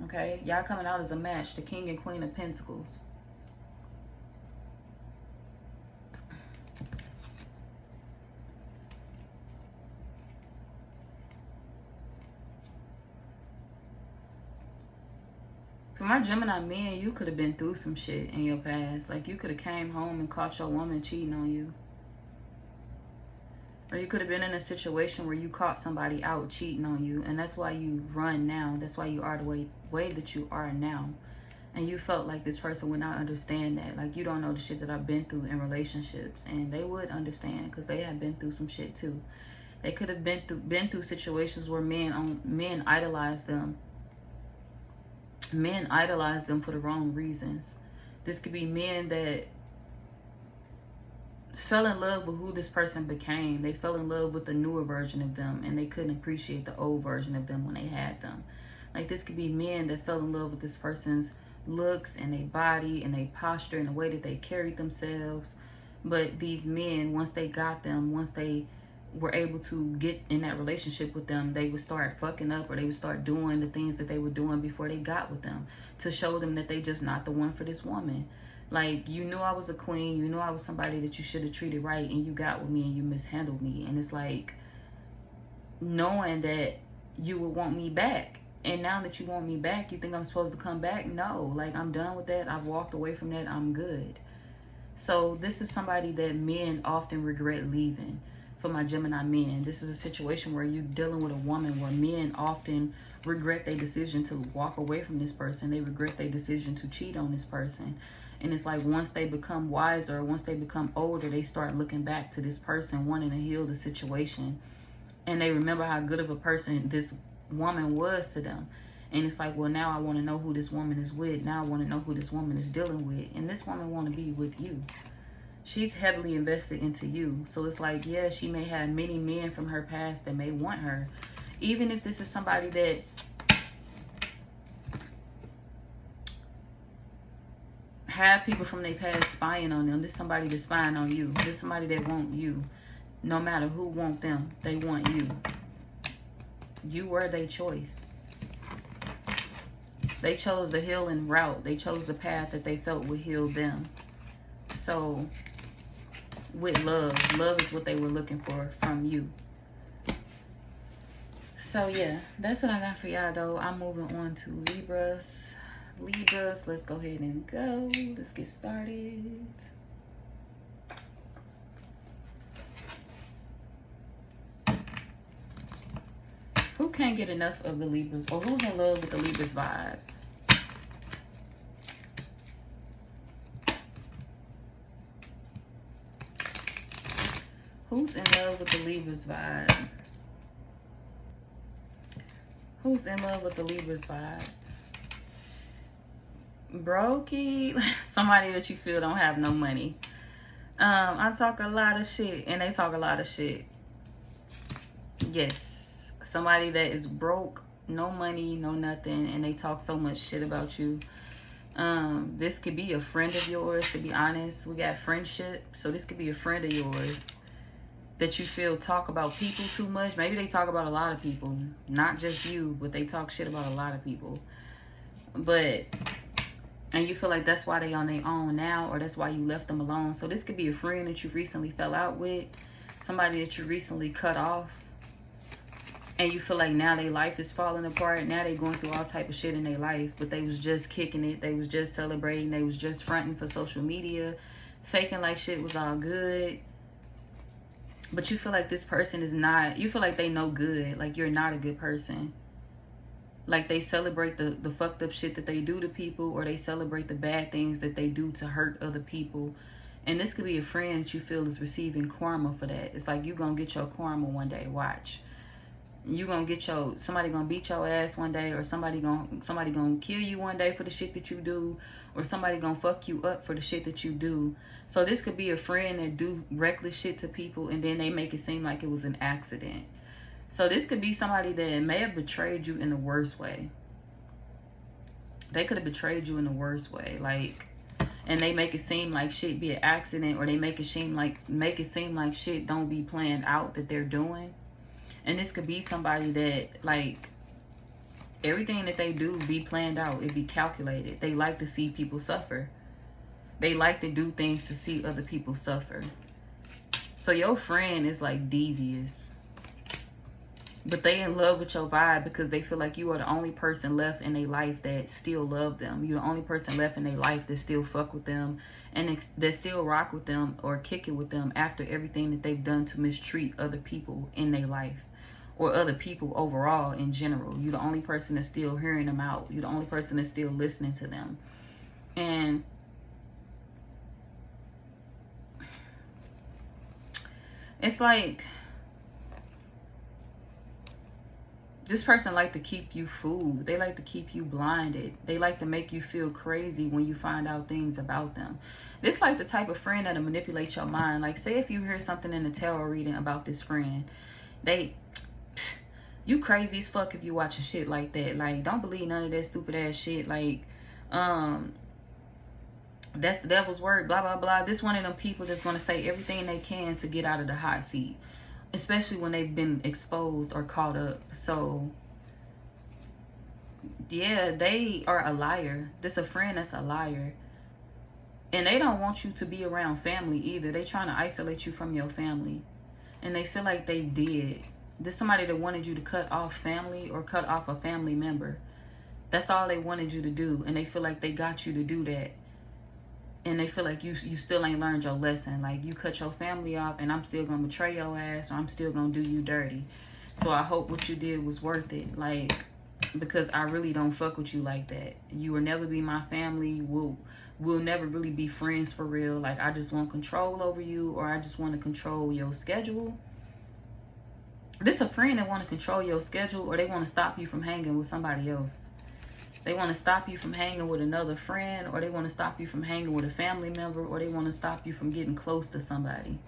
okay? Y'all coming out as a match, the King and Queen of Pentacles. For my Gemini men, you could have been through some shit in your past. Like, you could have came home and caught your woman cheating on you. Or you could have been in a situation where you caught somebody out cheating on you, and that's why you run now. That's why you are the way that you are now. And you felt like this person would not understand that. Like, you don't know the shit that I've been through in relationships. And they would understand, because they have been through some shit too. They could have been through situations where men idolize them. Men idolize them for the wrong reasons. This could be men that fell in love with who this person became. They fell in love with the newer version of them, and they couldn't appreciate the old version of them when they had them. Like, this could be men that fell in love with this person's looks and their body and their posture and the way that they carried themselves. But these men, once they got them, once they were able to get in that relationship with them, they would start fucking up, or they would start doing the things that they were doing before they got with them, to show them that they just not the one for this woman. Like, you knew I was a queen, you knew I was somebody that you should have treated right, and you got with me and you mishandled me. And it's like, knowing that you would want me back, and now that you want me back, you think I'm supposed to come back? No, like, I'm done with that. I've walked away from that. I'm good. So this is somebody that men often regret leaving. For my Gemini men, this is a situation where you're dealing with a woman where men often regret their decision to walk away from this person. They regret their decision to cheat on this person. And it's like, once they become wiser, once they become older, they start looking back to this person, wanting to heal the situation. And they remember how good of a person this woman was to them. And it's like, well, now I want to know who this woman is with. Now I want to know who this woman is dealing with. And this woman want to be with you. She's heavily invested into you. So it's like, yeah, she may have many men from her past that may want her. Even if this is somebody that have people from their past spying on them. This is somebody that's spying on you. This is somebody that want you. No matter who want them, they want you. You were their choice. They chose the healing route. They chose the path that they felt would heal them. So, with love. Love is what they were looking for from you. So, yeah. That's what I got for y'all, though. I'm moving on to Libras. Libras, let's go ahead and go. Let's get started. Who can't get enough of the Libras? Or who's in love with the Libras vibe? Who's in love with the Libras vibe? Who's in love with the Libras vibe? Brokey. Somebody that you feel don't have no money. I talk a lot of shit and they talk a lot of shit. Yes. Somebody that is broke, no money, no nothing, and they talk so much shit about you. This could be a friend of yours, to be honest. We got friendship, so this could be a friend of yours that you feel talk about people too much. Maybe they talk about a lot of people, not just you, but they talk shit about a lot of people. And you feel like that's why they on their own now, or that's why you left them alone. So this could be a friend that you recently fell out with, somebody that you recently cut off. And you feel like now their life is falling apart. Now they going through all type of shit in their life. But they was just kicking it. They was just celebrating. They was just fronting for social media. Faking like shit was all good. But you feel like this person is not. You feel like they no good. Like you're not a good person. Like they celebrate the fucked up shit that they do to people. Or they celebrate the bad things that they do to hurt other people. And this could be a friend that you feel is receiving karma for that. It's like you gonna get your karma one day. Watch. You gonna get somebody gonna beat your ass one day, or somebody gonna kill you one day for the shit that you do, or somebody gonna fuck you up for the shit that you do. So this could be a friend that do reckless shit to people and then they make it seem like it was an accident. So this could be somebody that may have betrayed you in the worst way. They could have betrayed you in the worst way, like, and they make it seem like shit be an accident, or they make it seem like shit don't be planned out that they're doing. And this could be somebody that, like, everything that they do be planned out. It be calculated. They like to see people suffer. They like to do things to see other people suffer. So your friend is, like, devious. But they in love with your vibe because they feel like you are the only person left in their life that still love them. You're the only person left in their life that still fuck with them. And that still rock with them or kick it with them after everything that they've done to mistreat other people in their life. Or other people overall in general. You're the only person that's still hearing them out. You're the only person that's still listening to them. And it's like this person like to keep you fooled. They like to keep you blinded. They like to make you feel crazy when you find out things about them. This like the type of friend that'll manipulate your mind. Like, say if you hear something in the tarot reading about this friend, you crazy as fuck if you watching shit like that. Like, don't believe none of that stupid ass shit. Like, that's the devil's word, blah, blah, blah. This one of them people that's going to say everything they can to get out of the hot seat. Especially when they've been exposed or caught up. So, yeah, they are a liar. This a friend that's a liar. And they don't want you to be around family either. They trying to isolate you from your family. And they feel like they did. There's somebody that wanted you to cut off family or cut off a family member. That's all they wanted you to do. And they feel like they got you to do that. And they feel like you still ain't learned your lesson. Like, you cut your family off and I'm still going to betray your ass, or I'm still going to do you dirty. So I hope what you did was worth it. Like, because I really don't fuck with you like that. You will never be my family. We'll never really be friends for real. Like, I just want control over you, or I just want to control your schedule. This a friend that want to control your schedule, or they want to stop you from hanging with somebody else. They want to stop you from hanging with another friend, or they want to stop you from hanging with a family member, or they want to stop you from getting close to somebody.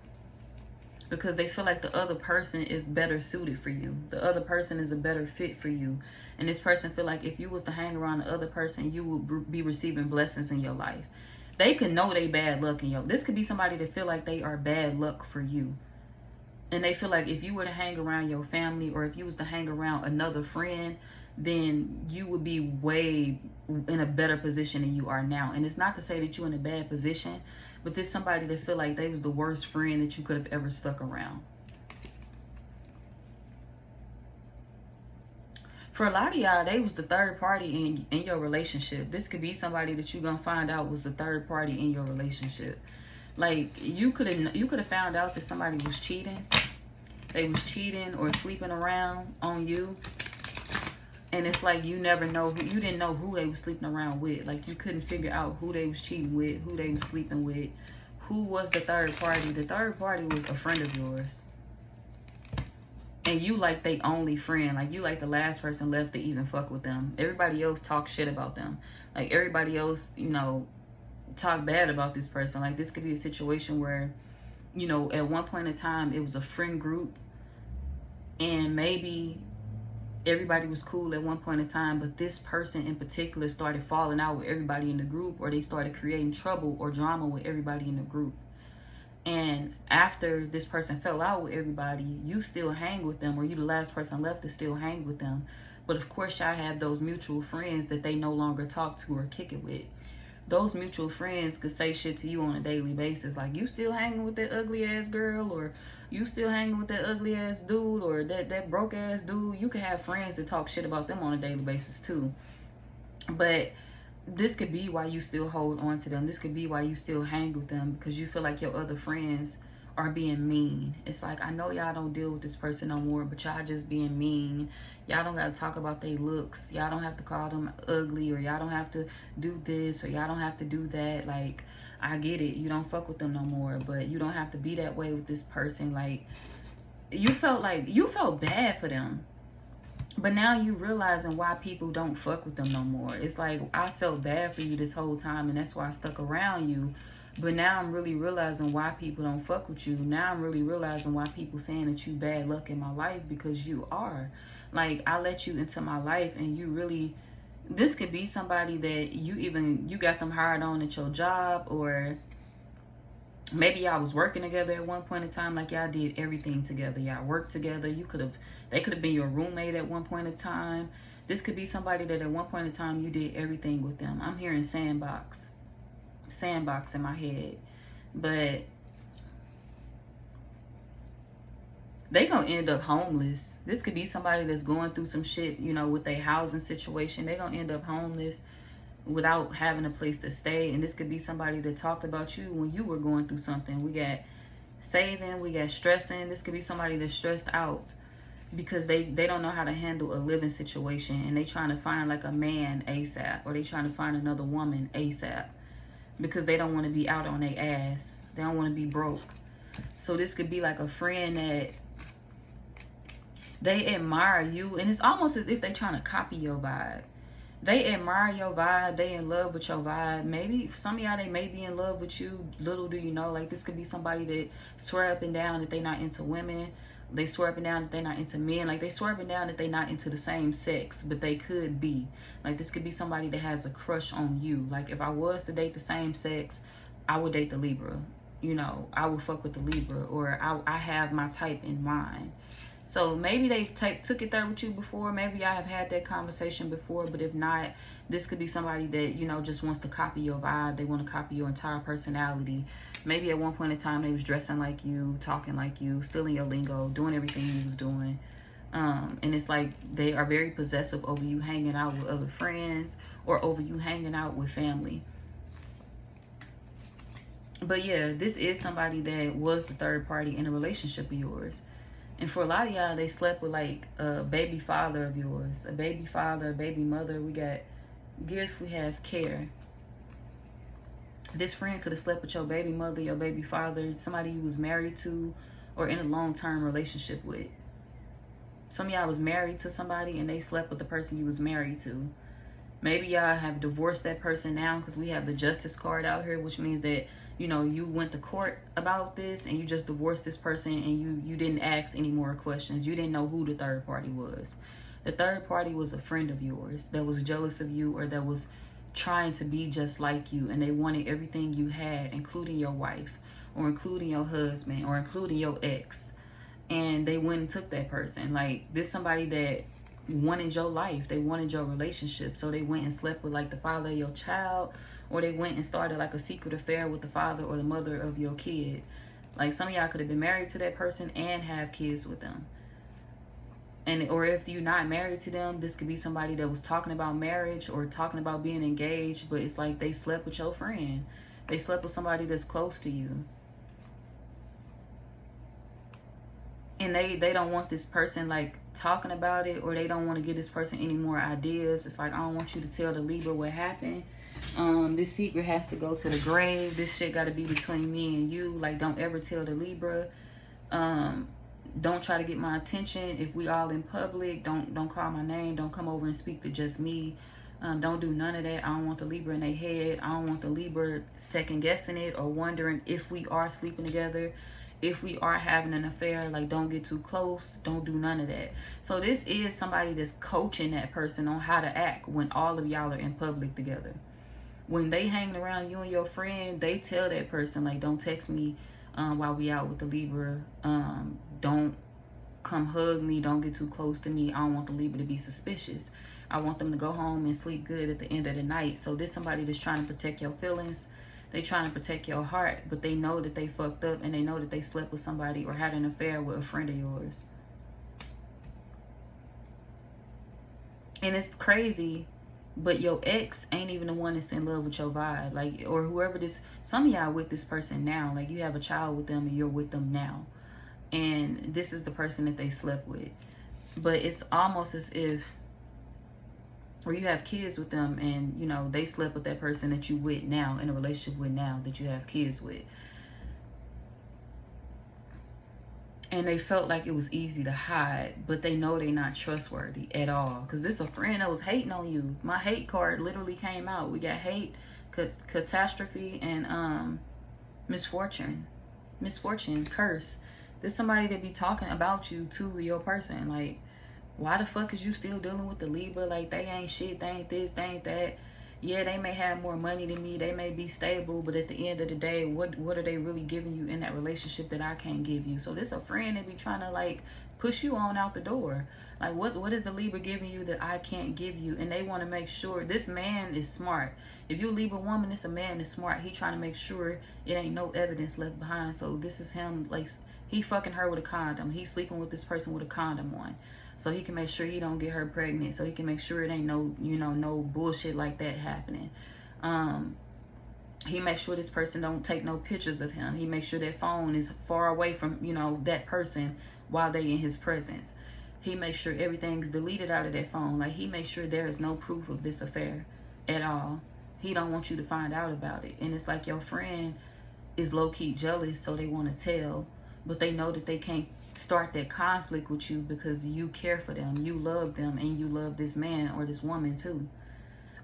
Because they feel like the other person is better suited for you. The other person is a better fit for you. And this person feel like if you was to hang around the other person, you would be receiving blessings in your life. They could know they bad luck in you. This could be somebody that feel like they are bad luck for you. And they feel like if you were to hang around your family, or if you was to hang around another friend, then you would be way in a better position than you are now. And it's not to say that you're in a bad position, but there's somebody that feel like they was the worst friend that you could have ever stuck around. For a lot of y'all, they was the third party in your relationship. This could be somebody that you're gonna find out was the third party in your relationship. Like, you could have found out that somebody was cheating. They was cheating or sleeping around on you. And it's like you never know who, you didn't know who they was sleeping around with. Like, you couldn't figure out who they was cheating with, who they was sleeping with, who was the third party. The third party was a friend of yours. And you like they only friend. Like, you like the last person left to even fuck with them. Everybody else talk shit about them. Like, everybody else, you know, talk bad about this person. Like, this could be a situation where, you know, at one point in time it was a friend group, and maybe everybody was cool at one point in time, but this person in particular started falling out with everybody in the group, or they started creating trouble or drama with everybody in the group. And after this person fell out with everybody, you still hang with them, or you the last person left to still hang with them. But of course, y'all have those mutual friends that they no longer talk to or kick it with. Those mutual friends could say shit to you on a daily basis, like, you still hanging with that ugly ass girl, or you still hanging with that ugly ass dude, or that broke ass dude. You could have friends that talk shit about them on a daily basis too. But this could be why you still hold on to them. This could be why you still hang with them, because you feel like your other friends are being mean. It's like, I know y'all don't deal with this person no more, but y'all just being mean. Y'all don't gotta talk about their looks. Y'all don't have to call them ugly, or y'all don't have to do this, or y'all don't have to do that. Like, I get it, you don't fuck with them no more, but you don't have to be that way with this person. Like, you felt bad for them, but now you realizing why people don't fuck with them no more. It's like, I felt bad for you this whole time, and that's why I stuck around you. But now I'm really realizing why people don't fuck with you. Now I'm really realizing why people saying that you bad luck in my life, because you are. Like, I let you into my life, and you really, this could be somebody that you got them hired on at your job, or maybe y'all was working together at one point in time. Like, y'all did everything together. Y'all worked together. They could have been your roommate at one point in time. This could be somebody that at one point in time you did everything with them. I'm hearing sandbox in my head. But they gonna end up homeless. This could be somebody that's going through some shit, you know, with their housing situation. They gonna end up homeless without having a place to stay. And this could be somebody that talked about you when you were going through something. We got saving, we got stressing. This could be somebody that's stressed out because they don't know how to handle a living situation, and they trying to find like a man ASAP, or they trying to find another woman ASAP, because they don't want to be out on their ass. They don't want to be broke. So this could be like a friend that they admire you, and it's almost as if they trying to copy your vibe. They admire your vibe. They in love with your vibe. Maybe some of y'all, they may be in love with you. Little do you know. Like, this could be somebody that swear up and down that they not into women. They swear up and down that they not into men. Like, they swear up and down that they not into the same sex, but they could be. Like, this could be somebody that has a crush on you. Like, if I was to date the same sex, I would date the Libra. You know, I would fuck with the Libra, or I have my type in mind. So maybe they took it there with you before. Maybe I have had that conversation before. But if not, this could be somebody that, you know, just wants to copy your vibe. They want to copy your entire personality. Maybe at one point in time they was dressing like you, talking like you, stealing your lingo, doing everything you was doing. And it's like they are very possessive over you hanging out with other friends, or over you hanging out with family. But yeah, this is somebody that was the third party in a relationship of yours. And for a lot of y'all, they slept with like a baby father of yours. A baby father, a baby mother. We got gift, we have care. This friend could have slept with your baby mother, your baby father, somebody you was married to, or in a long-term relationship with. Some of y'all was married to somebody and they slept with the person you was married to. Maybe y'all have divorced that person now, because we have the justice card out here, which means that, you know, you went to court about this and you just divorced this person, and you didn't ask any more questions. You didn't know who the third party was. The third party was a friend of yours that was jealous of you, or that was trying to be just like you, and they wanted everything you had, including your wife, or including your husband, or including your ex, and they went and took that person. Like, this somebody that wanted your life, they wanted your relationship, so they went and slept with like the father of your child, or they went and started like a secret affair with the father or the mother of your kid. Like, some of y'all could have been married to that person and have kids with them. And or if you're not married to them, this could be somebody that was talking about marriage or talking about being engaged, but it's like they slept with your friend. They slept with somebody that's close to you. And they don't want this person like talking about it, or they don't want to give this person any more ideas. It's like, I don't want you to tell the Libra what happened. This secret has to go to the grave. This shit got to be between me and you. Like, don't ever tell the Libra. Don't try to get my attention if we all in public. Don't call my name. Don't come over and speak to just me. Don't do none of that. I don't want the Libra in their head. I don't want the Libra second guessing it or wondering if we are sleeping together, if we are having an affair. Like, don't get too close. Don't do none of that. So this is somebody that's coaching that person on how to act when all of y'all are in public together. When they hanging around you and your friend, they tell that person, like, don't text me while we out with the Libra. Don't come hug me. Don't get too close to me. I don't want the Libra to be suspicious. I want them to go home and sleep good at the end of the night. So this somebody that's trying to protect your feelings. They trying to protect your heart, but they know that they fucked up, and they know that they slept with somebody or had an affair with a friend of yours. And it's crazy, but your ex ain't even the one that's in love with your vibe. Like, or whoever this, some of y'all with this person now. Like, you have a child with them and you're with them now. And this is the person that they slept with. But it's almost as if, or you have kids with them and, you know, they slept with that person that you with now, in a relationship with now, that you have kids with. And they felt like it was easy to hide, but they know they're not trustworthy at all. Because this is a friend that was hating on you. My hate card literally came out. We got hate, catastrophe, and misfortune. Misfortune, curse. There's somebody that be talking about you to your person. Like, why the fuck is you still dealing with the Libra? Like, they ain't shit, they ain't this, they ain't that. Yeah, they may have more money than me, they may be stable, but at the end of the day, what are they really giving you in that relationship that I can't give you? So this a friend that be trying to like push you on out the door. Like, what is the Libra giving you that I can't give you? And they want to make sure. This man is smart. If you're a Libra woman, it's a man that's smart. He trying to make sure it ain't no evidence left behind. So this is him, like, he fucking her with a condom. He's sleeping with this person with a condom on, so he can make sure he don't get her pregnant, so he can make sure it ain't no, you know, no bullshit like that happening. He makes sure this person don't take no pictures of him. He makes sure that phone is far away from, you know, that person while they in his presence. He makes sure everything's deleted out of that phone. Like, he makes sure there is no proof of this affair at all. He don't want you to find out about it. And it's like your friend is low-key jealous, so they want to tell, but they know that they can't start that conflict with you because you care for them, you love them, and you love this man or this woman too.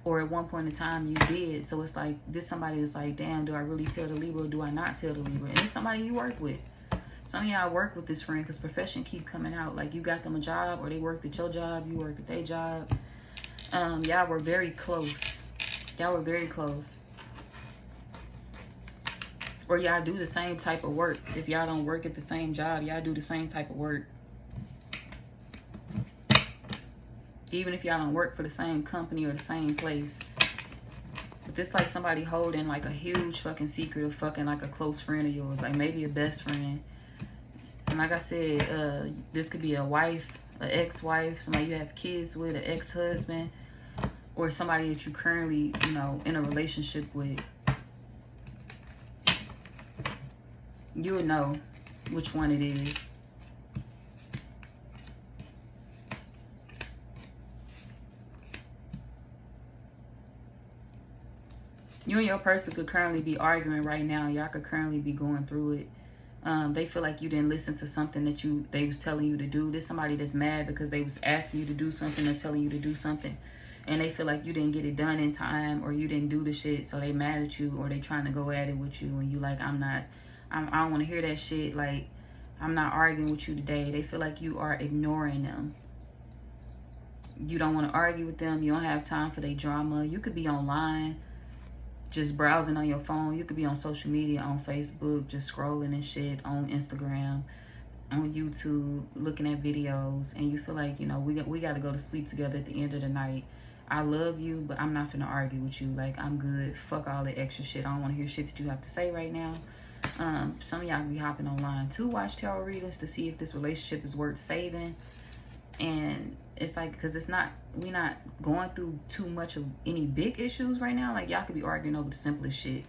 Or at one point in time you did. So it's like, this somebody is like, damn, do I really tell the Libra or do I not tell the Libra? And it's somebody you work with. Some of y'all work with this friend because profession keep coming out. Like, you got them a job, or they worked at your job, you worked at their job. Y'all were very close. Y'all were very close. Or y'all do the same type of work. If y'all don't work at the same job, y'all do the same type of work. Even if y'all don't work for the same company or the same place. But this like somebody holding like a huge fucking secret of fucking like a close friend of yours. Like, maybe a best friend. And like I said, this could be a wife, an ex-wife, somebody you have kids with, an ex-husband, or somebody that you currently, you know, in a relationship with. You would know which one it is. You and your person could currently be arguing right now. Y'all could currently be going through it. They feel like you didn't listen to something that they was telling you to do. There's somebody that's mad because they was asking you to do something or telling you to do something, and they feel like you didn't get it done in time, or you didn't do the shit, so they mad at you, or they trying to go at it with you, and you like, I don't want to hear that shit. Like, I'm not arguing with you today. They feel like you are ignoring them. You don't want to argue with them. You don't have time for their drama. You could be online just browsing on your phone. You could be on social media, on Facebook, just scrolling and shit, on Instagram, on YouTube, looking at videos, and you feel like, you know, we got to go to sleep together at the end of the night. I love you, but I'm not finna argue with you. Like, I'm good. Fuck all that extra shit. I don't want to hear shit that you have to say right now. Some of y'all be hopping online to watch tarot readings to see if this relationship is worth saving. And it's like, because we not going through too much of any big issues right now. Like, y'all could be arguing over the simplest shit.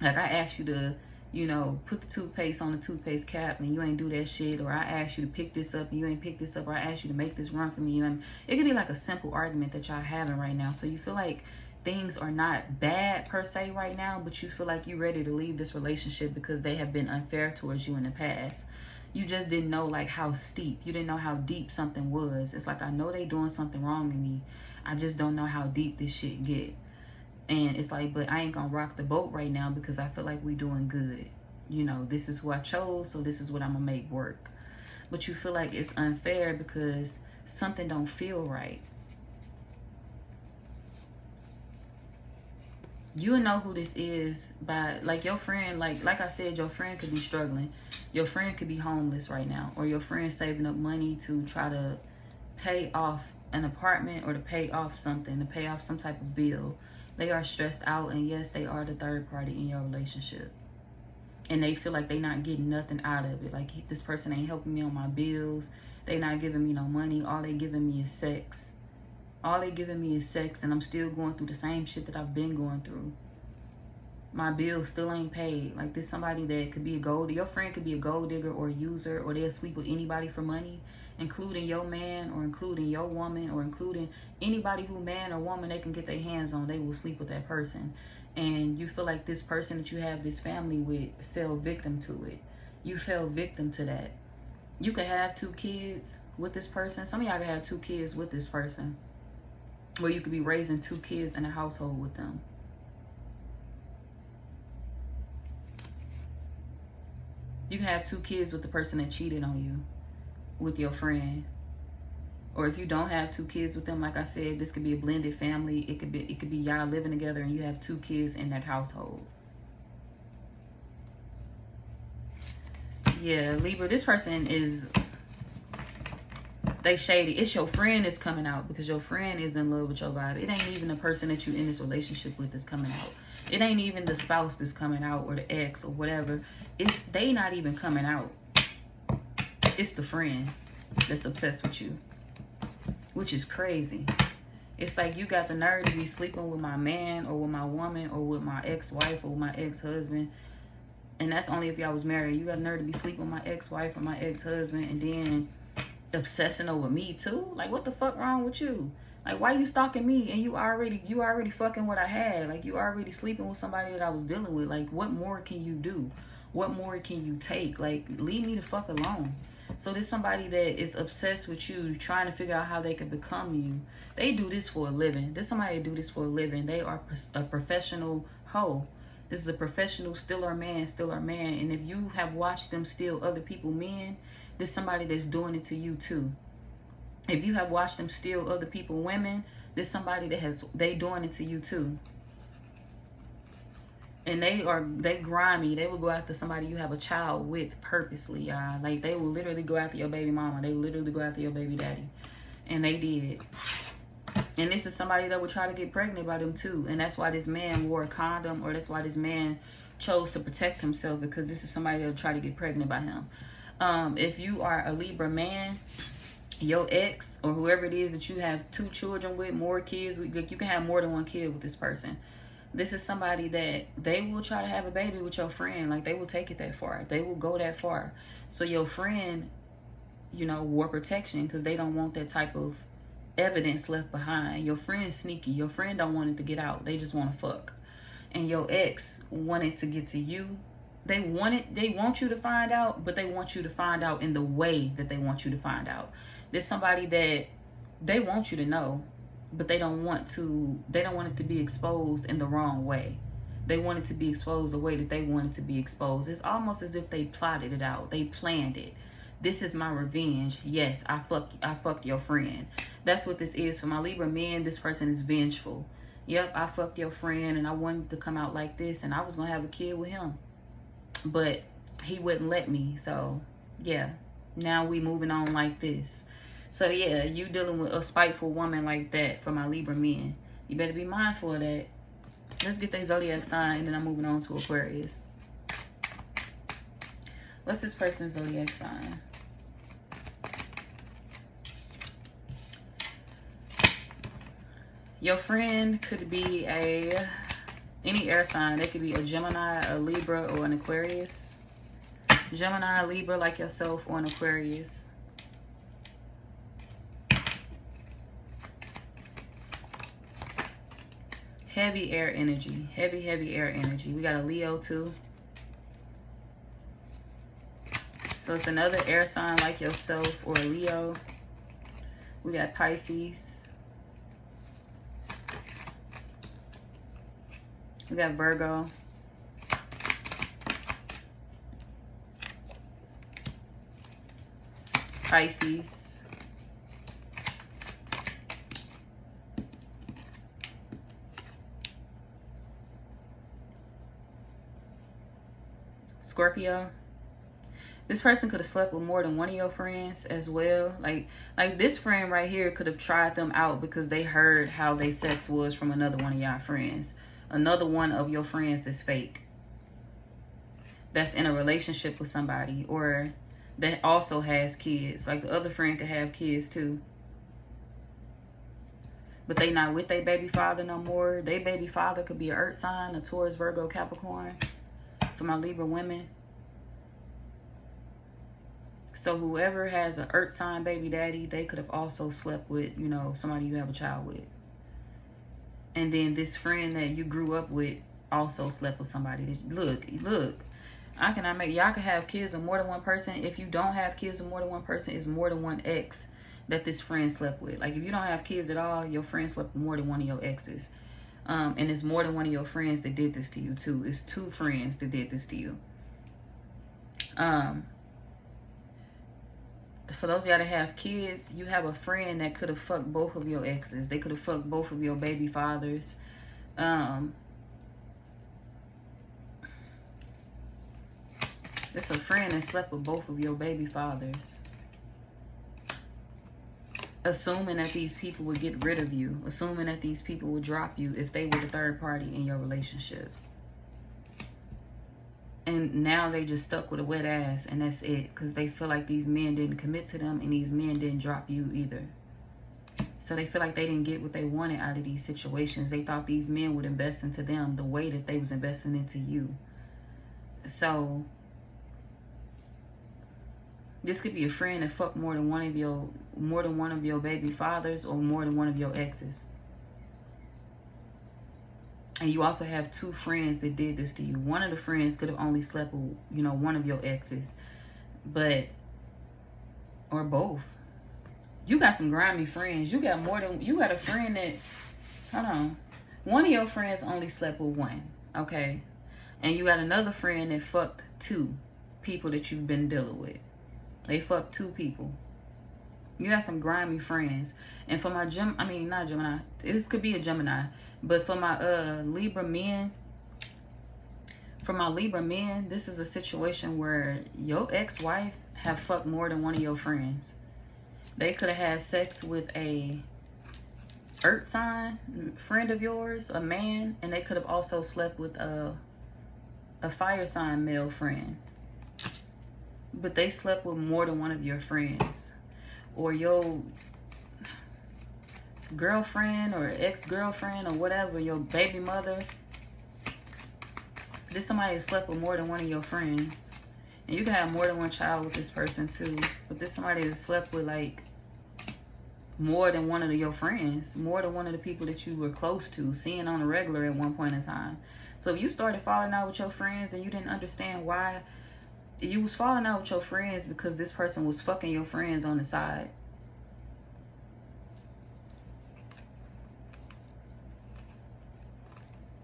Like, I asked you to, you know, put the toothpaste on the toothpaste cap and you ain't do that shit. Or I asked you to pick this up and you ain't pick this up. Or I asked you to make this run for me. And it could be like a simple argument that y'all having right now. So you feel like things are not bad per se right now, but you feel like you're ready to leave this relationship because they have been unfair towards you in the past. You just didn't know like how steep. You didn't know how deep something was. It's like, I know they doing something wrong to me. I just don't know how deep this shit get. And it's like, but I ain't gonna rock the boat right now because I feel like we doing good. You know, this is who I chose, so this is what I'm gonna make work. But you feel like it's unfair because something don't feel right. You know who this is by, like, your friend, like I said, your friend could be struggling. Your friend could be homeless right now, or your friend saving up money to try to pay off an apartment or to pay off something, to pay off some type of bill. They are stressed out, and yes, they are the third party in your relationship. And they feel like they not getting nothing out of it. Like, this person ain't helping me on my bills. They not giving me no money. All they giving me is sex. All they giving me is sex, and I'm still going through the same shit that I've been going through. My bills still ain't paid. Like, this somebody that could be a gold, your friend could be a gold digger or a user, or they'll sleep with anybody for money, including your man or including your woman or including anybody who, man or woman, they can get their hands on. They will sleep with that person. And you feel like this person that you have this family with fell victim to it. You fell victim to that. You could have 2 kids with this person. Some of y'all could have 2 kids with this person. Or you could be raising 2 kids in a household with them. You can have 2 kids with the person that cheated on you, with your friend. Or if you don't have 2 kids with them, like I said, this could be a blended family. It could be y'all living together and you have 2 kids in that household. Yeah, Libra, this person is, they shady. It's your friend that's coming out because your friend is in love with your vibe. It ain't even the person that you in this relationship with that's coming out. It ain't even the spouse that's coming out or the ex or whatever. They not even coming out. It's the friend that's obsessed with you, which is crazy. It's like, you got the nerve to be sleeping with my man or with my woman or with my ex-wife or with my ex-husband. And that's only if y'all was married. You got the nerve to be sleeping with my ex-wife or my ex-husband and then obsessing over me too. Like, what the fuck wrong with you? Like, why you stalking me and you already fucking what I had? Like, you already sleeping with somebody that I was dealing with. Like, what more can you do? What more can you take? Like, leave me the fuck alone. So there's somebody that is obsessed with you, trying to figure out how they can become you. They do this for a living. There's somebody that do this for a living. They are a professional hoe. This is a professional stealer man. And if you have watched them steal other people men, there's somebody that's doing it to you too. If you have watched them steal other people women, there's somebody that they doing it to you too. And they grimy. They will go after somebody you have a child with purposely, y'all. Like, they will literally go after your baby mama. They will literally go after your baby daddy. And they did. And this is somebody that would try to get pregnant by them too. And that's why this man wore a condom, or that's why this man chose to protect himself, because this is somebody that will try to get pregnant by him. If you are a Libra man, your ex or whoever it is that you have 2 children with, more kids, you can have more than 1 kid with this person. This is somebody that they will try to have a baby with your friend. Like, they will take it that far. They will go that far. So your friend, you know, wore protection because they don't want that type of evidence left behind. Your friend's sneaky. Your friend don't want it to get out. They just want to fuck. And your ex wanted to get to you. They want you to find out, but they want you to find out in the way that they want you to find out. There's somebody that they want you to know, but they don't want it to be exposed in the wrong way. They want it to be exposed the way that they want it to be exposed. It's almost as if they plotted it out. They planned it. This is my revenge. Yes, I fucked your friend. That's what this is. For my Libra men, this person is vengeful. Yep, I fucked your friend and I wanted to come out like this and I was going to have a kid with him. But he wouldn't let me. So, yeah. Now we moving on like this. So, yeah, you dealing with a spiteful woman like that for my Libra men. You better be mindful of that. Let's get that zodiac sign and then I'm moving on to Aquarius. What's this person's zodiac sign? Your friend could be any air sign. They could be a Gemini, a Libra, or an Aquarius. Gemini, Libra like yourself, or an Aquarius. Heavy air energy. Heavy air energy. We got a Leo too. So it's another air sign like yourself or a Leo. We got Pisces. We got Virgo. Pisces. Scorpio. This person could have slept with more than one of your friends as well. Like this friend right here could have tried them out because they heard how their sex was from another one of y'all friends. Another one of your friends that's fake. That's in a relationship with somebody. Or that also has kids. Like the other friend could have kids too. But they not with their baby father no more. Their baby father could be an earth sign, a Taurus, Virgo, Capricorn. For my Libra women. So whoever has an earth sign baby daddy, they could have also slept with, you know, somebody you have a child with. And then this friend that you grew up with also slept with somebody. Look. I cannot make, y'all can have kids with more than one person. If you don't have kids with more than one person, it's more than one ex that this friend slept with. Like if you don't have kids at all, your friend slept with more than one of your exes. And it's more than one of your friends that did this to you too. It's two friends that did this to you. For those of y'all that have kids, you have a friend that could have fucked both of your exes. They could have fucked both of your baby fathers. It's a friend that slept with both of your baby fathers. Assuming that these people would get rid of you. Assuming that these people would drop you if they were the third party in your relationship. And now they just stuck with a wet ass and that's it. Because they feel like these men didn't commit to them and these men didn't drop you either. So they feel like they didn't get what they wanted out of these situations. They thought these men would invest into them the way that they was investing into you. So this could be a friend that fucked more than one of your baby fathers or more than one of your exes. And you also have two friends that did this to you. One of the friends could have only slept with, you know, one of your exes. But, or both. You got some grimy friends. You got a friend that, hold on. One of your friends only slept with one, okay? And you got another friend that fucked two people that you've been dealing with. They fucked two people. You got some grimy friends. And for my not Gemini. This could be a Gemini. But for my Libra men, this is a situation where your ex-wife have fucked more than one of your friends. They could have had sex with a earth sign friend of yours, a man, and they could have also slept with a fire sign male friend. But they slept with more than one of your friends. Or your girlfriend or ex-girlfriend or whatever, your baby mother. This somebody that slept with more than one of your friends. And you can have more than one child with this person too. But this somebody that slept with like more than one of your friends. More than one of the people that you were close to, seeing on a regular at one point in time. So if you started falling out with your friends and you didn't understand why, you was falling out with your friends because this person was fucking your friends on the side.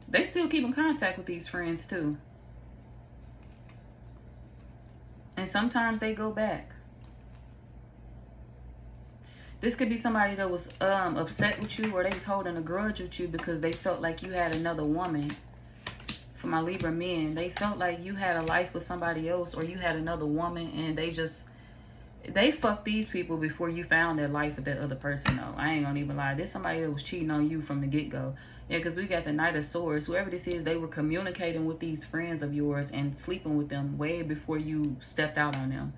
They still keep in contact with these friends too. And sometimes they go back. This could be somebody that was upset with you, or they was holding a grudge with you because they felt like you had another woman. For my Libra men, they felt like you had a life with somebody else, or you had another woman, and they fucked these people before you found that life with that other person, though. I ain't gonna even lie. There's somebody that was cheating on you from the get-go. Yeah, because we got the Knight of Swords. Whoever this is, they were communicating with these friends of yours and sleeping with them way before you stepped out on them.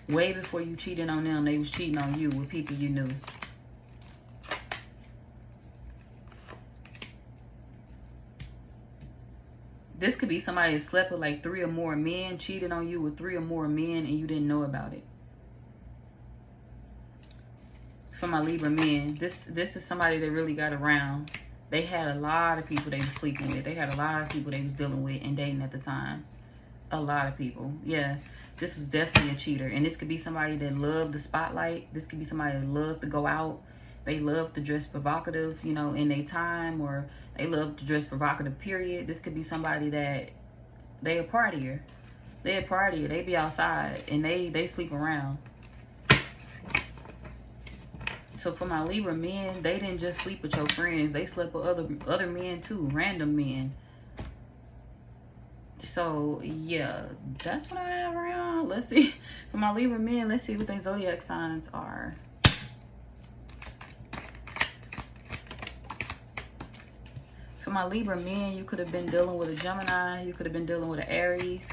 Way before you cheated on them, they was cheating on you with people you knew. This could be somebody that slept with like 3 or more men, cheated on you with 3 or more men, and you didn't know about it. For my Libra men, this is somebody that really got around. They had a lot of people they was sleeping with. They had a lot of people they was dealing with and dating at the time. A lot of people. Yeah, this was definitely a cheater. And this could be somebody that loved the spotlight. This could be somebody that loved to go out. They love to dress provocative, you know, in their time, or they love to dress provocative, period. This could be somebody that they a partier. They a partier. They be outside and they sleep around. So for my Libra men, they didn't just sleep with your friends. They slept with other men too, random men. So yeah, that's what I have around. Let's see. For my Libra men, let's see what their zodiac signs are. For my Libra men, you could have been dealing with a Gemini. You could have been dealing with an Aries,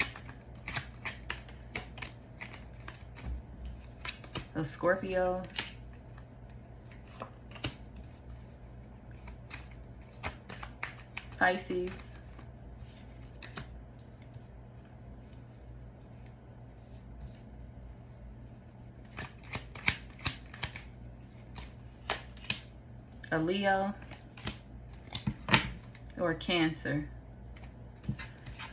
a Scorpio, Pisces, a Leo, or Cancer. So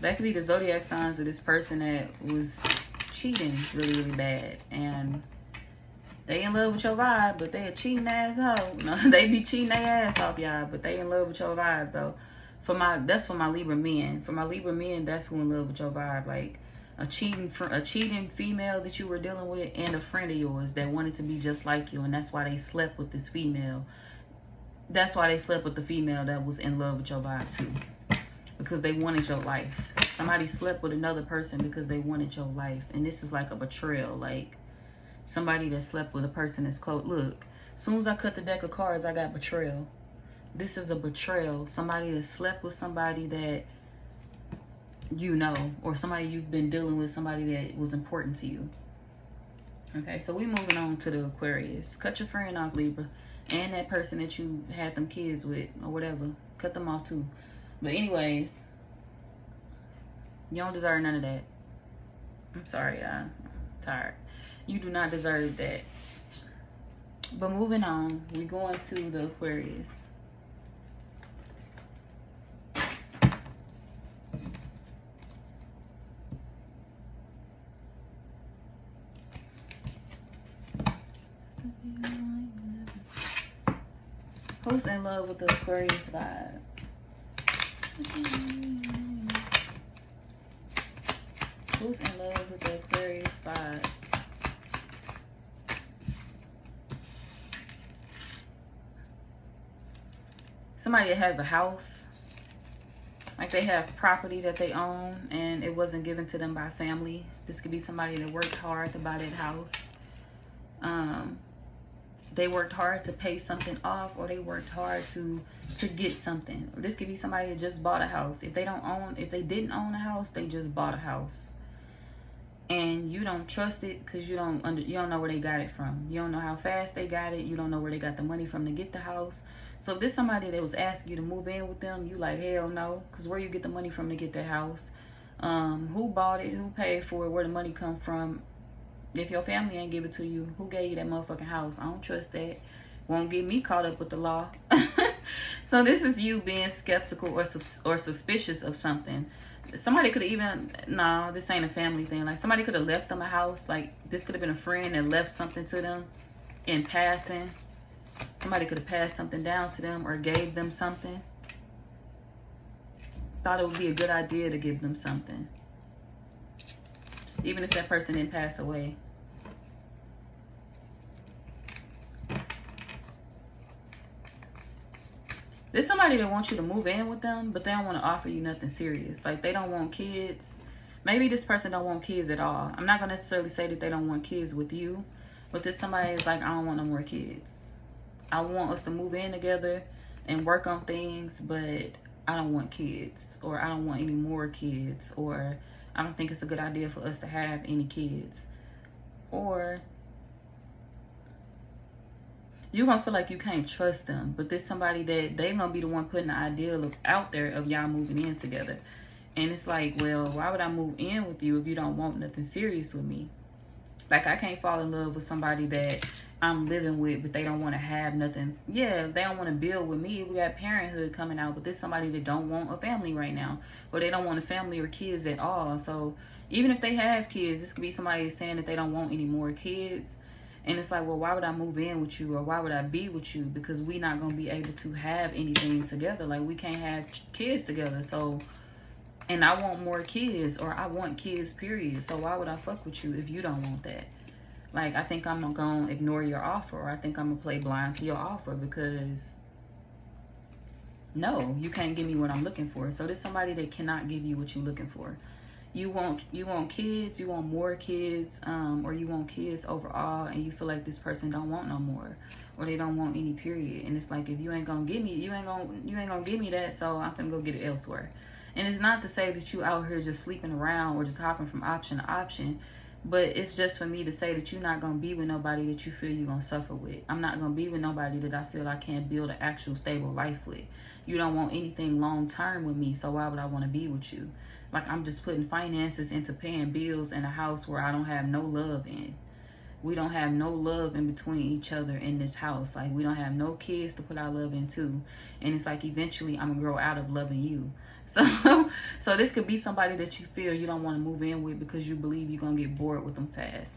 that could be the zodiac signs of this person that was cheating really, really bad. And they in love with your vibe, but they a cheating asshole. No, they be cheating their ass off, y'all, but they in love with your vibe, though. That's for my Libra men. For my Libra men, that's who in love with your vibe. Like a cheating female that you were dealing with, and a friend of yours that wanted to be just like you, and that's why they slept with this female. That's why they slept with the female that was in love with your vibe too, because they wanted your life. Somebody slept with another person because they wanted your life, and this is like a betrayal. Like somebody that slept with a person that's close. Look, as soon as I cut the deck of cards, I got betrayal. This is a betrayal. Somebody that slept with somebody that you know, or somebody you've been dealing with, somebody that was important to you. Okay, so we moving on to the Aquarius. Cut your friend off, Libra, and that person that you had them kids with or whatever. Cut them off too. But anyways, you don't deserve none of that. I'm sorry, I'm tired. You do not deserve that. But moving on, we're going to the Aquarius. Who's in love with the Aquarius vibe? Who's in love with the Aquarius vibe? Somebody that has a house. Like they have property that they own and it wasn't given to them by family. This could be somebody that worked hard to buy that house. They worked hard to pay something off, or they worked hard to get something. This could be somebody that just bought a house. If they didn't own a house, they just bought a house. And you don't trust it because you don't know where they got it from. You don't know how fast they got it. You don't know where they got the money from to get the house. So if there's somebody that was asking you to move in with them, you like, hell no, because where you get the money from to get that house? Who bought it? Who paid for it? Where the money come from? If your family ain't give it to you, who gave you that motherfucking house? I don't trust that. Won't get me caught up with the law. So this is you being skeptical or suspicious of something. Somebody could have even, no, this ain't a family thing. Like somebody could have left them a house. Like this could have been a friend that left something to them in passing. Somebody could have passed something down to them or gave them something. Thought it would be a good idea to give them something. Even if that person didn't pass away. There's somebody that wants you to move in with them, but they don't want to offer you nothing serious. Like, they don't want kids. Maybe this person don't want kids at all. I'm not going to necessarily say that they don't want kids with you, but this somebody is like, I don't want no more kids. I want us to move in together and work on things, but I don't want kids, or I don't want any more kids, or I don't think it's a good idea for us to have any kids. Or you're gonna feel like you can't trust them, but there's somebody that they gonna be the one putting the ideal out there of y'all moving in together. And it's like, well, why would I move in with you if you don't want nothing serious with me? Like, I can't fall in love with somebody that I'm living with, but they don't want to have nothing. Yeah, they don't want to build with me. We got parenthood coming out, but there's somebody that don't want a family right now, or they don't want a family or kids at all. So even if they have kids, this could be somebody saying that they don't want any more kids. And it's like, well, why would I move in with you, or why would I be with you? Because we're not going to be able to have anything together. Like, we can't have kids together. So, and I want more kids, or I want kids, period. So why would I fuck with you if you don't want that? Like, I think I'm going to ignore your offer, or I think I'm going to play blind to your offer, because no, you can't give me what I'm looking for. So there's somebody that cannot give you what you're looking for. You want kids, you want more kids, or you want kids overall, and you feel like this person don't want no more, or they don't want any, period. And it's like, if you ain't gonna give me, you ain't gonna give me that, so I'm gonna go get it elsewhere. And it's not to say that you out here just sleeping around or just hopping from option to option, but it's just for me to say that you're not gonna be with nobody that you feel you're gonna suffer with. I'm not gonna be with nobody that I feel I can't build an actual stable life with. You don't want anything long term with me, so why would I want to be with you? Like, I'm just putting finances into paying bills in a house where I don't have no love in. We don't have no love in between each other in this house. Like, we don't have no kids to put our love into. And it's like, eventually I'm gonna grow out of loving you. So this could be somebody that you feel you don't want to move in with because you believe you're gonna get bored with them fast.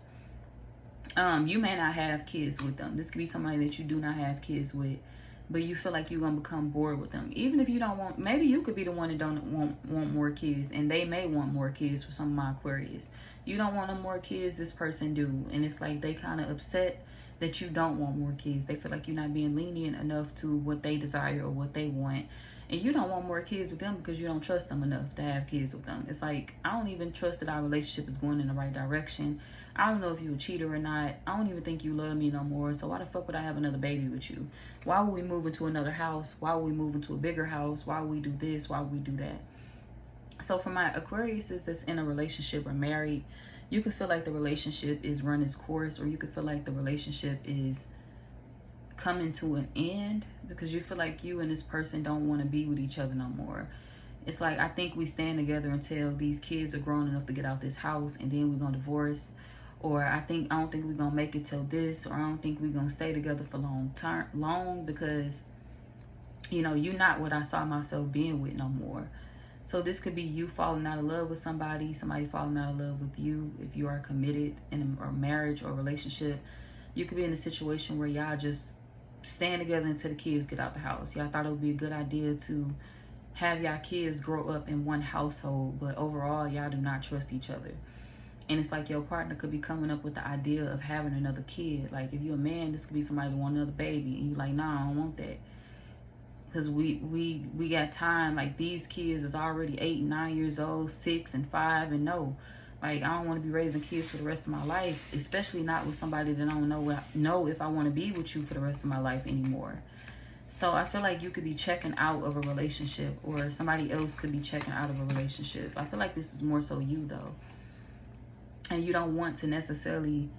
You may not have kids with them. This could be somebody that you do not have kids with, but you feel like you're gonna become bored with them. Even if you don't want, maybe you could be the one that don't want more kids, and they may want more kids for some of my Aquarius. You don't want no more kids, this person do, and it's like they kind of upset that you don't want more kids. They feel like you're not being lenient enough to what they desire or what they want, and you don't want more kids with them because you don't trust them enough to have kids with them. It's like, I don't even trust that our relationship is going in the right direction. I don't know if you a cheater or not. I don't even think you love me no more. So why the fuck would I have another baby with you? Why would we move into another house? Why would we move into a bigger house? Why would we do this? Why would we do that? So for my Aquariuses that's in a relationship or married, you could feel like the relationship is run its course, or you could feel like the relationship is coming to an end because you feel like you and this person don't want to be with each other no more. It's like, I think we stand together until these kids are grown enough to get out this house, and then we're gonna divorce. Or I don't think we're gonna make it till this, or I don't think we're gonna stay together for long because, you know, you're not what I saw myself being with no more. So this could be you falling out of love with somebody falling out of love with you. If you are committed in a marriage or relationship, you could be in a situation where y'all just stand together until the kids get out the house. Y'all thought it would be a good idea to have y'all kids grow up in one household, but overall y'all do not trust each other. And it's like your partner could be coming up with the idea of having another kid. Like, if you're a man, this could be somebody that want another baby, and you're like, nah, I don't want that. Because we got time. Like, these kids is already 8 and 9 years old, 6 and 5, and no. Like, I don't want to be raising kids for the rest of my life, especially not with somebody that I don't know if I want to be with you for the rest of my life anymore. So I feel like you could be checking out of a relationship, or somebody else could be checking out of a relationship. I feel like this is more so you, though. And you don't want to necessarily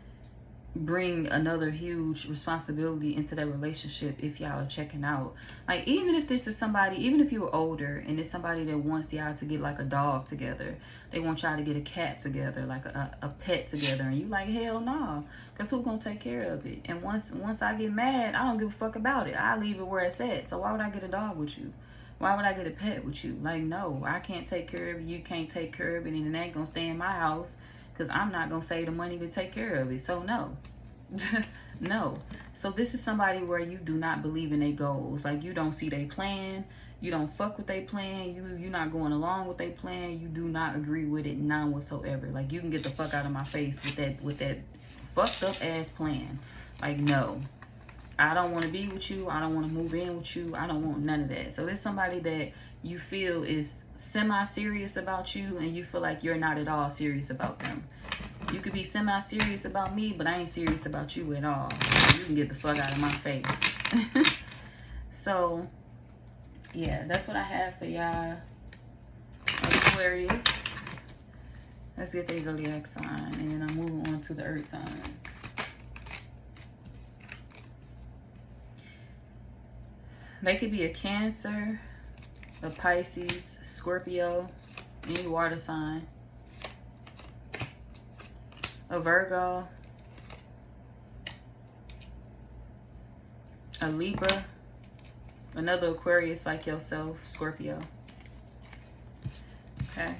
bring another huge responsibility into that relationship if y'all are checking out. Like, even if this is somebody, even if you're older and it's somebody that wants y'all to get like a dog together, they want y'all to get a cat together, like a pet together, and you like, hell no, because who's gonna take care of it? And once I get mad, I don't give a fuck about it. I leave it where it's at. So why would I get a dog with you? Why would I get a pet with you? Like, no, I can't take care of it, you can't take care of it, and it ain't gonna stay in my house because I'm not gonna save the money to take care of it. So no. No. So this is somebody where you do not believe in their goals. Like, you don't see their plan, you don't fuck with their plan, you're not going along with their plan, you do not agree with it, none whatsoever. Like, you can get the fuck out of my face with that fucked up ass plan. Like, no. I don't want to be with you. I don't want to move in with you. I don't want none of that. So it's somebody that you feel is semi-serious about you, and you feel like you're not at all serious about them. You could be semi-serious about me, but I ain't serious about you at all. You can get the fuck out of my face. So, yeah, that's what I have for y'all. Aquarius. Let's get their zodiac sign, and then I'm moving on to the earth signs. They could be a Cancer, a Pisces, Scorpio, any water sign, a Virgo, a Libra, another Aquarius like yourself, Scorpio. Okay.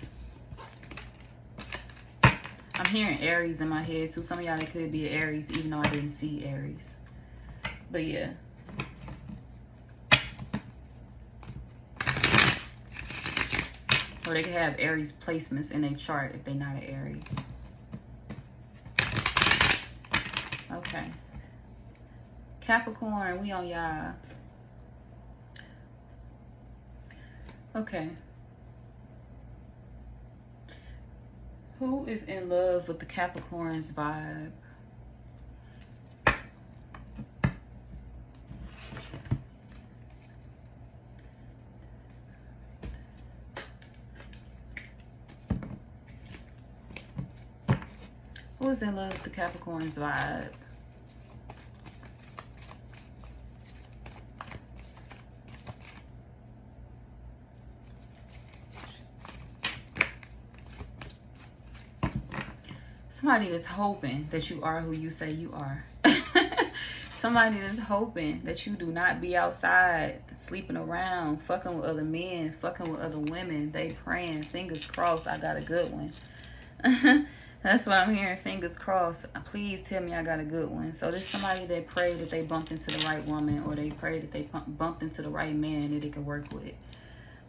I'm hearing Aries in my head too. Some of y'all, it could be an Aries, even though I didn't see Aries. But yeah. Or they could have Aries placements in their chart if they're not an Aries. Okay. Capricorn, we on y'all. Okay. Who is in love with the Capricorn's vibe? Who's in love with the Capricorn's vibe? Somebody is hoping that you are who you say you are. Somebody is hoping that you do not be outside sleeping around, fucking with other men, fucking with other women. They praying, fingers crossed, I got a good one. That's what I'm hearing, fingers crossed. Please tell me I got a good one. So there's somebody that prayed that they bumped into the right woman, or they prayed that they bumped into the right man that they can work with.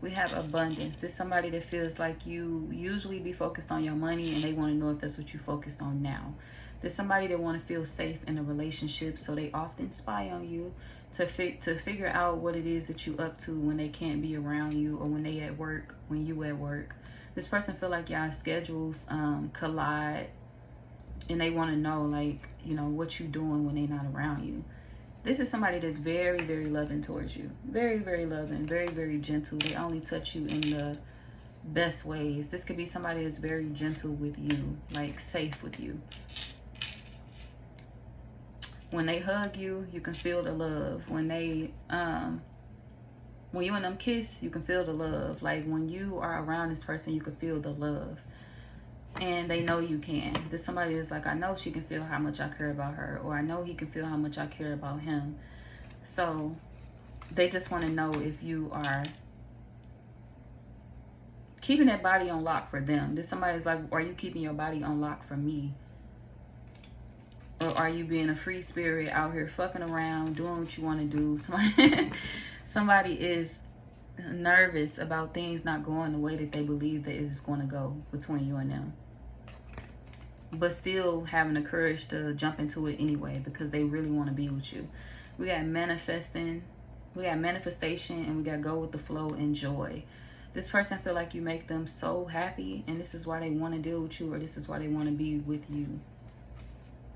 We have abundance. There's somebody that feels like you usually be focused on your money, and they want to know if that's what you focused on now. There's somebody that want to feel safe in a relationship, so they often spy on you to figure out what it is that you up to when they can't be around you, or when they at work, when you at work. This person feel like y'all schedules collide, and they want to know, like, you know, what you doing when they not around you. This is somebody that's very, very loving towards you. Very, very loving. Very, very gentle. They only touch you in the best ways. This could be somebody that's very gentle with you. Like, safe with you. When they hug you, you can feel the love. When they, when you and them kiss, you can feel the love. Like, when you are around this person, you can feel the love. And they know you can. There's somebody that's like, I know she can feel how much I care about her, or I know he can feel how much I care about him. So they just want to know if you are keeping that body on lock for them. There's somebody that's like, are you keeping your body on lock for me? Or are you being a free spirit out here fucking around, doing what you want to do? Somebody is nervous about things not going the way that they believe that it's going to go between you and them, but still having the courage to jump into it anyway because they really want to be with you. We got manifesting, we got manifestation, and we got go with the flow and joy. This person feel like you make them so happy, and this is why they want to deal with you, or this is why they want to be with you.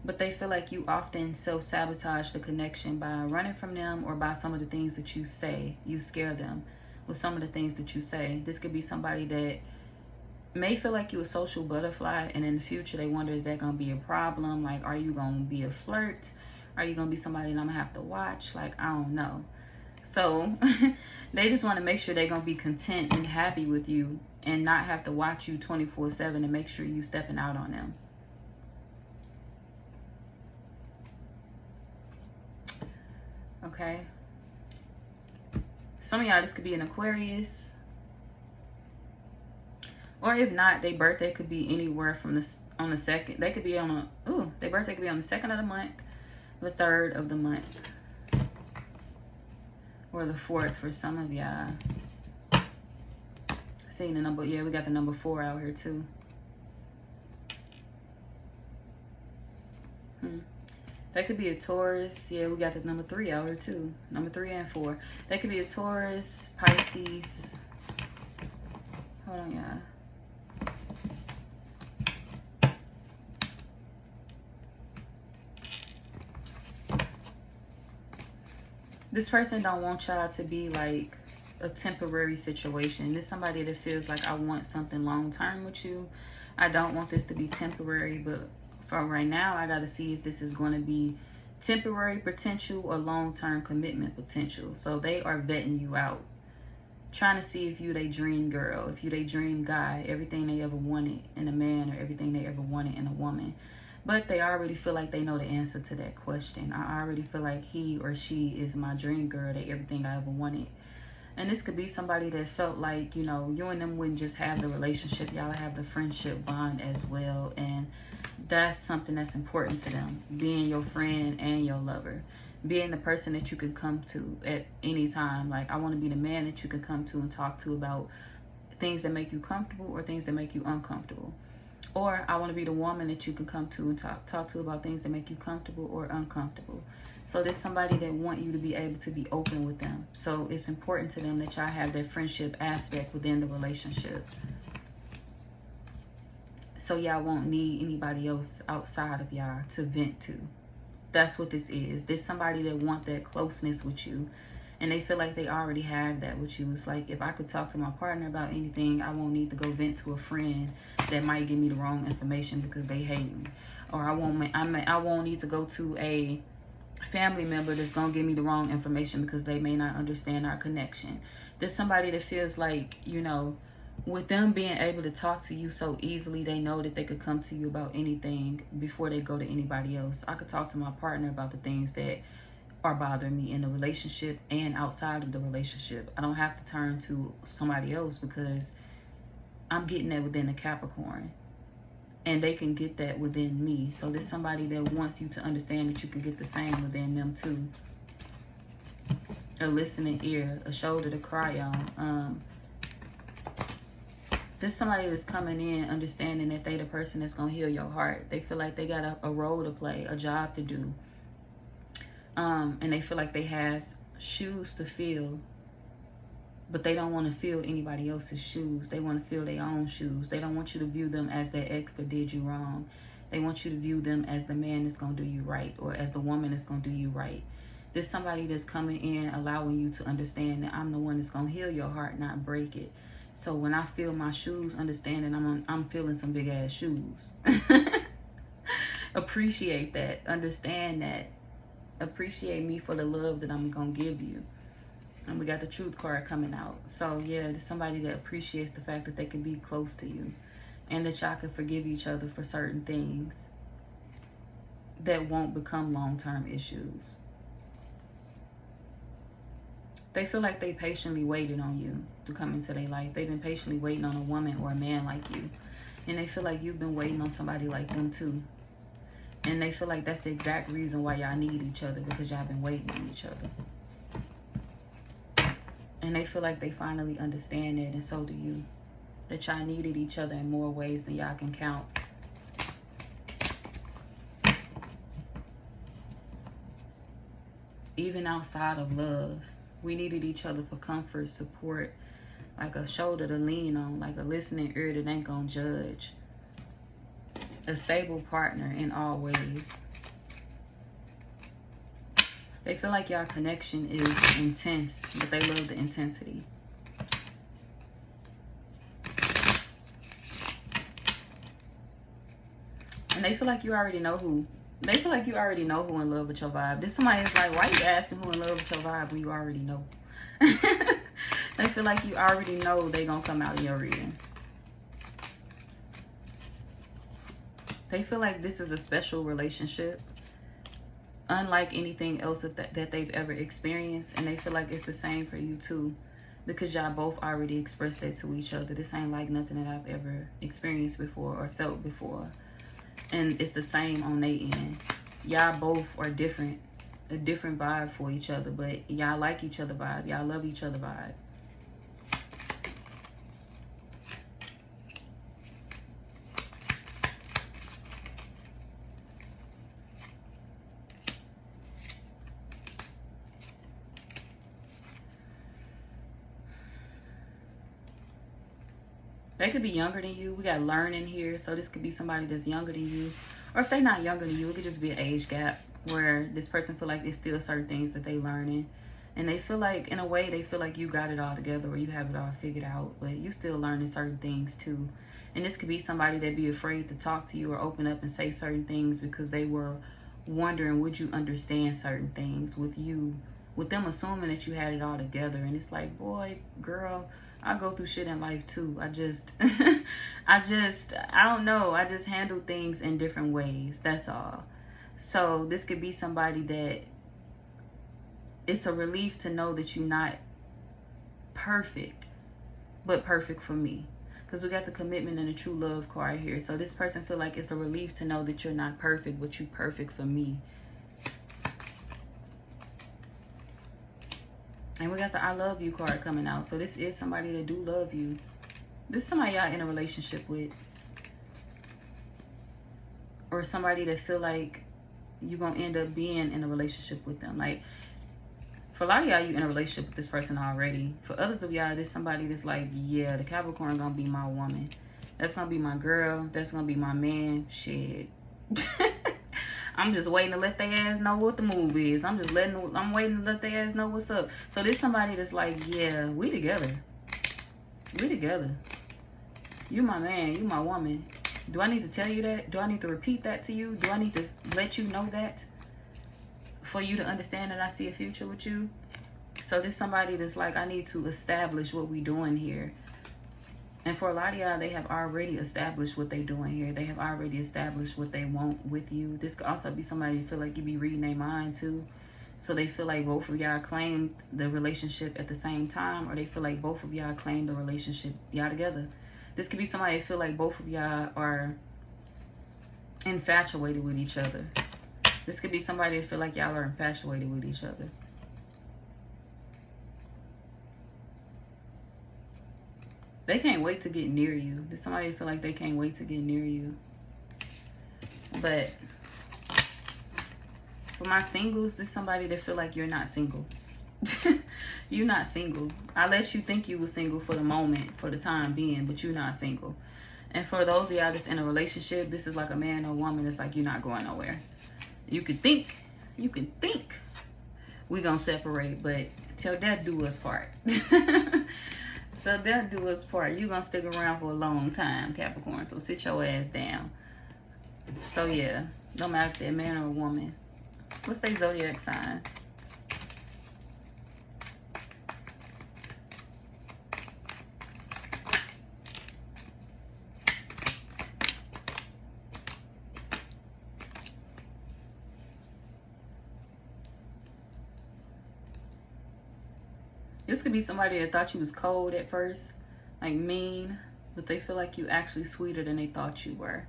But they feel like you often self-sabotage the connection by running from them, or by some of the things that you say. You scare them with some of the things that you say. This could be somebody that may feel like you a social butterfly, and in the future they wonder, is that gonna be a problem? Like, are you gonna be a flirt? Are you gonna be somebody that I'm gonna have to watch? Like, I don't know. So they just want to make sure they're gonna be content and happy with you, and not have to watch you 24/7 and make sure you stepping out on them. Okay. Some of y'all, this could be an Aquarius. Or if not, their birthday could be anywhere from this on the second. They could be on a, their birthday could be on the 2nd of the month, the 3rd of the month, or the 4th for some of y'all. Seeing the number, yeah, we got the number 4 out here too. That could be a Taurus. Yeah, we got the number 3 out here too. Number 3 and 4. That could be a Taurus, Pisces. Hold on, y'all. This person don't want y'all to be like a temporary situation. This is somebody that feels like I want something long term with you. I don't want this to be temporary, but for right now, I got to see if this is going to be temporary potential or long-term commitment potential. So they are vetting you out, trying to see if you they dream girl, if you they dream guy, everything they ever wanted in a man or everything they ever wanted in a woman. But they already feel like they know the answer to that question. I already feel like he or she is my dream girl, they everything I ever wanted. And this could be somebody that felt like, you know, you and them wouldn't just have the relationship, y'all have the friendship bond as well. And that's something that's important to them, being your friend and your lover, being the person that you can come to at any time. Like, I want to be the man that you can come to and talk to about things that make you comfortable or things that make you uncomfortable. Or I want to be the woman that you can come to and talk to about things that make you comfortable or uncomfortable. So there's somebody that want you to be able to be open with them. So it's important to them that y'all have that friendship aspect within the relationship. So y'all won't need anybody else outside of y'all to vent to. That's what this is. There's somebody that want that closeness with you. And they feel like they already have that with you. It's like, if I could talk to my partner about anything, I won't need to go vent to a friend that might give me the wrong information because they hate me. Or I won't need to go to a family member that's going to give me the wrong information because they may not understand our connection. There's somebody that feels like, you know, with them being able to talk to you so easily, they know that they could come to you about anything before they go to anybody else. I could talk to my partner about the things that are bothering me in the relationship and outside of the relationship. I don't have to turn to somebody else because I'm getting that within the Capricorn. And they can get that within me. So there's somebody that wants you to understand that you can get the same within them too. A listening ear, a shoulder to cry on. There's somebody that's coming in understanding that they the person that's going to heal your heart. They feel like they got a role to play, a job to do. And they feel like they have shoes to fill, but they don't want to fill anybody else's shoes. They want to fill their own shoes. They don't want you to view them as their ex that did you wrong. They want you to view them as the man that's going to do you right, or as the woman that's going to do you right. There's somebody that's coming in allowing you to understand that I'm the one that's going to heal your heart, not break it. So when I feel my shoes, understanding I'm feeling some big ass shoes. Appreciate that. Understand that. Appreciate me for the love that I'm gonna give you. And we got the truth card coming out. So yeah, there's somebody that appreciates the fact that they can be close to you and that y'all can forgive each other for certain things that won't become long-term issues. They feel like they patiently waited on you to come into their life. They've been patiently waiting on a woman or a man like you, and they feel like you've been waiting on somebody like them too. And they feel like that's the exact reason why y'all need each other, because y'all been waiting on each other. And they feel like they finally understand that, and so do you. That y'all needed each other in more ways than y'all can count. Even outside of love, we needed each other for comfort, support, like a shoulder to lean on, like a listening ear that ain't gonna judge. A stable partner in all ways. They feel like y'all connection is intense, but they love the intensity. And they feel like you already know who. They feel like you already know who in love with your vibe. This somebody is like, why you asking who in love with your vibe when you already know? They feel like you already know they gonna come out in your reading. They feel like this is a special relationship, unlike anything else that they've ever experienced. And they feel like it's the same for you too, because y'all both already expressed that to each other. This ain't like nothing that I've ever experienced before or felt before. And it's the same on their end. Y'all both are different, a different vibe for each other, but y'all like each other vibe. Y'all love each other vibe. They could be younger than you. We got learning here, so this could be somebody that's younger than you. Or if they're not younger than you, it could just be an age gap where this person feel like there's still certain things that they learning. And they feel like, in a way, they feel like you got it all together or you have it all figured out, but you still learning certain things too. And this could be somebody that be afraid to talk to you or open up and say certain things because they were wondering, would you understand certain things with you, with them assuming that you had it all together. And it's like, boy, girl, I go through shit in life too. I don't know. I just handle things in different ways. That's all. So this could be somebody that it's a relief to know that you're not perfect, but perfect for me. Because we got the commitment and the true love card here. So this person feel like it's a relief to know that you're not perfect, but you're perfect for me. And we got the I love you card coming out. So this is somebody that do love you. This is somebody y'all in a relationship with. Or somebody that feel like you're going to end up being in a relationship with them. Like, for a lot of y'all, you in a relationship with this person already. For others of y'all, there's somebody that's like, yeah, the Capricorn gonna be my woman. That's gonna be my girl. That's gonna be my man. Shit. I'm just waiting to let their ass know what the move is. I'm waiting to let their ass know what's up. So there's somebody that's like, yeah, we together. We together. You my man. You my woman. Do I need to tell you that? Do I need to repeat that to you? Do I need to let you know that? For you to understand that I see a future with you. So this somebody that's like, I need to establish what we doing here. And for a lot of y'all, they have already established what they doing here. They have already established what they want with you. This could also be somebody who feel like you be reading their mind too. So they feel like both of y'all claim the relationship at the same time, or they feel like both of y'all claim the relationship y'all together. This could be somebody who feel like both of y'all are infatuated with each other. This could be somebody that feel like y'all are infatuated with each other. They can't wait to get near you. There's somebody that feel like they can't wait to get near you. But for my singles, there's somebody that feel like you're not single. You're not single. I let you think you were single for the moment, for the time being, but you're not single. And for those of y'all that's in a relationship, this is like a man or woman that's like, you're not going nowhere. You can think we gonna separate, but till death do us part. Till death do us part. You gonna stick around for a long time, Capricorn. So sit your ass down. So yeah, no matter if they're a man or a woman. What's their zodiac sign? This could be somebody that thought you was cold at first, like mean, but they feel like you actually sweeter than they thought you were.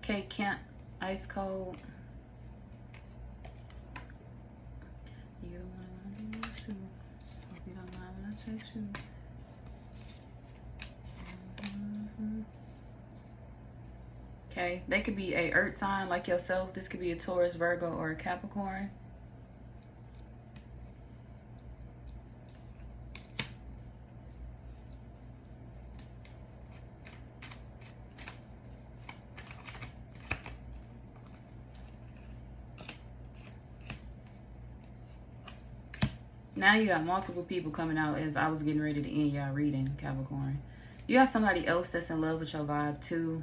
Okay, can't ice cold. You don't want to do this too. Hope you don't mind when I text you. Okay, they could be a earth sign like yourself. This could be a Taurus, Virgo, or a Capricorn. Now you got multiple people coming out as I was getting ready to end y'all reading, Capricorn. You got somebody else that's in love with your vibe too.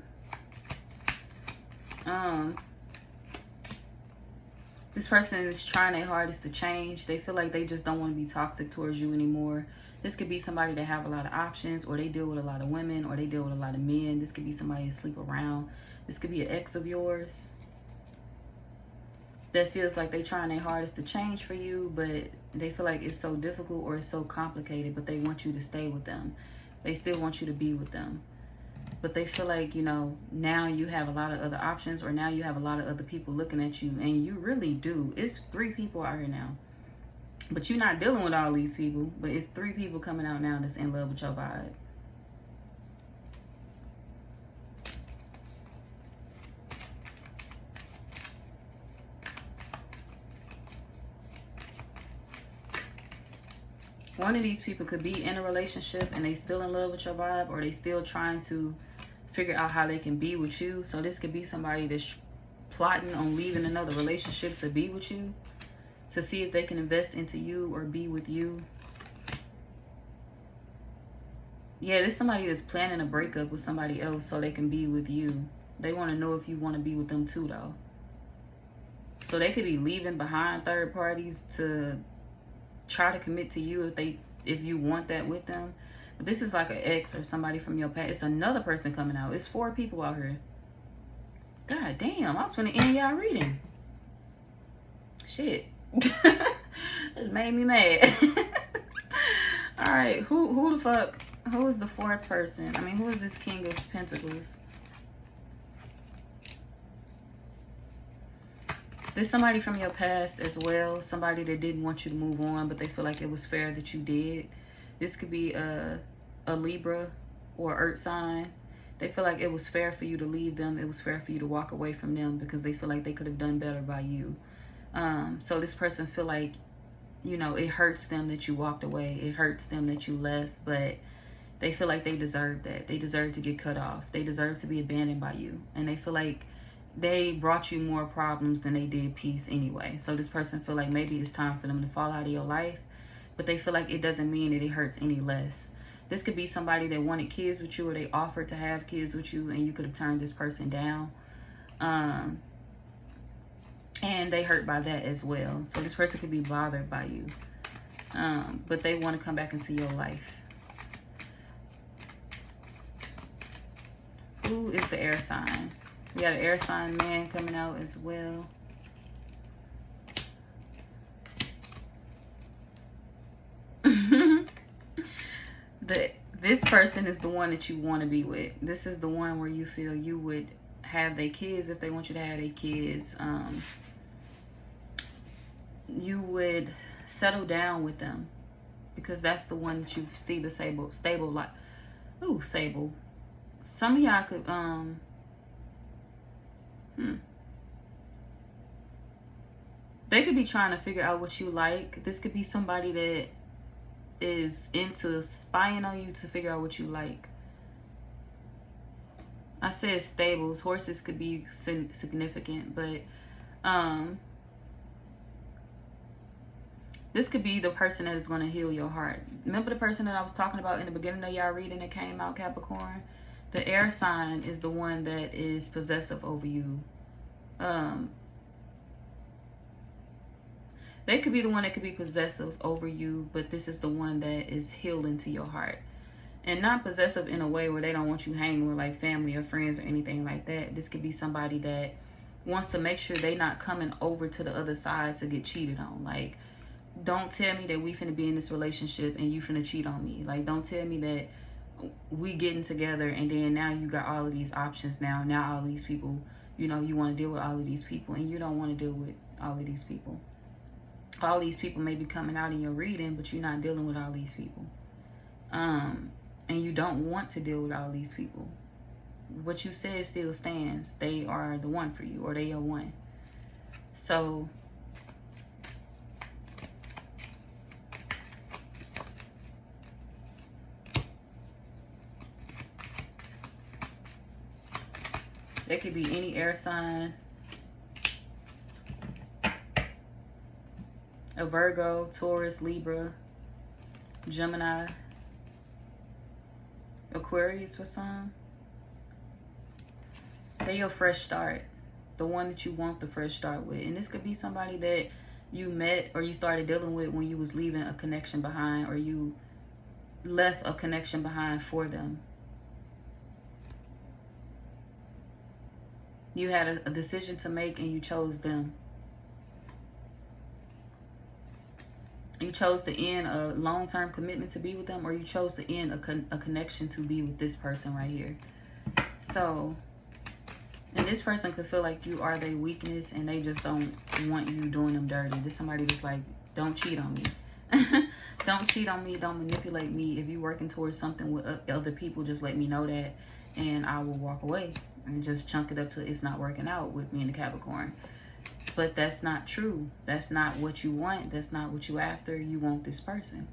This person is trying their hardest to change. They feel like they just don't want to be toxic towards you anymore. This could be somebody that have a lot of options, or they deal with a lot of women, or they deal with a lot of men. This could be somebody that sleep around. This could be an ex of yours that feels like they trying their hardest to change for you, but they feel like it's so difficult or it's so complicated, but they want you to stay with them. They still want you to be with them. But they feel like, you know, now you have a lot of other options, or now you have a lot of other people looking at you, and you really do. It's 3 people out here now. But you're not dealing with all these people, but it's 3 people coming out now that's in love with your vibe. One of these people could be in a relationship and they still in love with your vibe, or they still trying to figure out how they can be with you. So this could be somebody that's plotting on leaving another relationship to be with you, to see if they can invest into you or be with you. Yeah, there's somebody that's planning a breakup with somebody else so they can be with you. They want to know if you want to be with them too, though. So they could be leaving behind third parties to try to commit to you if you want that with them. But this is like an ex or somebody from your past. It's another person coming out. It's 4 people out here. God damn, I was finna end y'all reading. Shit. It made me mad. Alright, who the fuck? Who is the 4th person? I mean, who is this King of Pentacles? There's somebody from your past as well. Somebody that didn't want you to move on, but they feel like it was fair that you did. This could be a Libra or Earth sign. They feel like it was fair for you to leave them. It was fair for you to walk away from them because they feel like they could have done better by you. So this person feel like, you know, it hurts them that you walked away. It hurts them that you left, but they feel like they deserve that. They deserve to get cut off. They deserve to be abandoned by you. And they feel like they brought you more problems than they did peace anyway. So this person feel like maybe it's time for them to fall out of your life, but they feel like it doesn't mean that it hurts any less. This could be somebody that wanted kids with you, or they offered to have kids with you, and you could have turned this person down. And they hurt by that as well. So this person could be bothered by you. But they want to come back into your life. Who is the air sign? We got an air sign man coming out as well. This person is the one that you want to be with. This is the one where you feel you would have their kids if they want you to have their kids. You would settle down with them because that's the one that you see the stable life. Ooh, stable. Some of y'all could they could be trying to figure out what you like. This could be somebody that is into spying on you to figure out what you like. I said stables. Horses could be significant, but this could be the person that is going to heal your heart. Remember the person that I was talking about in the beginning of y'all reading that came out, Capricorn? The air sign is the one that is possessive over you. They could be the one that could be possessive over you, but this is the one that is healing to your heart. And not possessive in a way where they don't want you hanging with like family or friends or anything like that. This could be somebody that wants to make sure they not coming over to the other side to get cheated on. Like, don't tell me that we finna be in this relationship and you finna cheat on me. Like, don't tell me that we getting together and then now you got all of these options now. Now all of these people, you know, you want to deal with all of these people and you don't want to deal with all of these people. All these people may be coming out in your reading, but you're not dealing with all these people. And you don't want to deal with all these people. What you said still stands. They are the one for you, or they are one. So there could be any air sign. A Virgo, Taurus, Libra, Gemini, Aquarius for some. They're your fresh start. The one that you want the fresh start with. And this could be somebody that you met or you started dealing with when you was leaving a connection behind, or you left a connection behind for them. You had a decision to make and you chose them. You chose to end a long-term commitment to be with them, or you chose to end a connection to be with this person right here. So, and this person could feel like you are their weakness and they just don't want you doing them dirty. This somebody that's like, don't cheat on me. Don't cheat on me. Don't manipulate me. If you're working towards something with other people, just let me know that and I will walk away and just chunk it up till it's not working out with me and the Capricorn. But that's not true. That's not what you want. That's not what you after. You want this person.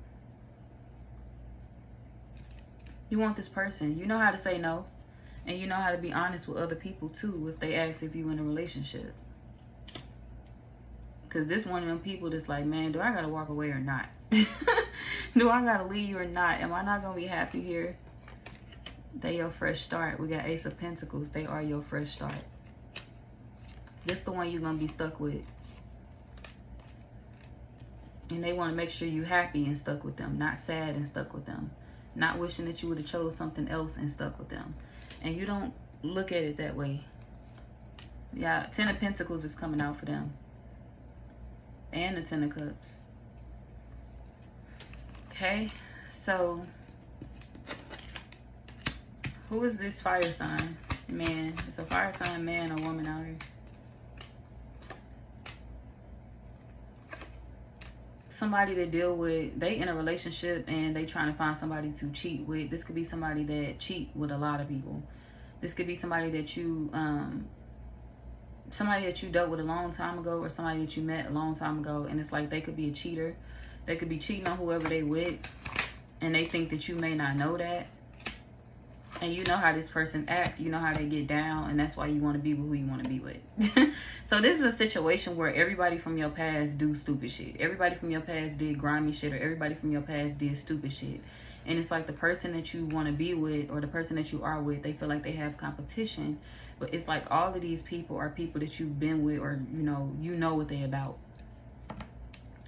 You want this person. You know how to say no. And you know how to be honest with other people too if they ask if you in a relationship. Because this one of them people that's like, man, do I gotta walk away or not? Do I gotta leave you or not? Am I not gonna be happy here? They your fresh start. We got Ace of Pentacles. They are your fresh start. This the one you're gonna be stuck with. And they want to make sure you're happy and stuck with them, not sad and stuck with them, not wishing that you would have chose something else and stuck with them. And you don't look at it that way. Yeah, 10 of Pentacles is coming out for them. And the 10 of Cups. Okay, so who is this fire sign? Man, it's a fire sign man or woman out here. Somebody to deal with, they in a relationship and they trying to find somebody to cheat with. This could be somebody that cheat with a lot of people. This could be somebody that you dealt with a long time ago, or somebody that you met a long time ago, and it's like they could be a cheater. They could be cheating on whoever they with, and they think that you may not know that. And you know how this person act, you know how they get down, and that's why you want to be with who you want to be with. So this is a situation where everybody from your past do stupid shit. Everybody from your past did grimy shit, or everybody from your past did stupid shit. And it's like the person that you want to be with, or the person that you are with, they feel like they have competition. But it's like all of these people are people that you've been with, or you know what they about.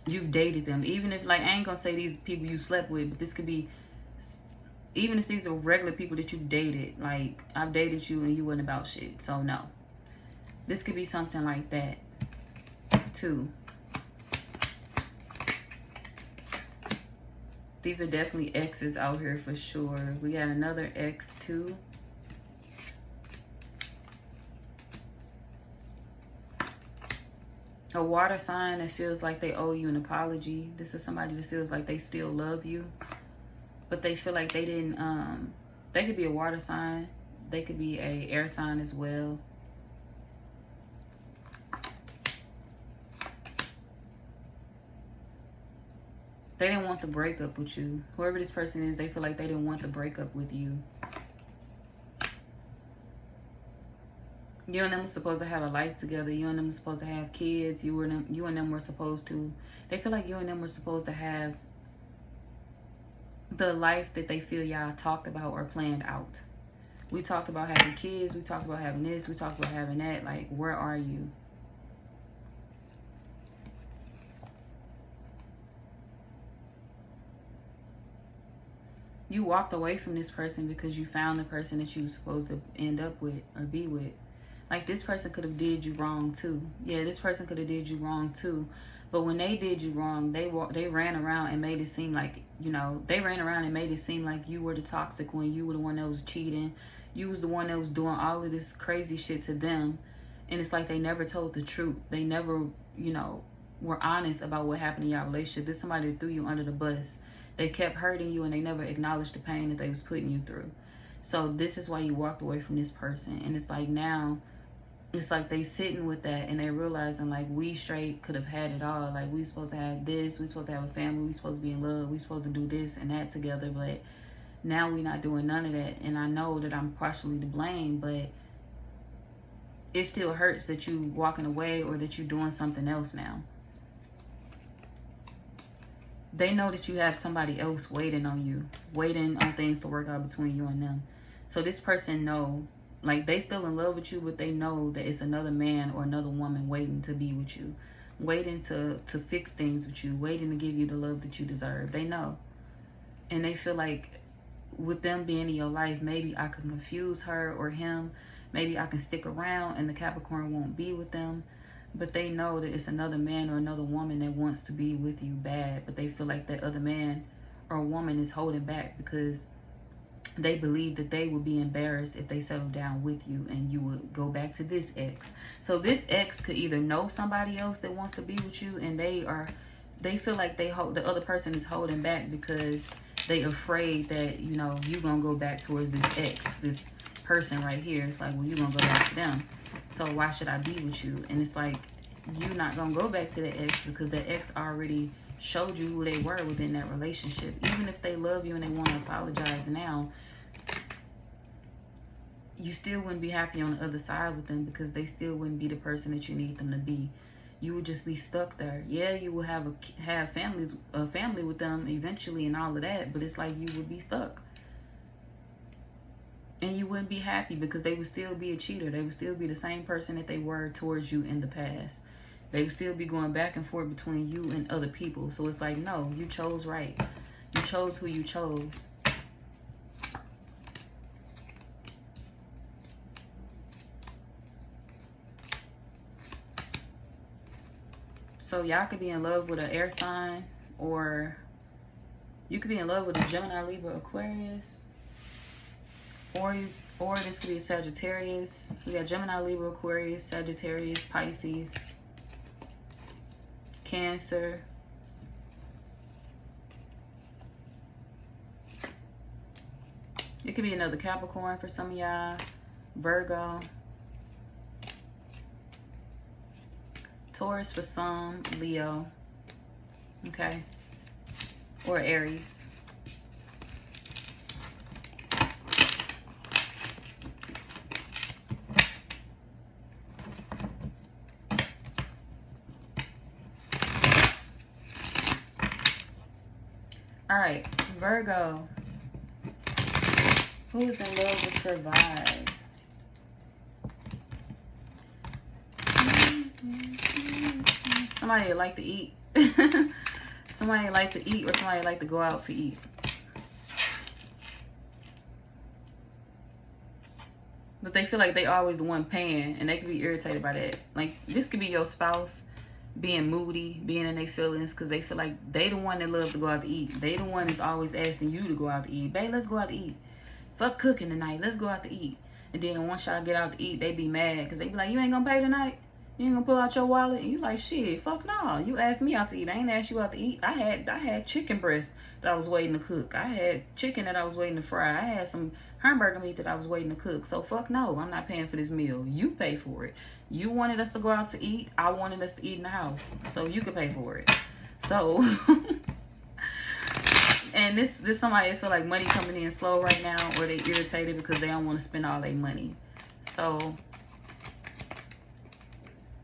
You've dated them. Even if, like, I ain't gonna say these people you slept with, but this could be, even if these are regular people that you've dated. Like, I've dated you and you wasn't about shit. So no, this could be something like that too. These are definitely exes out here for sure. We got another ex too. A water sign that feels like they owe you an apology. This is somebody that feels like they still love you, but they feel like they didn't, they could be a water sign. They could be a air sign as well. They didn't want the breakup with you. Whoever this person is, they feel like they didn't want the breakup with you. You and them were supposed to have a life together. You and them were supposed to have kids. You and them were supposed to, they feel like you and them were supposed to have the life that they feel y'all talked about or planned out. We talked about having kids. We talked about having this. We talked about having that. Like, where are you? You walked away from this person because you found the person that you were supposed to end up with or be with. Like, this person could have did you wrong too. Yeah, this person could have did you wrong too. But when they did you wrong, they ran around and made it seem like, they ran around and made it seem like you were the toxic one. You were the one that was cheating. You was the one that was doing all of this crazy shit to them. And it's like they never told the truth. They never, were honest about what happened in your relationship. This is somebody that threw you under the bus. They kept hurting you and they never acknowledged the pain that they was putting you through. So this is why you walked away from this person. And it's like now, it's like they sitting with that and they're realizing, like, we straight could have had it all. Like, we supposed to have this, we supposed to have a family, we supposed to be in love, we supposed to do this and that together, but now we not doing none of that. And I know that I'm partially to blame, but it still hurts that you walking away or that you doing something else now. They know that you have somebody else waiting on you, waiting on things to work out between you and them. So this person know, like, they still in love with you, but they know that it's another man or another woman waiting to be with you, waiting to fix things with you, waiting to give you the love that you deserve. They know. And they feel like with them being in your life, maybe I can confuse her or him. Maybe I can stick around and the Capricorn won't be with them. But they know that it's another man or another woman that wants to be with you bad. But they feel like that other man or woman is holding back because they believe that they would be embarrassed if they settled down with you and you would go back to this ex. So this ex could either know somebody else that wants to be with you, and they feel like the other person is holding back because they afraid that, you gonna go back towards this ex, this person right here. It's like, well, you're gonna go back to them, so why should I be with you? And it's like, you're not gonna go back to the ex because the ex already showed you who they were within that relationship. Even if they love you and they want to apologize now, you still wouldn't be happy on the other side with them, because they still wouldn't be the person that you need them to be. You would just be stuck there. Yeah, you will have a family with them eventually and all of that, but it's like you would be stuck. And you wouldn't be happy, because they would still be a cheater. They would still be the same person that they were towards you in the past. They would still be going back and forth between you and other people. So it's like, no, you chose right. You chose who you chose. So y'all could be in love with an air sign, or you could be in love with a Gemini, Libra, Aquarius, or this could be a Sagittarius. We got Gemini, Libra, Aquarius, Sagittarius, Pisces, Cancer. It could be another Capricorn for some of y'all, Virgo, Taurus for some, Leo, okay, or Aries. All right, Virgo. Who's in love with your vibe? Somebody like to eat. Somebody like to eat, or somebody like to go out to eat. But they feel like they always the one paying, and they can be irritated by that. Like, this could be your spouse being moody, being in their feelings, because they feel like they the one that love to go out to eat. They the one that's always asking you to go out to eat. Babe, let's go out to eat. Fuck cooking tonight. Let's go out to eat. And then once y'all get out to eat, they be mad, because they be like, you ain't gonna pay tonight? You ain't gonna pull out your wallet? And you like, shit, fuck no. You asked me out to eat. I ain't asked you out to eat. I had chicken breast that I was waiting to cook. I had chicken that I was waiting to fry. I had some hamburger meat that I was waiting to cook. So fuck no, I'm not paying for this meal. You pay for it. You wanted us to go out to eat. I wanted us to eat in the house. So you could pay for it. So and this somebody feel like money coming in slow right now, or they irritated because they don't want to spend all their money. So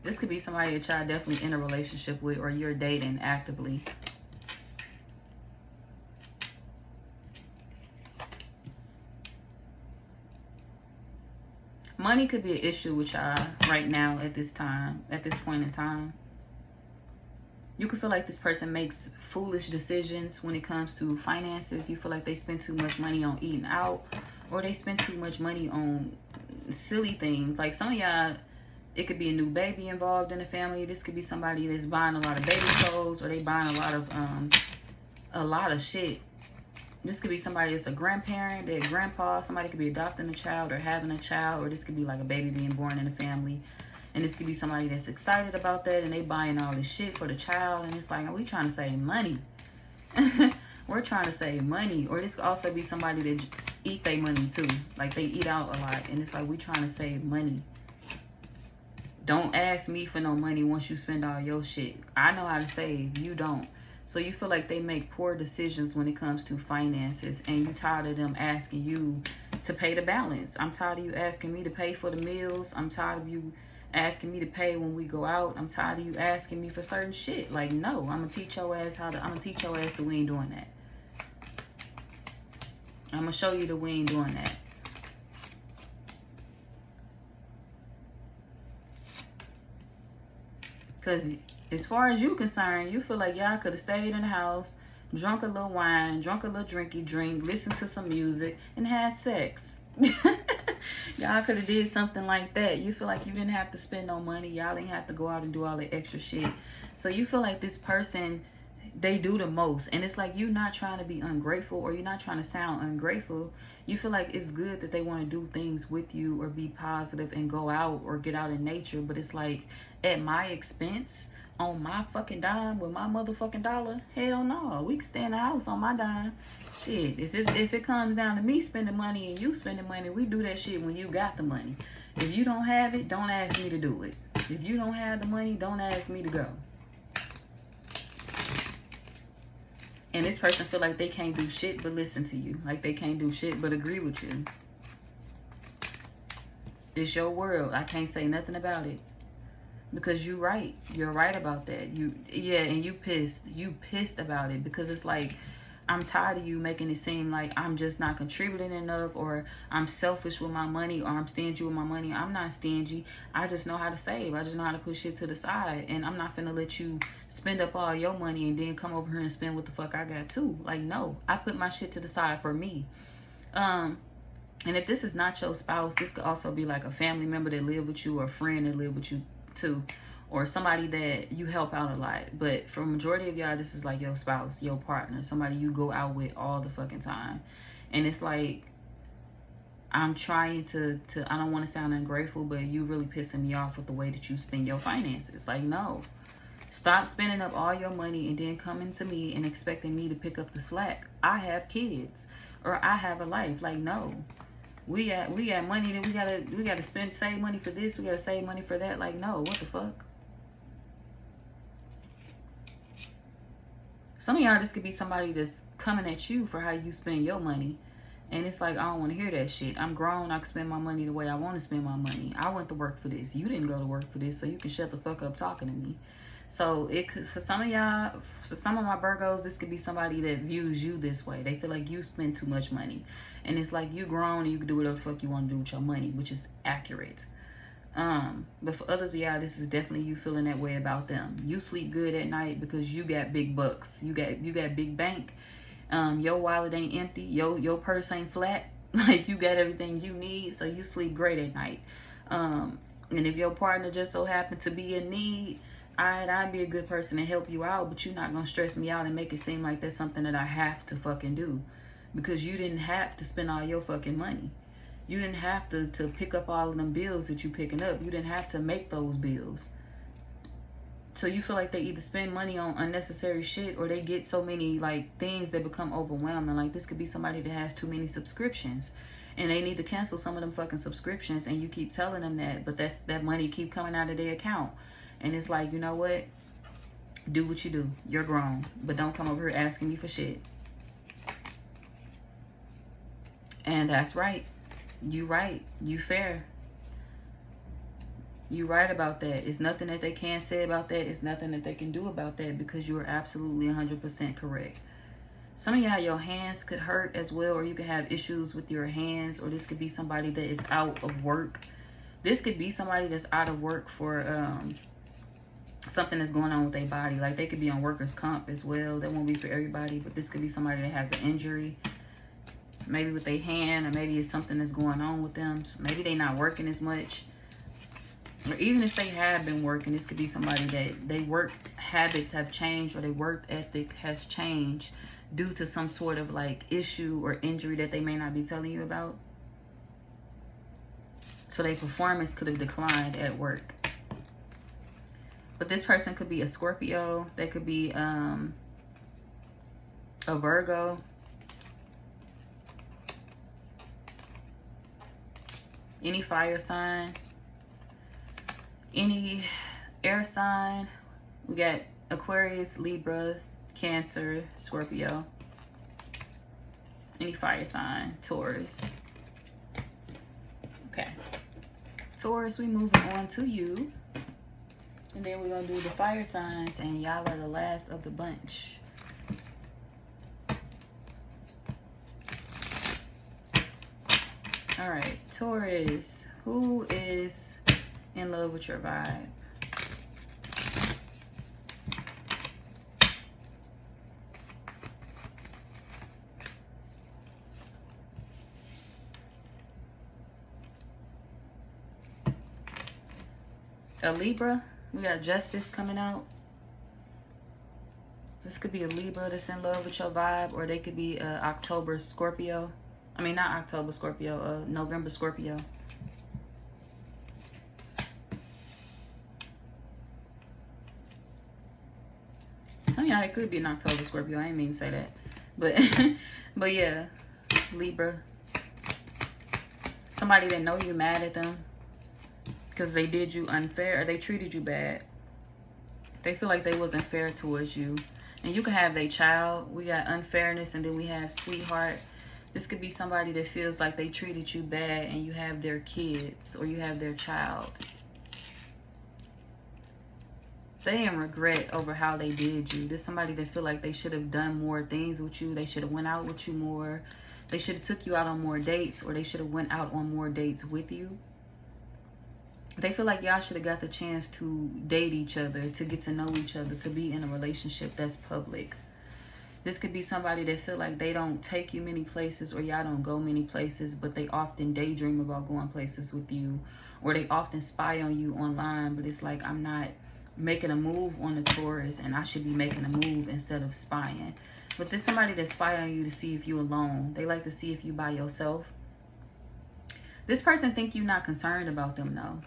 this could be somebody that y'all definitely in a relationship with, or you're dating actively. Money could be an issue with y'all right now at this time, at this point in time. You could feel like this person makes foolish decisions when it comes to finances. You feel like they spend too much money on eating out, or they spend too much money on silly things. Like some of y'all, it could be a new baby involved in the family. This could be somebody that's buying a lot of baby clothes, or they buying a lot of shit. This could be somebody that's a grandparent, their grandpa. Somebody could be adopting a child or having a child, or this could be like a baby being born in the family. And this could be somebody that's excited about that, and they buying all this shit for the child. And it's like, are we trying to save money? We're trying to save money. Or this could also be somebody that eat their money too. Like they eat out a lot, and it's like, we trying to save money. Don't ask me for no money once you spend all your shit. I know how to save. You don't. So you feel like they make poor decisions when it comes to finances, and you tired of them asking you to pay the balance. I'm tired of you asking me to pay for the meals. I'm tired of you asking me to pay when we go out. I'm tired of you asking me for certain shit. Like, no, I'm gonna teach your ass I'm gonna teach your ass that we ain't doing that. I'm gonna show you that we ain't doing that. Because as far as you concerned, you feel like y'all could have stayed in the house, drunk a little wine, drunk a little drinky drink, listened to some music, and had sex. Y'all could have did something like that. You feel like you didn't have to spend no money. Y'all didn't have to go out and do all the extra shit. So you feel like this person, they do the most. And it's like, you're not trying to be ungrateful, or you're not trying to sound ungrateful. You feel like it's good that they want to do things with you, or be positive and go out or get out in nature. But it's like, at my expense, on my fucking dime, with my motherfucking dollar? Hell no. We can stay in the house on my dime. Shit, if it comes down to me spending money and you spending money, we do that shit when you got the money. If you don't have it, don't ask me to do it. If you don't have the money, don't ask me to go. And this person feel like they can't do shit but listen to you. Like they can't do shit but agree with you. It's your world. I can't say nothing about it. Because you're right. You're right about that. Yeah, and you pissed. You pissed about it because it's like, I'm tired of you making it seem like I'm just not contributing enough, or I'm selfish with my money, or I'm stingy with my money. I'm not stingy. I just know how to save. I just know how to put shit to the side. And I'm not finna let you spend up all your money and then come over here and spend what the fuck I got too. Like, no. I put my shit to the side for me. And if this is not your spouse, this could also be like a family member that live with you, or a friend that live with you too, or somebody that you help out a lot. But for majority of y'all, this is like your spouse, your partner, somebody you go out with all the fucking time. And it's like, I'm trying to I don't want to sound ungrateful, but you really pissing me off with the way that you spend your finances. Like, no. Stop spending up all your money and then coming to me and expecting me to pick up the slack. I have kids, or I have a life. Like, no. We got money that we gotta save money for this, we gotta save money for that. Like, no, what the fuck? Some of y'all, this could be somebody that's coming at you for how you spend your money. And it's like, I don't want to hear that shit. I'm grown. I can spend my money the way I want to spend my money. I went to work for this. You didn't go to work for this, so you can shut the fuck up talking to me. So it could, for some of y'all, for some of my Virgos, this could be somebody that views you this way. They feel like you spend too much money. And it's like, you grown and you can do whatever the fuck you want to do with your money, which is accurate. But for others of y'all, this is definitely you feeling that way about them. You sleep good at night because you got big bucks. You got big bank. Your wallet ain't empty. Your purse ain't flat. Like, you got everything you need, so you sleep great at night. And if your partner just so happened to be in need, I'd be a good person to help you out, but you're not gonna stress me out and make it seem like that's something that I have to fucking do. Because you didn't have to spend all your fucking money. You didn't have to pick up all of them bills that you picking up. You didn't have to make those bills. So you feel like they either spend money on unnecessary shit, or they get so many like things that become overwhelming. Like, this could be somebody that has too many subscriptions and they need to cancel some of them fucking subscriptions, and you keep telling them that, but that money keep coming out of their account. And it's like, you know what? Do what you do. You're grown. But don't come over here asking me for shit. And that's right. You right. You fair. You right about that. It's nothing that they can't say about that. It's nothing that they can do about that, because you are absolutely 100% correct. Some of y'all, your hands could hurt as well, or you could have issues with your hands, or this could be somebody that is out of work. This could be somebody that's out of work for something that's going on with their body. Like, they could be on workers' comp as well. That won't be for everybody, but this could be somebody that has an injury, maybe with their hand, or maybe it's something that's going on with them. So maybe they're not working as much. Or even if they have been working, this could be somebody that their work habits have changed, or their work ethic has changed due to some sort of like issue or injury that they may not be telling you about. So their performance could have declined at work. But this person could be a Scorpio. They could be a Virgo. Any fire sign. Any air sign. We got Aquarius, Libra, Cancer, Scorpio. Any fire sign. Taurus. Okay. Taurus, we moving on to you. And then we're going to do the fire signs, and y'all are the last of the bunch. All right, Taurus, who is in love with your vibe? A Libra. We got Justice coming out. This could be a Libra that's in love with your vibe, or they could be October Scorpio. I mean, not October Scorpio, November Scorpio. Some of y'all, it could be an October Scorpio. I didn't mean to say that. But yeah, Libra. Somebody that know you're mad at them because they did you unfair, or they treated you bad. They feel like they wasn't fair towards you. And you can have their child. We got unfairness, and then we have sweetheart. This could be somebody that feels like they treated you bad and you have their kids or you have their child. They in regret over how they did you. There's somebody that feel like they should have done more things with you. They should have went out with you more. They should have took you out on more dates, or they should have went out on more dates with you. They feel like y'all should have got the chance to date each other, to get to know each other, to be in a relationship that's public. This could be somebody that feel like they don't take you many places, or y'all don't go many places, but they often daydream about going places with you, or they often spy on you online, but it's like, I'm not making a move on the Taurus and I should be making a move instead of spying. But there's somebody that spy on you to see if you're alone. They like to see if you by yourself. This person think you're not concerned about them though.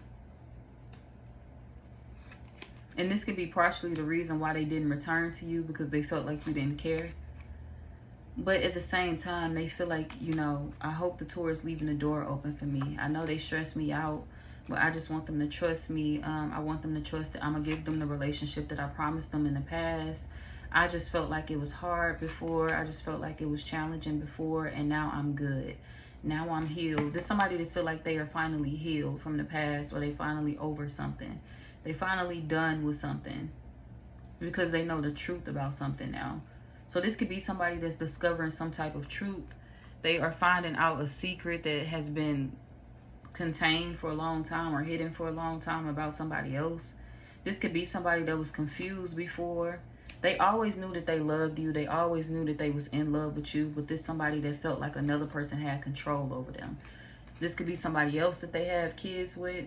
And this could be partially the reason why they didn't return to you, because they felt like you didn't care. But at the same time, they feel like, you know, I hope the Taurus leaving the door open for me. I know they stress me out, but I just want them to trust me. I want them to trust that I'm going to give them the relationship that I promised them in the past. I just felt like it was hard before. I just felt like it was challenging before. And now I'm good. Now I'm healed. There's somebody that feel like they are finally healed from the past, or they finally over something. They finally done with something because they know the truth about something now. So this could be somebody that's discovering some type of truth. They are finding out a secret that has been contained for a long time or hidden for a long time about somebody else. This could be somebody that was confused before. They always knew that they loved you. They always knew that they was in love with you, but this somebody that felt like another person had control over them. This could be somebody else that they have kids with.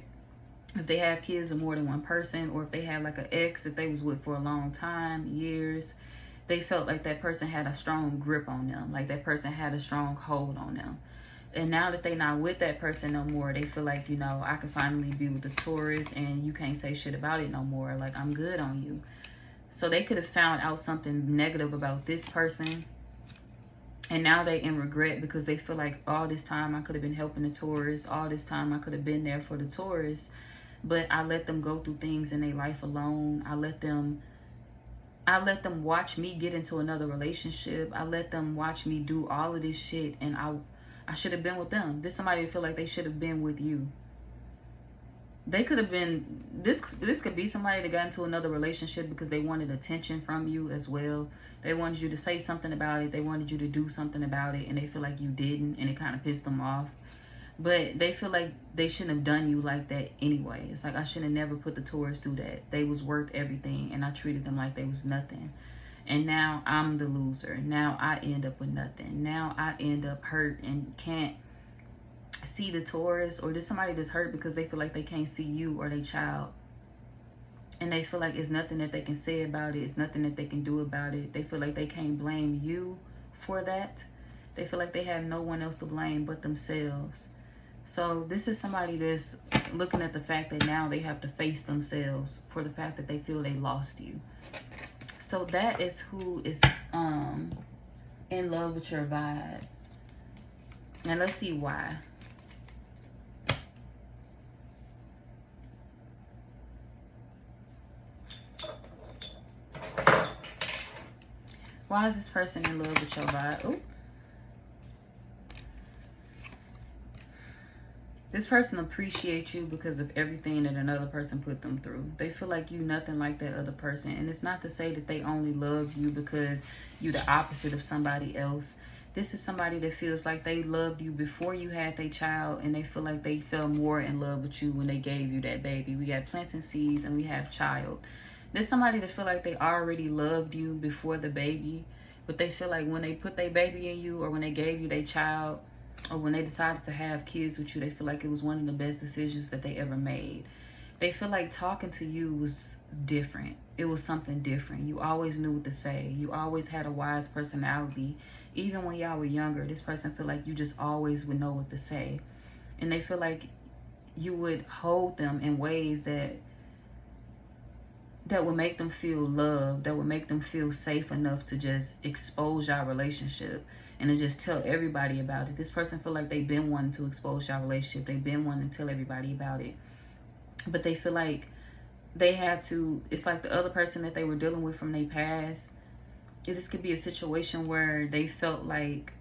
If they have kids with more than one person, or if they have like an ex that they was with for a long time, years, they felt like that person had a strong grip on them, like that person had a strong hold on them. And now that they not with that person no more, they feel like, you know, I can finally be with the Taurus and you can't say shit about it no more. Like, I'm good on you. So they could have found out something negative about this person, and now they in regret because they feel like all this time I could have been helping the Taurus. All this time I could have been there for the Taurus. But I let them go through things in their life alone. I let them watch me get into another relationship. I let them watch me do all of this shit, and I should have been with them. This somebody feel like they should have been with you. They could have been, this could be somebody that got into another relationship because they wanted attention from you as well. They wanted you to say something about it. They wanted you to do something about it, and they feel like you didn't, and it kind of pissed them off. But they feel like they shouldn't have done you like that anyway. It's like, I should have never put the Taurus through that. They was worth everything, and I treated them like they was nothing. And now I'm the loser. Now I end up with nothing. Now I end up hurt and can't see the Taurus. Or there's somebody that's hurt because they feel like they can't see you or their child. And they feel like it's nothing that they can say about it. It's nothing that they can do about it. They feel like they can't blame you for that. They feel like they have no one else to blame but themselves. So this is somebody that's looking at the fact that now they have to face themselves for the fact that they feel they lost you. So that is who is in love with your vibe. And let's see why. Why is this person in love with your vibe? Ooh. This person appreciates you because of everything that another person put them through. They feel like you nothing like that other person. And it's not to say that they only love you because you're the opposite of somebody else. This is somebody that feels like they loved you before you had their child, and they feel like they fell more in love with you when they gave you that baby. We got planting seeds and we have child. There's somebody that feel like they already loved you before the baby, but they feel like when they put their baby in you, or when they gave you their child, or when they decided to have kids with you, they feel like it was one of the best decisions that they ever made. They feel like talking to you was different. It was something different. You always knew what to say. You always had a wise personality. Even when y'all were younger, this person feel like you just always would know what to say. And they feel like you would hold them in ways that would make them feel loved, that would make them feel safe enough to just expose your relationship and to just tell everybody about it. This person feel like they've been wanting to expose your relationship. They've been wanting to tell everybody about it. But they feel like they had to, it's like the other person that they were dealing with from their past. This could be a situation where they felt like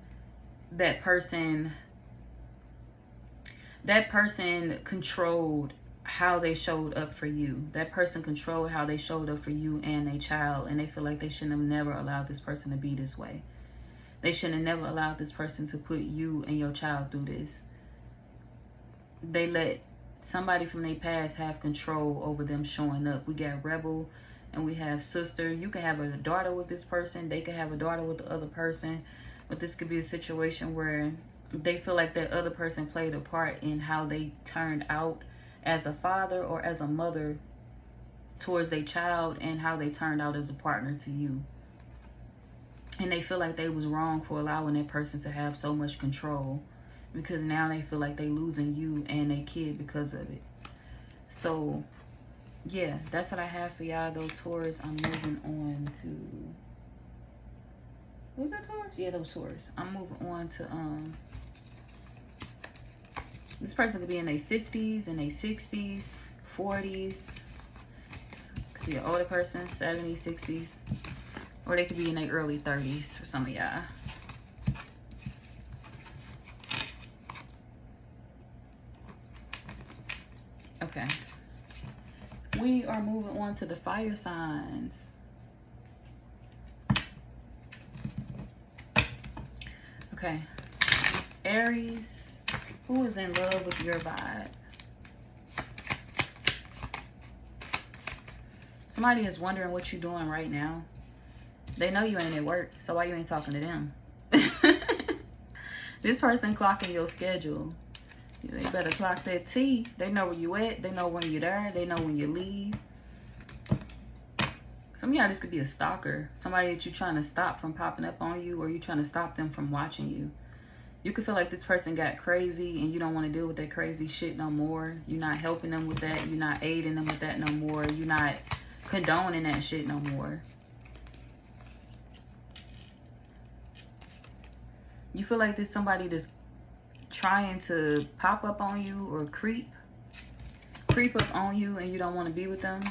that person controlled how they showed up for you. That person controlled how they showed up for you and a child, and they feel like they shouldn't have never allowed this person to be this way. They shouldn't have never allowed this person to put you and your child through this. They let somebody from their past have control over them showing up. We got rebel and we have sister. You can have a daughter with this person. They could have a daughter with the other person. But this could be a situation where they feel like that other person played a part in how they turned out as a father or as a mother towards their child, and how they turned out as a partner to you. And they feel like they was wrong for allowing that person to have so much control, because now they feel like they losing you and their kid because of it. So yeah, that's what I have for y'all though, Taurus. I'm moving on to, was that Taurus? Yeah, that was Taurus. I'm moving on to this person could be in their 50s, in their 60s, 40s. Could be an older person, 70s, 60s. Or they could be in their early 30s for some of y'all. Okay. We are moving on to the fire signs. Okay. Aries. Who is in love with your vibe? Somebody is wondering what you're doing right now. They know you ain't at work, so why you ain't talking to them? This person clocking your schedule. They better clock that T. They know where you at. They know when you're there. They know when you leave. Some of y'all, this could be a stalker. Somebody that you're trying to stop from popping up on you, or you're trying to stop them from watching you. You could feel like this person got crazy and you don't want to deal with that crazy shit no more. You're not helping them with that. You're not aiding them with that no more. You're not condoning that shit no more. You feel like there's somebody that's trying to pop up on you or creep up on you, and you don't want to be with them.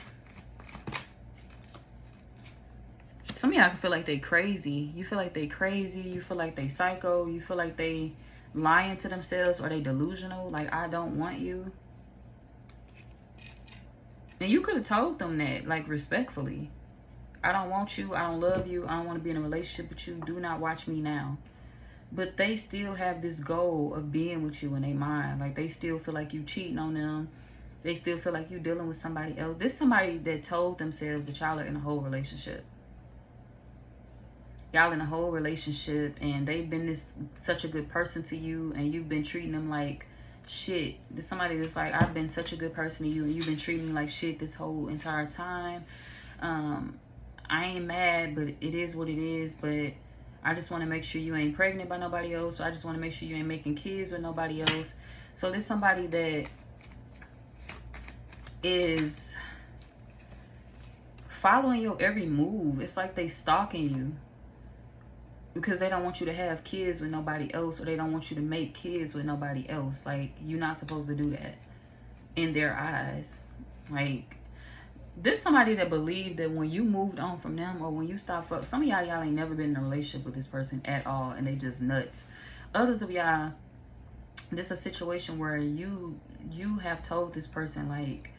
Some of y'all can feel like they crazy. You feel like they crazy. You feel like they psycho. You feel like they lying to themselves, or they delusional. Like, I don't want you. And you could have told them that, like, respectfully. I don't want you. I don't love you. I don't want to be in a relationship with you. Do not watch me now. But they still have this goal of being with you in their mind. Like, they still feel like you cheating on them. They still feel like you dealing with somebody else. This somebody that told themselves that y'all are in a whole relationship. Y'all in a whole relationship, and they've been such a good person to you, and you've been treating them like shit. There's somebody that's like, I've been such a good person to you, and you've been treating me like shit this whole entire time. I ain't mad, but it is what it is. But I just want to make sure you ain't pregnant by nobody else. So I just want to make sure you ain't making kids with nobody else. So there's somebody that is following your every move. It's like they stalking you, because they don't want you to have kids with nobody else, or they don't want you to make kids with nobody else. Like, you're not supposed to do that in their eyes. Like, this somebody that believed that when you moved on from them, or when you stopped fuck, some of y'all ain't never been in a relationship with this person at all, and they just nuts. Others of y'all, this is a situation where you have told this person, like,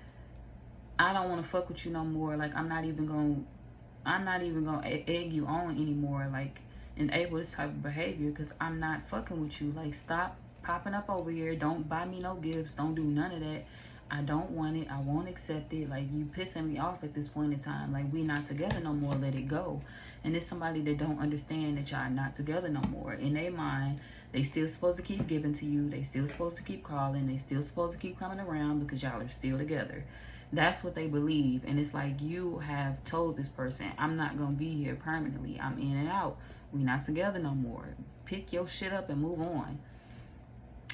I don't want to fuck with you no more. Like, I'm not even gonna egg you on anymore, like, enable this type of behavior, because I'm not fucking with you. Like, stop popping up over here. Don't buy me no gifts. Don't do none of that. I don't want it. I won't accept it. Like, you pissing me off at this point in time. Like, we not together no more. Let it go. And it's somebody that don't understand that y'all not together no more. In their mind, they still supposed to keep giving to you. They still supposed to keep calling. They still supposed to keep coming around, because y'all are still together. That's what they believe. And it's like, you have told this person, I'm not gonna be here permanently. I'm in and out. We not together no more. Pick your shit up and move on.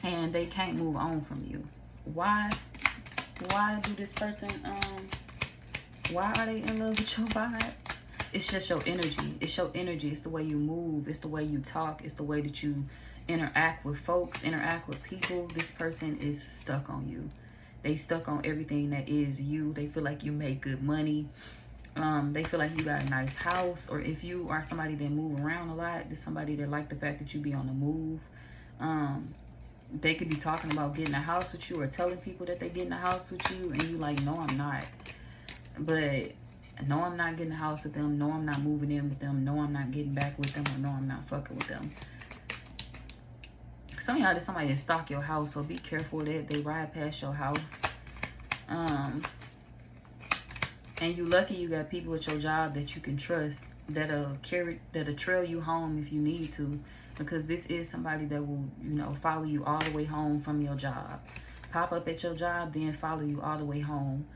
And they can't move on from you. Why do this person, why are they in love with your vibe? It's just your energy. It's your energy. It's the way you move. It's the way you talk. It's the way that you interact with folks, interact with people. This person is stuck on you. They stuck on everything that is you. They feel like you make good money. They feel like you got a nice house. Or if you are somebody that move around a lot, there's somebody that like the fact that you be on the move. They could be talking about getting a house with you or telling people that they getting a house with you, and you like, no, I'm not. But no, I'm not getting a house with them. No, I'm not moving in with them. No, I'm not getting back with them. Or no, I'm not fucking with them. Some of y'all, there's somebody that stalk your house, so be careful that they ride past your house. And you lucky you got people at your job that you can trust, that'll trail you home if you need to, because this is somebody that will, you know, follow you all the way home from your job. Pop up at your job, then follow you all the way home.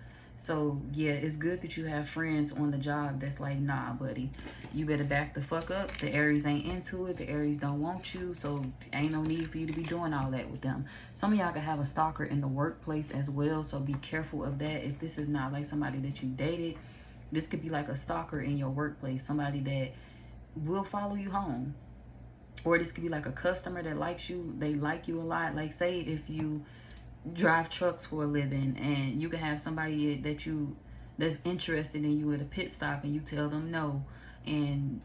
So yeah, it's good that you have friends on the job that's like, nah, buddy, you better back the fuck up. The Aries ain't into it. The Aries don't want you, so ain't no need for you to be doing all that with them. Some of y'all can have a stalker in the workplace as well, so be careful of that. If this is not like somebody that you dated, this could be like a stalker in your workplace, somebody that will follow you home. Or this could be like a customer that likes you, they like you a lot. Like, say if you drive trucks for a living, and you can have somebody that's interested in you at a pit stop, and you tell them no, and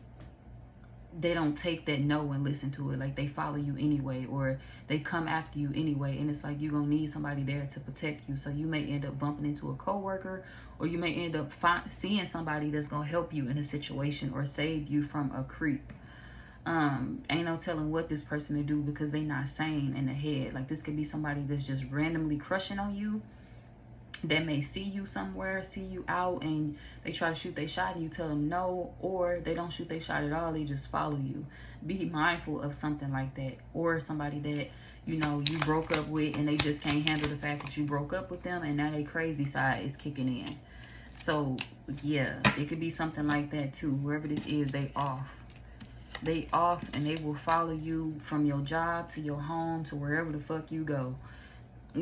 they don't take that no and listen to it. Like, they follow you anyway, or they come after you anyway, and it's like you're gonna need somebody there to protect you. So you may end up bumping into a coworker, or you may end up seeing somebody that's gonna help you in a situation or save you from a creep. Ain't no telling what this person to do, because they not sane in the head. Like, this could be somebody that's just randomly crushing on you, that may see you somewhere, see you out, and they try to shoot their shot and you tell them no, or they don't shoot their shot at all, they just follow you. Be mindful of something like that. Or somebody that, you know, you broke up with and they just can't handle the fact that you broke up with them, and now their crazy side is kicking in. So yeah, it could be something like that too. Whoever this is, they off, and they will follow you from your job to your home to wherever the fuck you go.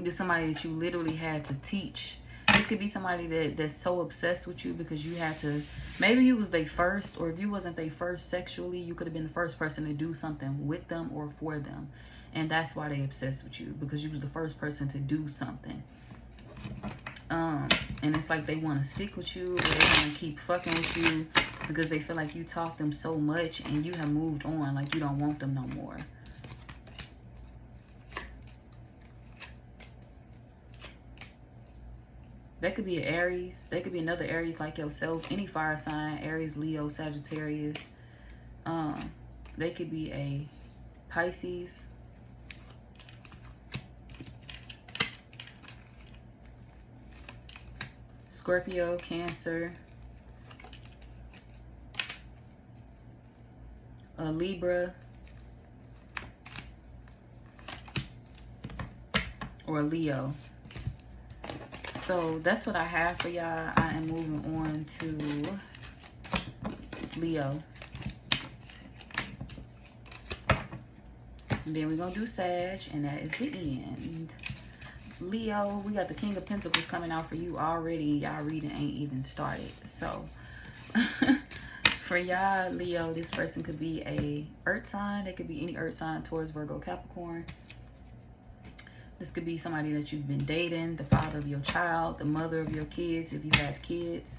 Just somebody that you literally had to teach. This could be somebody that's so obsessed with you because you had to, maybe you was their first, or if you wasn't their first sexually, you could have been the first person to do something with them or for them, and that's why they obsessed with you, because you was the first person to do something. And it's like they want to stick with you, or they want to keep fucking with you because they feel like you taught them so much and you have moved on, like you don't want them no more. That could be an Aries. They could be another Aries like yourself. Any fire sign, Aries, Leo, Sagittarius. They could be a Pisces. Scorpio, Cancer. A Libra. Or a Leo. So that's what I have for y'all. I am moving on to Leo. And then we're going to do Sag, and that is the end. Leo, we got the King of Pentacles coming out for you already. Y'all reading ain't even started. So for y'all, Leo, this person could be a earth sign. It could be any earth sign, Taurus, Virgo, Capricorn. This could be somebody that you've been dating, the father of your child, the mother of your kids, if you have kids.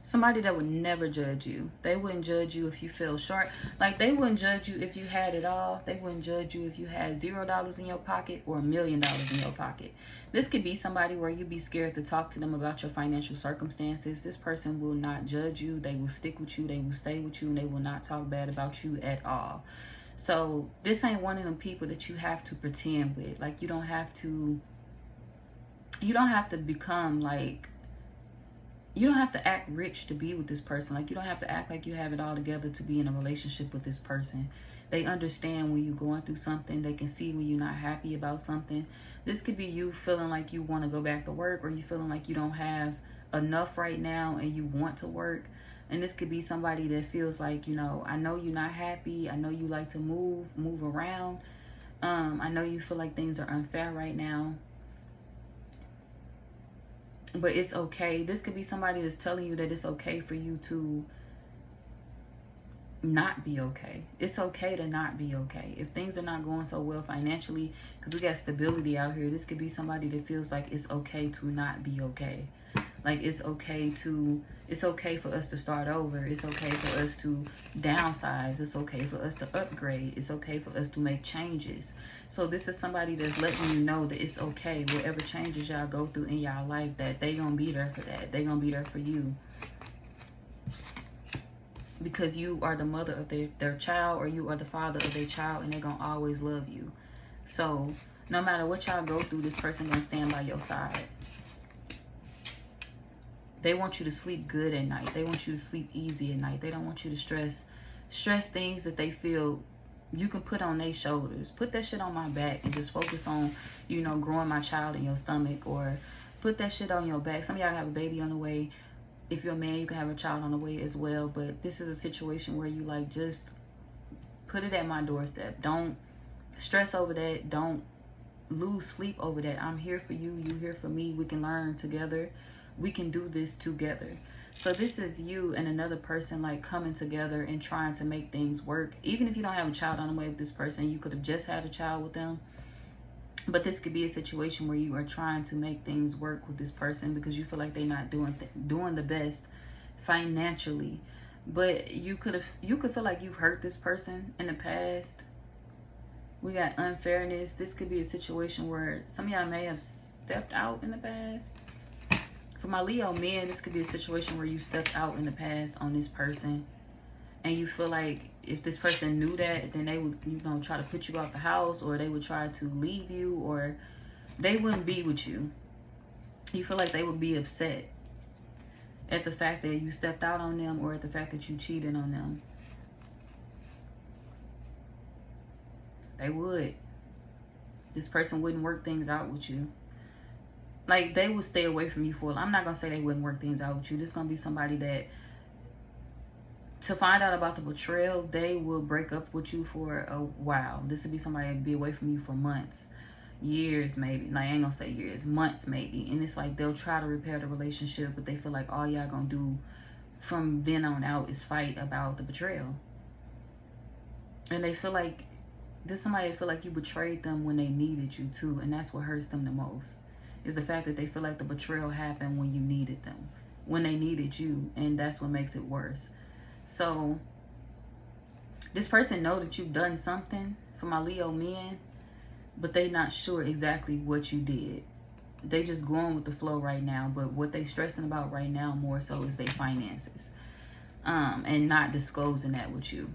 Somebody that would never judge you. They wouldn't judge you if you fell short. Like, they wouldn't judge you if you had it all. They wouldn't judge you if you had $0 in your pocket or $1 million in your pocket. This could be somebody where you'd be scared to talk to them about your financial circumstances. This person will not judge you. They will stick with you. They will stay with you. And they will not talk bad about you at all. So this ain't one of them people that you have to pretend with. Like, you don't have to become like, you don't have to act rich to be with this person. Like, you don't have to act like you have it all together to be in a relationship with this person. They understand when you're going through something. They can see when you're not happy about something. This could be you feeling like you want to go back to work, or you feeling like you don't have enough right now and you want to work. And this could be somebody that feels like, you know, I know you're not happy. I know you like to move around. I know you feel like things are unfair right now, but it's okay. This could be somebody that's telling you that it's okay for you to not be okay. It's okay to not be okay. If things are not going so well financially, because we got stability out here, this could be somebody that feels like it's okay to not be okay. Like it's okay for us to start over. It's okay for us to downsize. It's okay for us to upgrade. It's okay for us to make changes. So this is somebody that's letting you know that it's okay. Whatever changes y'all go through in y'all life, that they gonna be there for that. They gonna be there for you. Because you are the mother of their child, or you are the father of their child, and they're gonna always love you. So no matter what y'all go through, this person gonna stand by your side. They want you to sleep good at night. They want you to sleep easy at night. They don't want you to stress things that they feel you can put on their shoulders. Put that shit on my back and just focus on, you know, growing my child in your stomach, or put that shit on your back. Some of y'all have a baby on the way. If you're a man, you can have a child on the way as well. But this is a situation where you like, just put it at my doorstep. Don't stress over that. Don't lose sleep over that. I'm here for you. You here for me. We can learn together. We can do this together. So this is you and another person like coming together and trying to make things work. Even if you don't have a child on the way with this person, you could have just had a child with them. But this could be a situation where you are trying to make things work with this person because you feel like they're not doing the best financially. But you could feel like you've hurt this person in the past. We got unfairness. This could be a situation where some of y'all may have stepped out in the past. For my Leo men, this could be a situation where you stepped out in the past on this person, and you feel like if this person knew that, then they would, you know, try to put you out the house, or they would try to leave you, or they wouldn't be with you. You feel like they would be upset at the fact that you stepped out on them, or at the fact that you cheated on them. They would. This person wouldn't work things out with you. Like, they would stay away from you for, I'm not going to say they wouldn't work things out with you. This is going to be somebody that, to find out about the betrayal, they will break up with you for a while. This would be somebody that would be away from you for months, years maybe. Like, I ain't going to say years, months maybe. And it's like they'll try to repair the relationship, but they feel like all y'all going to do from then on out is fight about the betrayal. And they feel like, there's somebody that feel like you betrayed them when they needed you too. And that's what hurts them the most. Is the fact that they feel like the betrayal happened when you needed them, when they needed you, and that's what makes it worse. So this person know that you've done something, for my Leo men, but they not sure exactly what you did. They just going with the flow right now, but what they stressing about right now more so is their finances, and not disclosing that with you.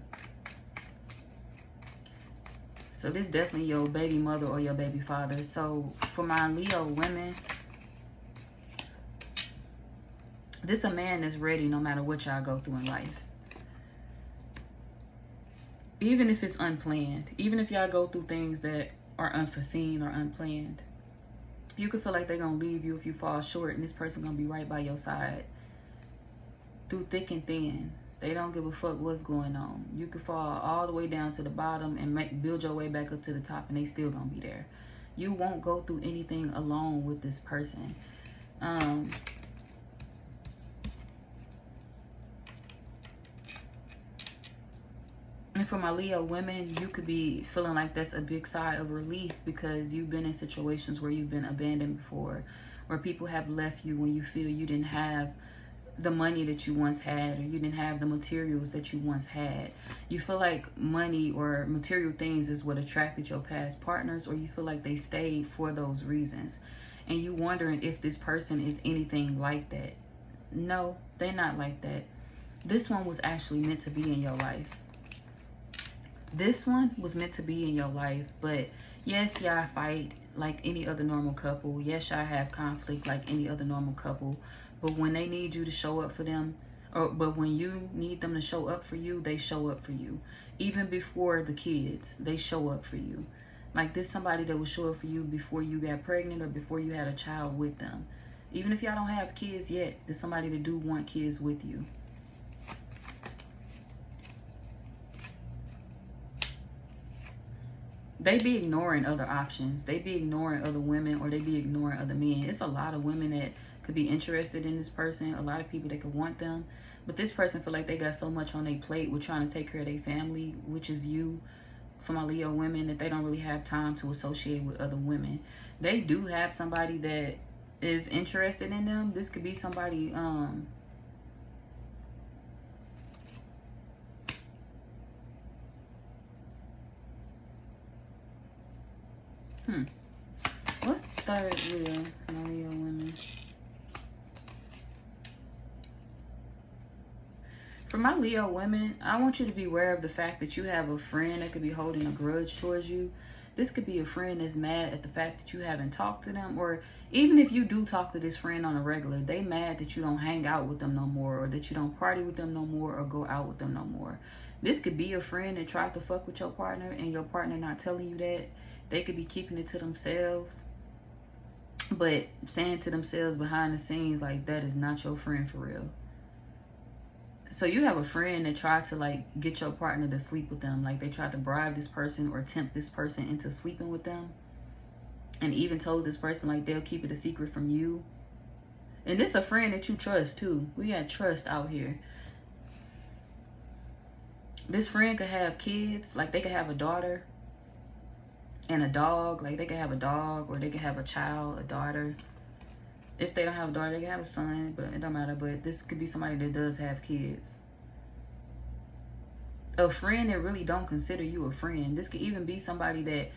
So this definitely your baby mother or your baby father. So for my Leo women, this a man that's ready no matter what y'all go through in life. Even if it's unplanned, even if y'all go through things that are unforeseen or unplanned, you could feel like they're going to leave you if you fall short, and this person going to be right by your side through thick and thin. They don't give a fuck what's going on. You could fall all the way down to the bottom and build your way back up to the top, and they still gonna be there. You won't go through anything alone with this person. And for my Leo women, you could be feeling like that's a big sigh of relief, because you've been in situations where you've been abandoned before, where people have left you when you feel you didn't have the money that you once had, or you didn't have the materials that you once had. You feel like money or material things is what attracted your past partners, or you feel like they stayed for those reasons, and you wondering if this person is anything like that. No, they're not like that. This one was actually meant to be in your life. This one was meant to be in your life. But yes, y'all fight like any other normal couple. Yes, y'all have conflict like any other normal couple. But when they need you to show up for them, but when you need them to show up for you, they show up for you. Even before the kids, they show up for you. Like, this somebody that will show up for you before you got pregnant or before you had a child with them. Even if y'all don't have kids yet, there's somebody that do want kids with you. They be ignoring other options. They be ignoring other women, or they be ignoring other men. It's a lot of women that could be interested in this person. A lot of people that could want them. But this person feel like they got so much on their plate with trying to take care of their family, which is you, for my Leo women, that they don't really have time to associate with other women. They do have somebody that is interested in them. This could be somebody, what's third Leo? My Leo women. For my Leo women, I want you to be aware of the fact that you have a friend that could be holding a grudge towards you. This could be a friend that's mad at the fact that you haven't talked to them, or even if you do talk to this friend on a regular, they mad that you don't hang out with them no more, or that you don't party with them no more, or go out with them no more. This could be a friend that tried to fuck with your partner and your partner not telling you that. They could be keeping it to themselves, but saying to themselves behind the scenes like that is not your friend for real. So you have a friend that tried to like get your partner to sleep with them. Like they tried to bribe this person or tempt this person into sleeping with them. And even told this person like they'll keep it a secret from you. And this a friend that you trust too. We got trust out here. This friend could have kids. Like they could have a daughter and a dog. Like they could have a dog, or they could have a child, a daughter. If they don't have a daughter, they can have a son, but it don't matter. But this could be somebody that does have kids. A friend that really don't consider you a friend. This could even be somebody that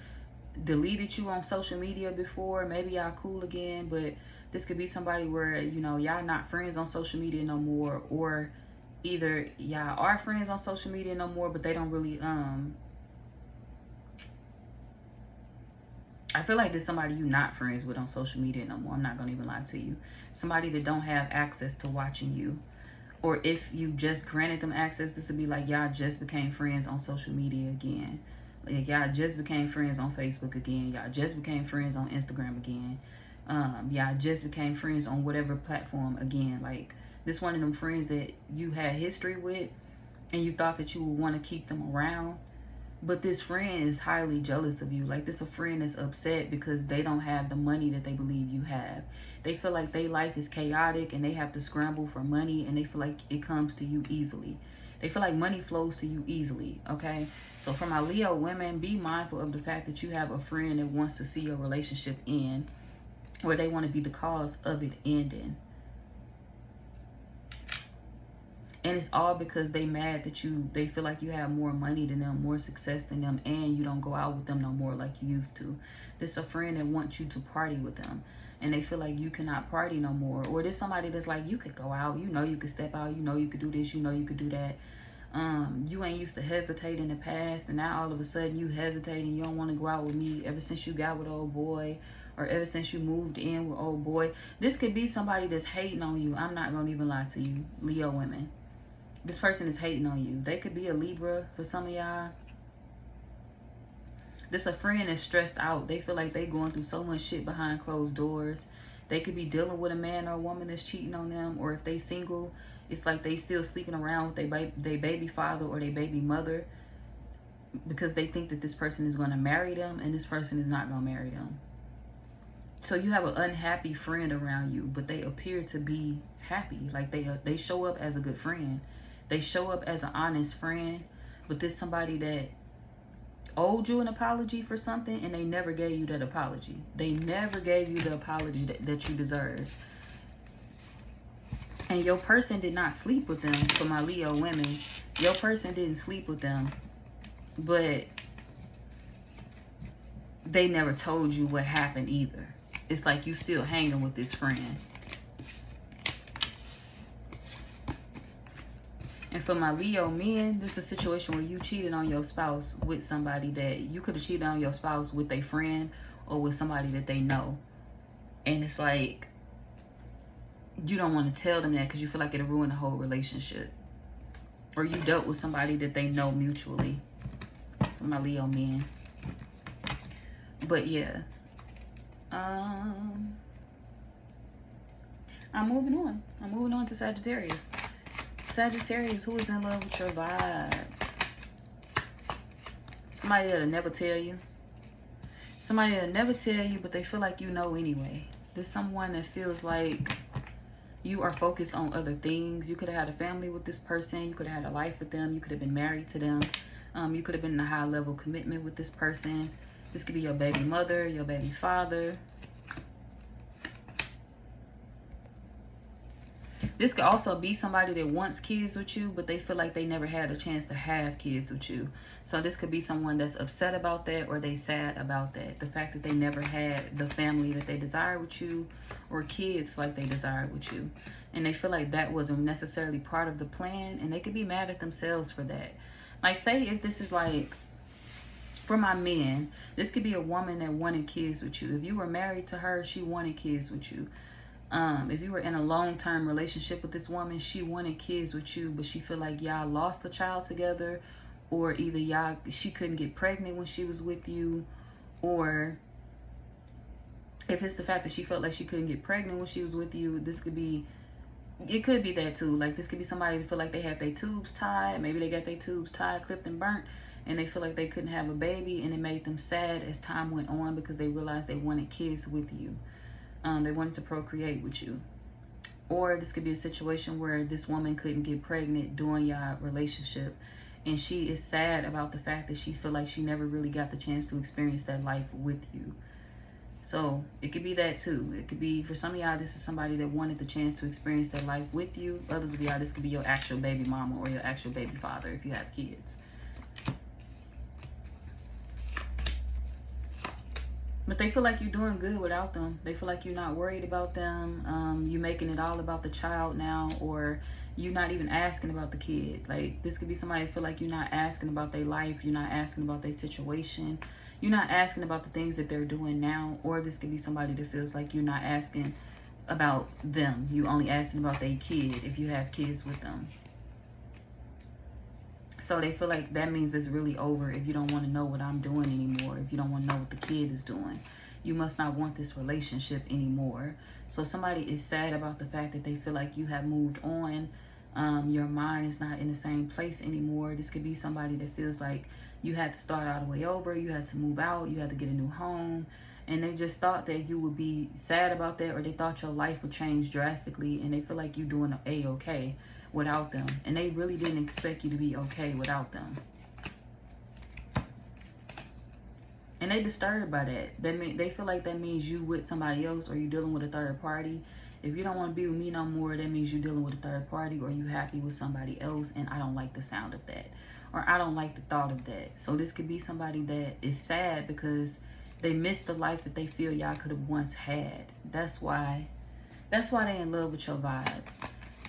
deleted you on social media before. Maybe y'all cool again, but this could be somebody where, you know, y'all not friends on social media no more, or either y'all are friends on social media no more, but they don't really I feel like there's somebody you not friends with on social media no more. I'm not gonna even lie to you. Somebody that don't have access to watching you. Or if you just granted them access, this would be like y'all just became friends on social media again. Like y'all just became friends on Facebook again. Y'all just became friends on Instagram again. Y'all just became friends on whatever platform again. Like this one of them friends that you had history with and you thought that you would want to keep them around. But this friend is highly jealous of you. Like this a friend that's upset because they don't have the money that they believe you have. They feel like their life is chaotic and they have to scramble for money, and they feel like it comes to you easily. They feel like money flows to you easily, okay? So for my Leo women, be mindful of the fact that you have a friend that wants to see your relationship end, or they want to be the cause of it ending. And it's all because they mad that they feel like you have more money than them, more success than them, and you don't go out with them no more like you used to. This a friend that wants you to party with them, and they feel like you cannot party no more. Or there's somebody that's like, you could go out, you know you could step out, you know you could do this, you know you could do that. You ain't used to hesitate in the past, and now all of a sudden you hesitate and you don't want to go out with me ever since you got with old boy, or ever since you moved in with old boy. This could be somebody that's hating on you. I'm not gonna even lie to you, Leo women. This person is hating on you. They could be a Libra for some of y'all. This a friend that's stressed out. They feel like they going through so much shit behind closed doors. They could be dealing with a man or a woman that's cheating on them, or if they single, it's like they still sleeping around with their baby father or their baby mother because they think that this person is going to marry them, and this person is not going to marry them. So you have an unhappy friend around you, but they appear to be happy. Like they show up as a good friend. They show up as an honest friend, but there's somebody that owed you an apology for something, and they never gave you that apology. They never gave you the apology that you deserve. And your person did not sleep with them. For my Leo women, your person didn't sleep with them, but they never told you what happened either. It's like you still hanging with this friend. And for my Leo men, this is a situation where you cheated on your spouse with somebody that you could have cheated on your spouse with a friend or with somebody that they know. And it's like you don't want to tell them that because you feel like it'll ruin the whole relationship. Or you dealt with somebody that they know mutually. For my Leo men. But yeah. I'm moving on. I'm moving on to Sagittarius. Sagittarius, who is in love with your vibe? Somebody that'll never tell you. Somebody that'll never tell you, but they feel like you know anyway. There's someone that feels like You are focused on other things. You could have had a family with this person. You could have had a life with them. You could have been married to them. You could have been in a high level commitment with this person. This could be your baby mother, your baby father. This could also be somebody that wants kids with you, but they feel like they never had a chance to have kids with you. So this could be someone that's upset about that, or they sad about that. The fact that they never had the family that they desire with you, or kids like they desire with you. And they feel like that wasn't necessarily part of the plan, and they could be mad at themselves for that. Like, say if this is like, for my men, this could be a woman that wanted kids with you. If you were married to her, she wanted kids with you. If you were in a long-term relationship with this woman, she wanted kids with you, but she feel like y'all lost a child together, or either she couldn't get pregnant when she was with you, or if it's the fact that she felt like she couldn't get pregnant when she was with you, this could be, it could be that too. Like, this could be somebody that feel like they had their tubes tied. Maybe they got their tubes tied, clipped, and burnt, and they feel like they couldn't have a baby, and it made them sad as time went on because they realized they wanted kids with you. They wanted to procreate with you. Or this could be a situation where this woman couldn't get pregnant during your relationship, and she is sad about the fact that she feel like she never really got the chance to experience that life with you. So it could be that too. It could be, for some of y'all, this is somebody that wanted the chance to experience that life with you. Others of y'all, this could be your actual baby mama or your actual baby father if you have kids. But they feel like you're doing good without them. They feel like you're not worried about them. You're making it all about the child now, or you're not even asking about the kid. Like, this could be somebody that feel like you're not asking about their life. You're not asking about their situation. You're not asking about the things that they're doing now. Or this could be somebody that feels like you're not asking about them. You only asking about their kid if you have kids with them. So they feel like that means it's really over if you don't want to know what I'm doing anymore. If you don't want to know what the kid is doing, you must not want this relationship anymore. So somebody is sad about the fact that they feel like you have moved on. Your mind is not in the same place anymore. This could be somebody that feels like you had to start all the way over. You had to move out. You had to get a new home. And they just thought that you would be sad about that, or they thought your life would change drastically, and they feel like you're doing A-okay without them, and they really didn't expect you to be okay without them, and they disturbed by that. They feel like that means you with somebody else, or you dealing with a third party. If you don't want to be with me no more, that means you dealing with a third party, or you happy with somebody else, and I don't like the sound of that, or I don't like the thought of that. So this could be somebody that is sad because they missed the life that they feel y'all could have once had. That's why they in love with your vibe.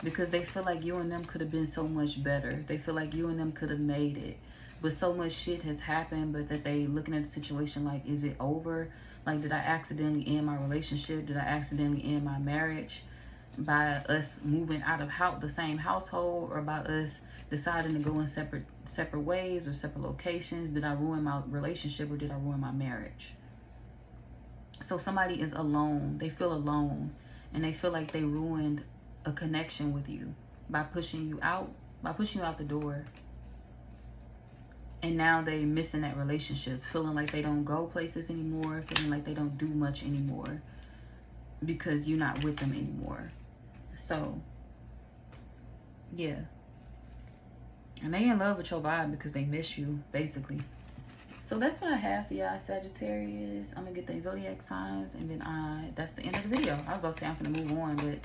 Because they feel like you and them could have been so much better. They feel like you and them could have made it. But so much shit has happened, but that they looking at the situation like, is it over? Like, did I accidentally end my relationship? Did I accidentally end my marriage by us moving out of the same household, or by us deciding to go in separate ways or separate locations? Did I ruin my relationship, or did I ruin my marriage? So somebody is alone. They feel alone, and they feel like they ruined a connection with you by pushing you out the door. And now they missing that relationship, feeling like they don't go places anymore, feeling like they don't do much anymore because you're not with them anymore. So yeah, and they in love with your vibe because they miss you, basically. So that's what I have for y'all, Sagittarius. I'm gonna get the zodiac signs, and then that's the end of the video. I was about to say I'm gonna move on, but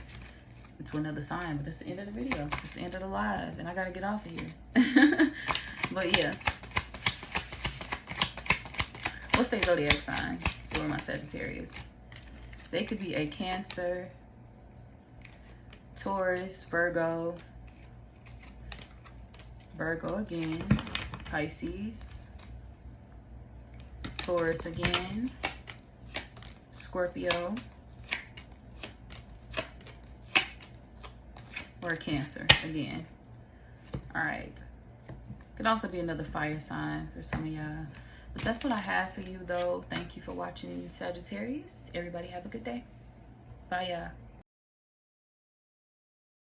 to another sign, but that's the end of the video. It's the end of the live, and I gotta get off of here. But yeah, what's their zodiac sign for my Sagittarius? They could be a Cancer, Taurus, Virgo again, Pisces, Taurus again, Scorpio, or a Cancer again. All right, could also be another fire sign for some of y'all. But that's what I have for you, though. Thank you for watching, Sagittarius. Everybody have a good day. Bye, y'all.